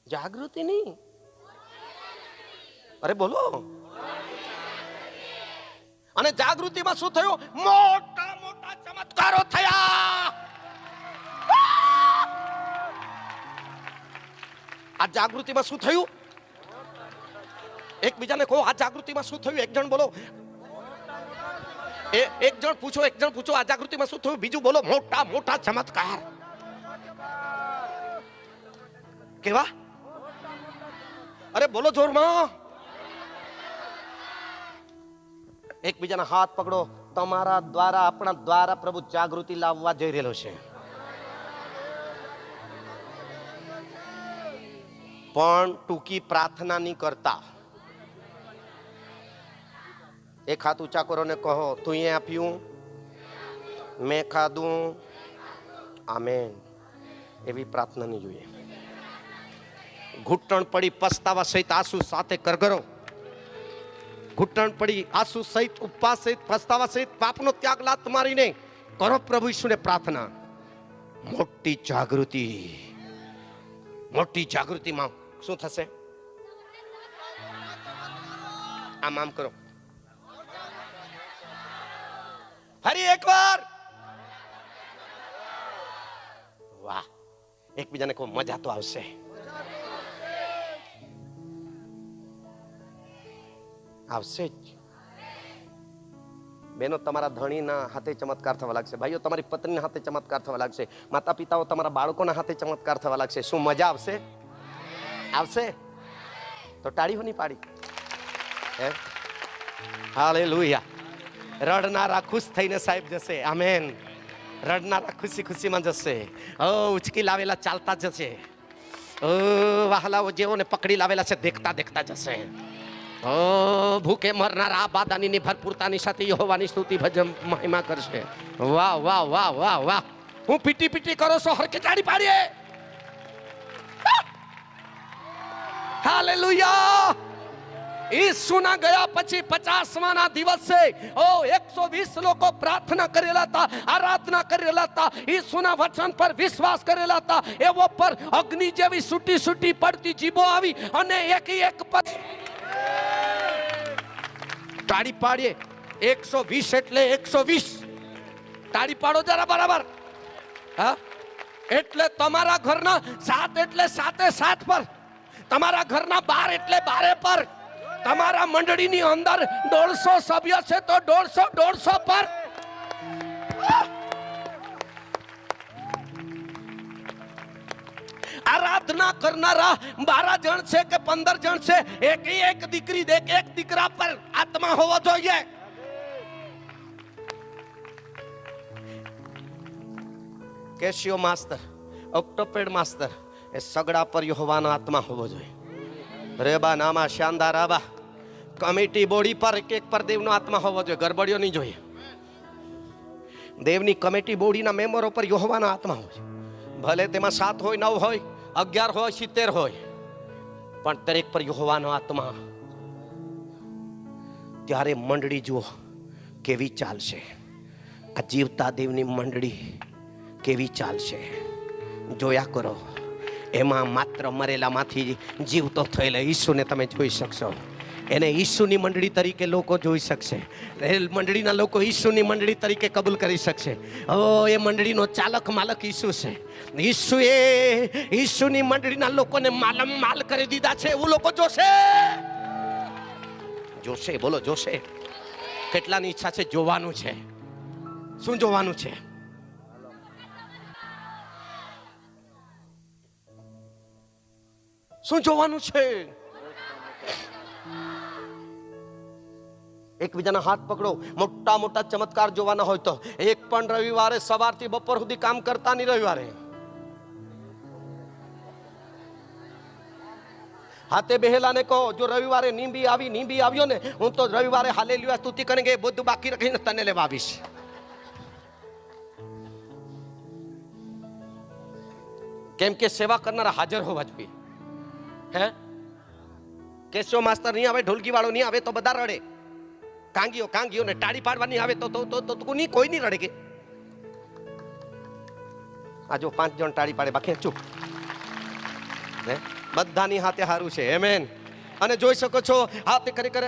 જાગૃતિ નહીં. અરે બોલો. અને જાગૃતિમાં શું થયું? મોટા મોટા ચમત્કારો થયા. આ જાગૃતિમાં શું થયું? એકબીજાને કહો, આ જાગૃતિમાં શું થયું? એક જણ બોલો. એક જણ પૂછો, આ જાગૃતિમાં શું થયું? બીજું બોલો, મોટા મોટા ચમત્કાર. કેવા? અરે બોલો જોરમાં. એકબીજાના હાથ પકડો. તમારા દ્વારા, આપણા દ્વારા પ્રભુ જાગૃતિ લાવવા જઈ રહેલો છે. પણ ટૂંકી પ્રાર્થના નહીં કરતા. એક હાથ ઊંચા કરો ને કહો, તું એ આપ્યું, મેં ખાધું, આમેન. એવી પ્રાર્થના નહીં જોઈએ. ઘૂંટણ પડી પસ્તાવા સહિત આંસુ સાથે કરગરો. ઘૂંટણ પડી આંસુ સહિત ઉપવાસ સહિત પસ્તાવા સહિત પાપનો ત્યાગ લાત મારીને કરો પ્રભુ ઈસુને પ્રાર્થના. મોટી જાગૃતિ. મોટી જાગૃતિમાં શું થશે? આમ કરો. ફરી એકવાર. વાહ. એકબીજાને કહો, મજા તો આવશે. આવશે જ. બહેનો, તમારા ધણીના હાથે ચમત્કાર થવા લાગશે. ભાઈઓ, તમારી પત્નીના હાથે ચમત્કાર થવા લાગશે. માતા પિતાઓ તમારા બાળકોના હાથે ચમત્કાર થવા લાગશે. શું મજા આવશે? આવશે તો તાળીઓ નહીં પાડી. હાલેલુયા. રડનારા ખુશ થઈને સાહેબ જશે. આમેન. રડનારા ખુશી ખુશીમાં જશે. ઉચકી લાવેલા ચાલતા જશે. વહાલાઓ જેઓને પકડી લાવેલા છે દેખતા દેખતા જશે. ભૂખે મરનારા આ બાદાની ભરપૂરતાની સાથે યહોવાની સ્તુતિ ભજન મહિમા કરશે. વાહ વાહ વાહ વાહ વાહ. હું પીટી પીટી કરો છો, હરકે ચાડી પાડીએ. હાલેલુયા. ઈસુના ગયા પછી 50મા દિવસે 120 લોકો પ્રાર્થના કરેલા હતા, આરાધના કરેલા હતા, ઈસુના વચન પર વિશ્વાસ કરેલા હતા. એવો પર અગ્નિ જેવી છૂટી છૂટી પડતી જીભો આવી અને એક પછી તાળી પાડીએ. 120 એટલે 120. તાળી પાડો જરા બરાબર. હા, એટલે તમારા ઘરના 7 એટલે 7 પર, તમારા ઘરના 12 એટલે 12 પર, તમારા મંડળીની અંદર 150 સભ્ય છે તો 150 પર. આરાધના કરનારા 12 જણ છે કે 15 જણ છે, એક દીકરી દે એક દીકરા પર આત્મા હોવો જોઈએ. કેશિયો માસ્ટર, ઓક્ટોપેડ માસ્ટર, એ સગડા પર યહોવાનો આત્મા હોવો જોઈએ. રેબા નામા શાનદાર આબા. કમિટી બોડી પર એક પર દેવનો આત્મા હોવો જોઈએ. ગરબડીઓ નહીં જોઈએ. દેવની કમિટી બોડીના મેમ્બરો પર યહોવાનો આત્મા હોય. ભલે તેમાં 7 હોય, 9 હોય, 11 હોય, 70 હોય, પણ દરેક પર યહોવાનો આત્મા. ત્યારે મંડળી જુઓ કેવી ચાલશે. આ જીવતા દેવની મંડળી કેવી ચાલશે જોયા કરો. એમાં માત્ર મરેલામાંથી જીવતો થયેલા ઈસુને તમે જોઈ શકશો. એને ઈસુની મંડળી તરીકે લોકો જોઈ શકશે. એ મંડળીના લોકો ઈસુની મંડળી તરીકે કબૂલ કરી શકશે. ઓ એ મંડળીનો ચાલક માલક ઈસુ છે. ઈસુએ ઈસુની મંડળીના લોકોને માલમ માલ કરી દીધા છે. એવું લોકો જોશે. જોશે, બોલો જોશે. કેટલાની ઈચ્છા છે? જોવાનું છે. શું જોવાનું છે? શું જોવાનું છે? એકબીજાના હાથ પકડો. મોટા મોટા ચમત્કાર જોવાના હોય તો એક પણ રવિવારે સવારથી બપોર સુધી કામ કરતા નહીં. રવિવારે હાથે બેહેલાને કહો, જો રવિવારે નીંબી આવ્યો ને, હું તો રવિવારે હાલેલુયા સ્તુતિ કરીને બધું બાકી રાખીને તને લેવા આવીશ. કેમ કે સેવા કરનારા હાજર હોવા જોઈએ. હે કેશવ માસ્તર નહીં આવે, ઢોલકી વાળો નહીં આવે તો બધા રડે. કાંગીઓ ને ટાળી પાડવાની આવે તો કોઈ નહીં રડે. કે આ જો 5 જણ ટાળી પાડે, બાકી ચૂપ. હે બધાની હાથે હારું છે. આમેન. અને જોઈ શકો છો હાથે ખરેખર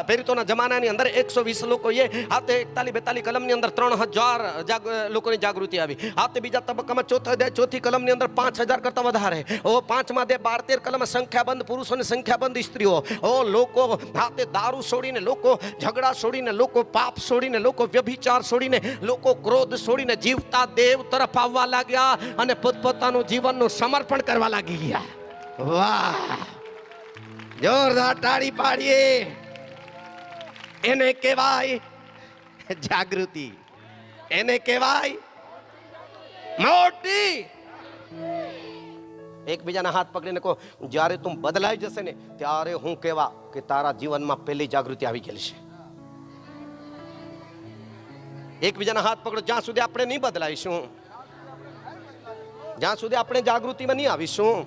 પેરિતોના જમાનાની અંદર 120 લોકોએ હાથે 41-42 કલમની અંદર 3000 લોકોની જાગૃતિ આવી. હાથે બીજા તબક્કામાં ચોથી કલમની અંદર 5000 કરતા વધારે. 5માં 12-13 કલમ સંખ્યાબંધ પુરુષો અને સંખ્યાબંધ સ્ત્રીઓ. લોકો હાથે દારૂ છોડીને, લોકો ઝઘડા છોડીને, લોકો પાપ છોડીને, લોકો વ્યભિચાર છોડીને, લોકો ક્રોધ છોડીને જીવતા દેવ તરફ આવવા લાગ્યા અને પોતપોતાનું જીવનનું સમર્પણ કરવા લાગી ગયા. વાહ, જોરદાર તાળી પાડીએ. એને કહેવાય જાગૃતિ. એને કહેવાય મોટી. એકબીજાના હાથ પકડીને કહો, જ્યારે તું બદલાઈ જશે ને ત્યારે હું કહેવા કે તારા જીવનમાં પહેલી જાગૃતિ આવી ગયેલી છે. એકબીજાના હાથ પકડો. જ્યાં સુધી આપણે નહીં બદલાઈશું, જ્યાં સુધી આપણે જાગૃતિમાં નહીં આવીશું,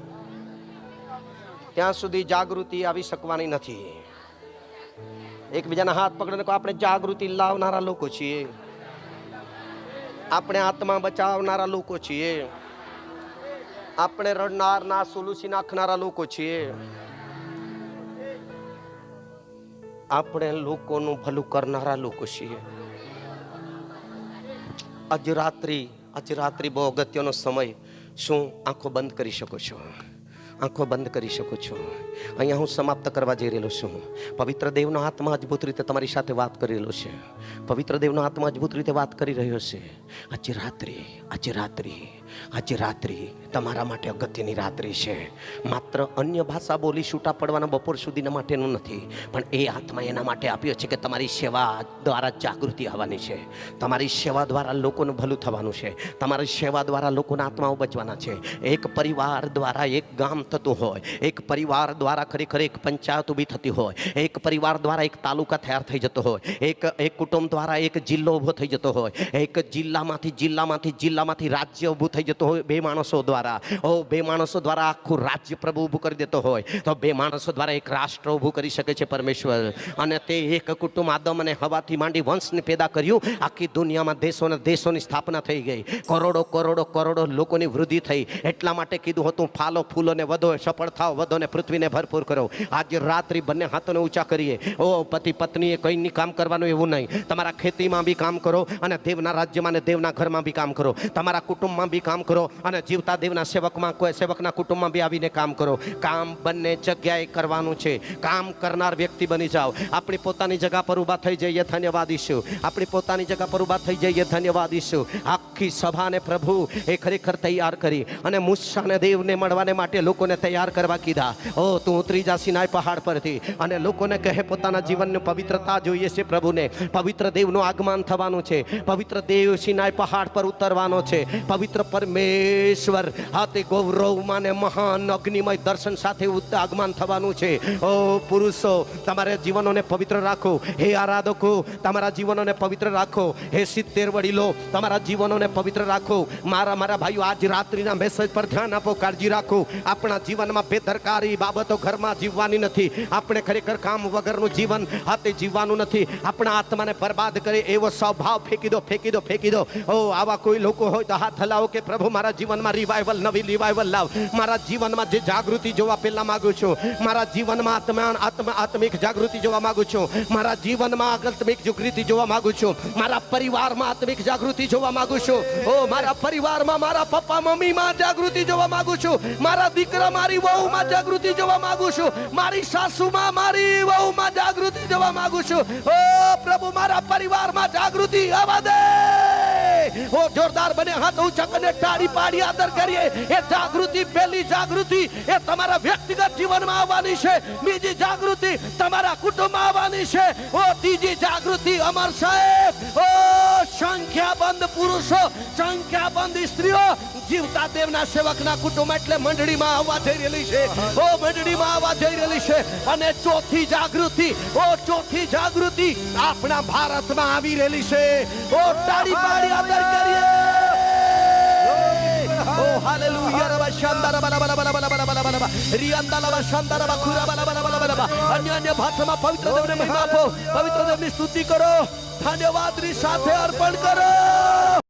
ત્યાં સુધી જાગૃતિ આવી શકવાની નથી. એકબીજાના હાથ પકડીને કહો, આપણે જાગૃતિ લાવનારા લોકો છીએ. આપણે આત્મા બચાવનારા લોકો છીએ. આપણે રડનારના સુલુસી નાખનારા લોકો છીએ. આપણે લોકોનું ભલું કરનારા લોકો છીએ. અજરાત્રી બહુ અગત્યનો સમય. શું આંખો બંધ કરી શકો છો? આંખો બંધ કરી શકો છો. અહીંયા હું સમાપ્ત કરવા જઈ રહેલો છું. પવિત્ર દેવનો આત્મા અદ્ભુત રીતે તમારી સાથે વાત કરી રહેલો છે. પવિત્ર દેવનો આત્મા અદ્ભુત રીતે વાત કરી રહ્યો છે. આજે રાત્રિ તમારા માટે અગત્યની રાત્રિ છે. માત્ર અન્ય ભાષા બોલી છૂટા પડવાના બપોર સુધીના માટેનું નથી, પણ એ આત્મા એના માટે આપ્યો છે કે તમારી સેવા દ્વારા જાગૃતિ આવવાની છે. તમારી સેવા દ્વારા લોકોનું ભલું થવાનું છે. તમારી સેવા દ્વારા લોકોના આત્માઓ બચવાના છે. એક પરિવાર દ્વારા એક ગામ થતું હોય, એક પરિવાર દ્વારા ખરેખર એક પંચાયત ઊભી થતી હોય, એક પરિવાર દ્વારા એક તાલુકા તૈયાર થઈ જતો હોય, એક કુટુંબ દ્વારા એક જિલ્લો ઊભો થઈ જતો હોય, એક જિલ્લામાંથી રાજ્ય ઊભું થઈ જતો હોય. બે માણસો દ્વારા આખું રાજ્ય પ્રભુ ઊભું કરી દેતો હોય તો બે માણસો દ્વારા એક રાષ્ટ્ર ઊભું કરી શકે છે પરમેશ્વર. અને તે એક કુટુંબ આદમ અને હવાથી માંડી વંશને પેદા કર્યું. આખી દુનિયામાં દેશોની સ્થાપના થઈ ગઈ. કરોડો લોકોની વૃદ્ધિ થઈ. એટલા માટે કીધું હતું, ફાલો ફૂલો ને વધો, સફળ થાવ, વધો ને પૃથ્વીને ભરપૂર કરો. આજે રાત્રિ બંને હાથોને ઊંચા કરીએ. પતિ પત્નીએ કંઈ કામ કરવાનું એવું નહીં. તમારા ખેતીમાં બી કામ કરો અને દેવના રાજ્યમાં અને દેવના ઘરમાં બી કામ કરો. તમારા કુટુંબમાં બી કામ કરો અને જીવતા દેવના સેવકમાં, કોઈ સેવકના કુટુંબમાં બી આવીને કામ કરો. કામ બંને જગ્યાએ કરવાનું છે. કામ કરનાર વ્યક્તિ બની જાઓ. આપણી પોતાની જગ્યા પર ઊભા થઈ જઈએ, ધન્યવાદ ઈશું. આપણી પોતાની જગ્યા પર ઊભા થઈ જઈએ, ધન્યવાદ ઈશું. આખી સભાને પ્રભુ એ ખરેખર તૈયાર કરી અને મૂસાને દેવને મળવાને માટે લોકોને તૈયાર કરવા કીધા. તું ઉતરી જા સિનાઈ પહાડ પરથી અને લોકોને કહે પોતાના જીવનની પવિત્રતા જોઈએ છે. પ્રભુને પવિત્ર દેવનું આગમન થવાનું છે. પવિત્ર દેવ સિનાઈ પહાડ પર ઉતરવાનો છે. પવિત્ર પરમેશ્વર હાથે ગૌરવમાં ને મહાન અગ્નિમય દર્શન સાથે આગમન થવાનું છે. પુરુષો, તમારા જીવનોને પવિત્ર રાખો. હે આરાધકો, તમારા જીવનોને પવિત્ર રાખો. હે 70 વડીલો, તમારા જીવનોને પવિત્ર રાખો. મારા ભાઈઓ, આજ રાત્રિના મેસેજ પર ધ્યાન આપો, કાળજી રાખો. આપણા જીવનમાં બેદરકારી બાબતો ઘરમાં જીવવાની નથી. આપણે ખરેખર કામ વગરનું જીવન હાથે જીવવાનું નથી. આપણા આત્માને બરબાદ કરે એવો સ્વભાવ ફેંકી દો. આવા કોઈ લોકો હોય તો હાથ હલાવો કે પ્રભુ મારા જીવનમાં રિવાઇવલ, નવી રિવાઇવલ લાવ. મારા જીવનમાં જે જાગૃતિ જોવા પહેલા માંગુ છું, મારા જીવનમાં આત્મિક જાગૃતિ જોવા માંગુ છું. મારા જીવનમાં આત્મિક જાગૃતિ જોવા માંગુ છું. મારા પરિવારમાં આત્મિક જાગૃતિ જોવા માંગુ છું. ઓ મારા પરિવારમાં મારા પપ્પા મમ્મીમાં જાગૃતિ જોવા માંગુ છું. મારા દીકરા મારી વહુમાં જાગૃતિ જોવા માંગુ છું. મારી સાસુમાં મારી વહુમાં જાગૃતિ જોવા માંગુ છું. ઓ પ્રભુ મારા પરિવારમાં જાગૃતિ આવવા દે. ઓ જોરદાર બને હાથ ઊંચા કરીને તાળી પાડી આદર કરીએ. એ જાગૃતિ, પહેલી જાગૃતિ એ તમારા વ્યક્તિગત જીવનમાં આવવાની છે. બીજી જાગૃતિ તમારા કુટુંબમાં આવવાની છે. ઓ ત્રીજી જાગૃતિ અમર સાહેબ, ઓ સંખ્યાબંધ પુરુષો, સંખ્યાબંધ સ્ત્રીઓ જીવતા દેવના સેવકના કુટુંબ એટલે મંડળીમાં આવવા જઈ રહેલી છે. ઓ મંડળીમાં આવવા જઈ રહેલી છે. અને ચોથી જાગૃતિ, ઓ ચોથી જાગૃતિ આપણા ભારતમાં આવી રહેલી છે. ઓ તાળી પાડી આદર કરીએ. ઓ હાલેલુયા રબા શાંદારા બલા બલા બલા બલા બલા બલા બલા રિયાંદાલા બા શાંદારા બા ખુરા બલા બલા બલા બલા. અન્ય ભાષામાં પવિત્ર દેવને મહિમા આપો, પવિત્ર દેવની સ્તુતિ કરો, ધન્યવાદની સાથે અર્પણ કરો.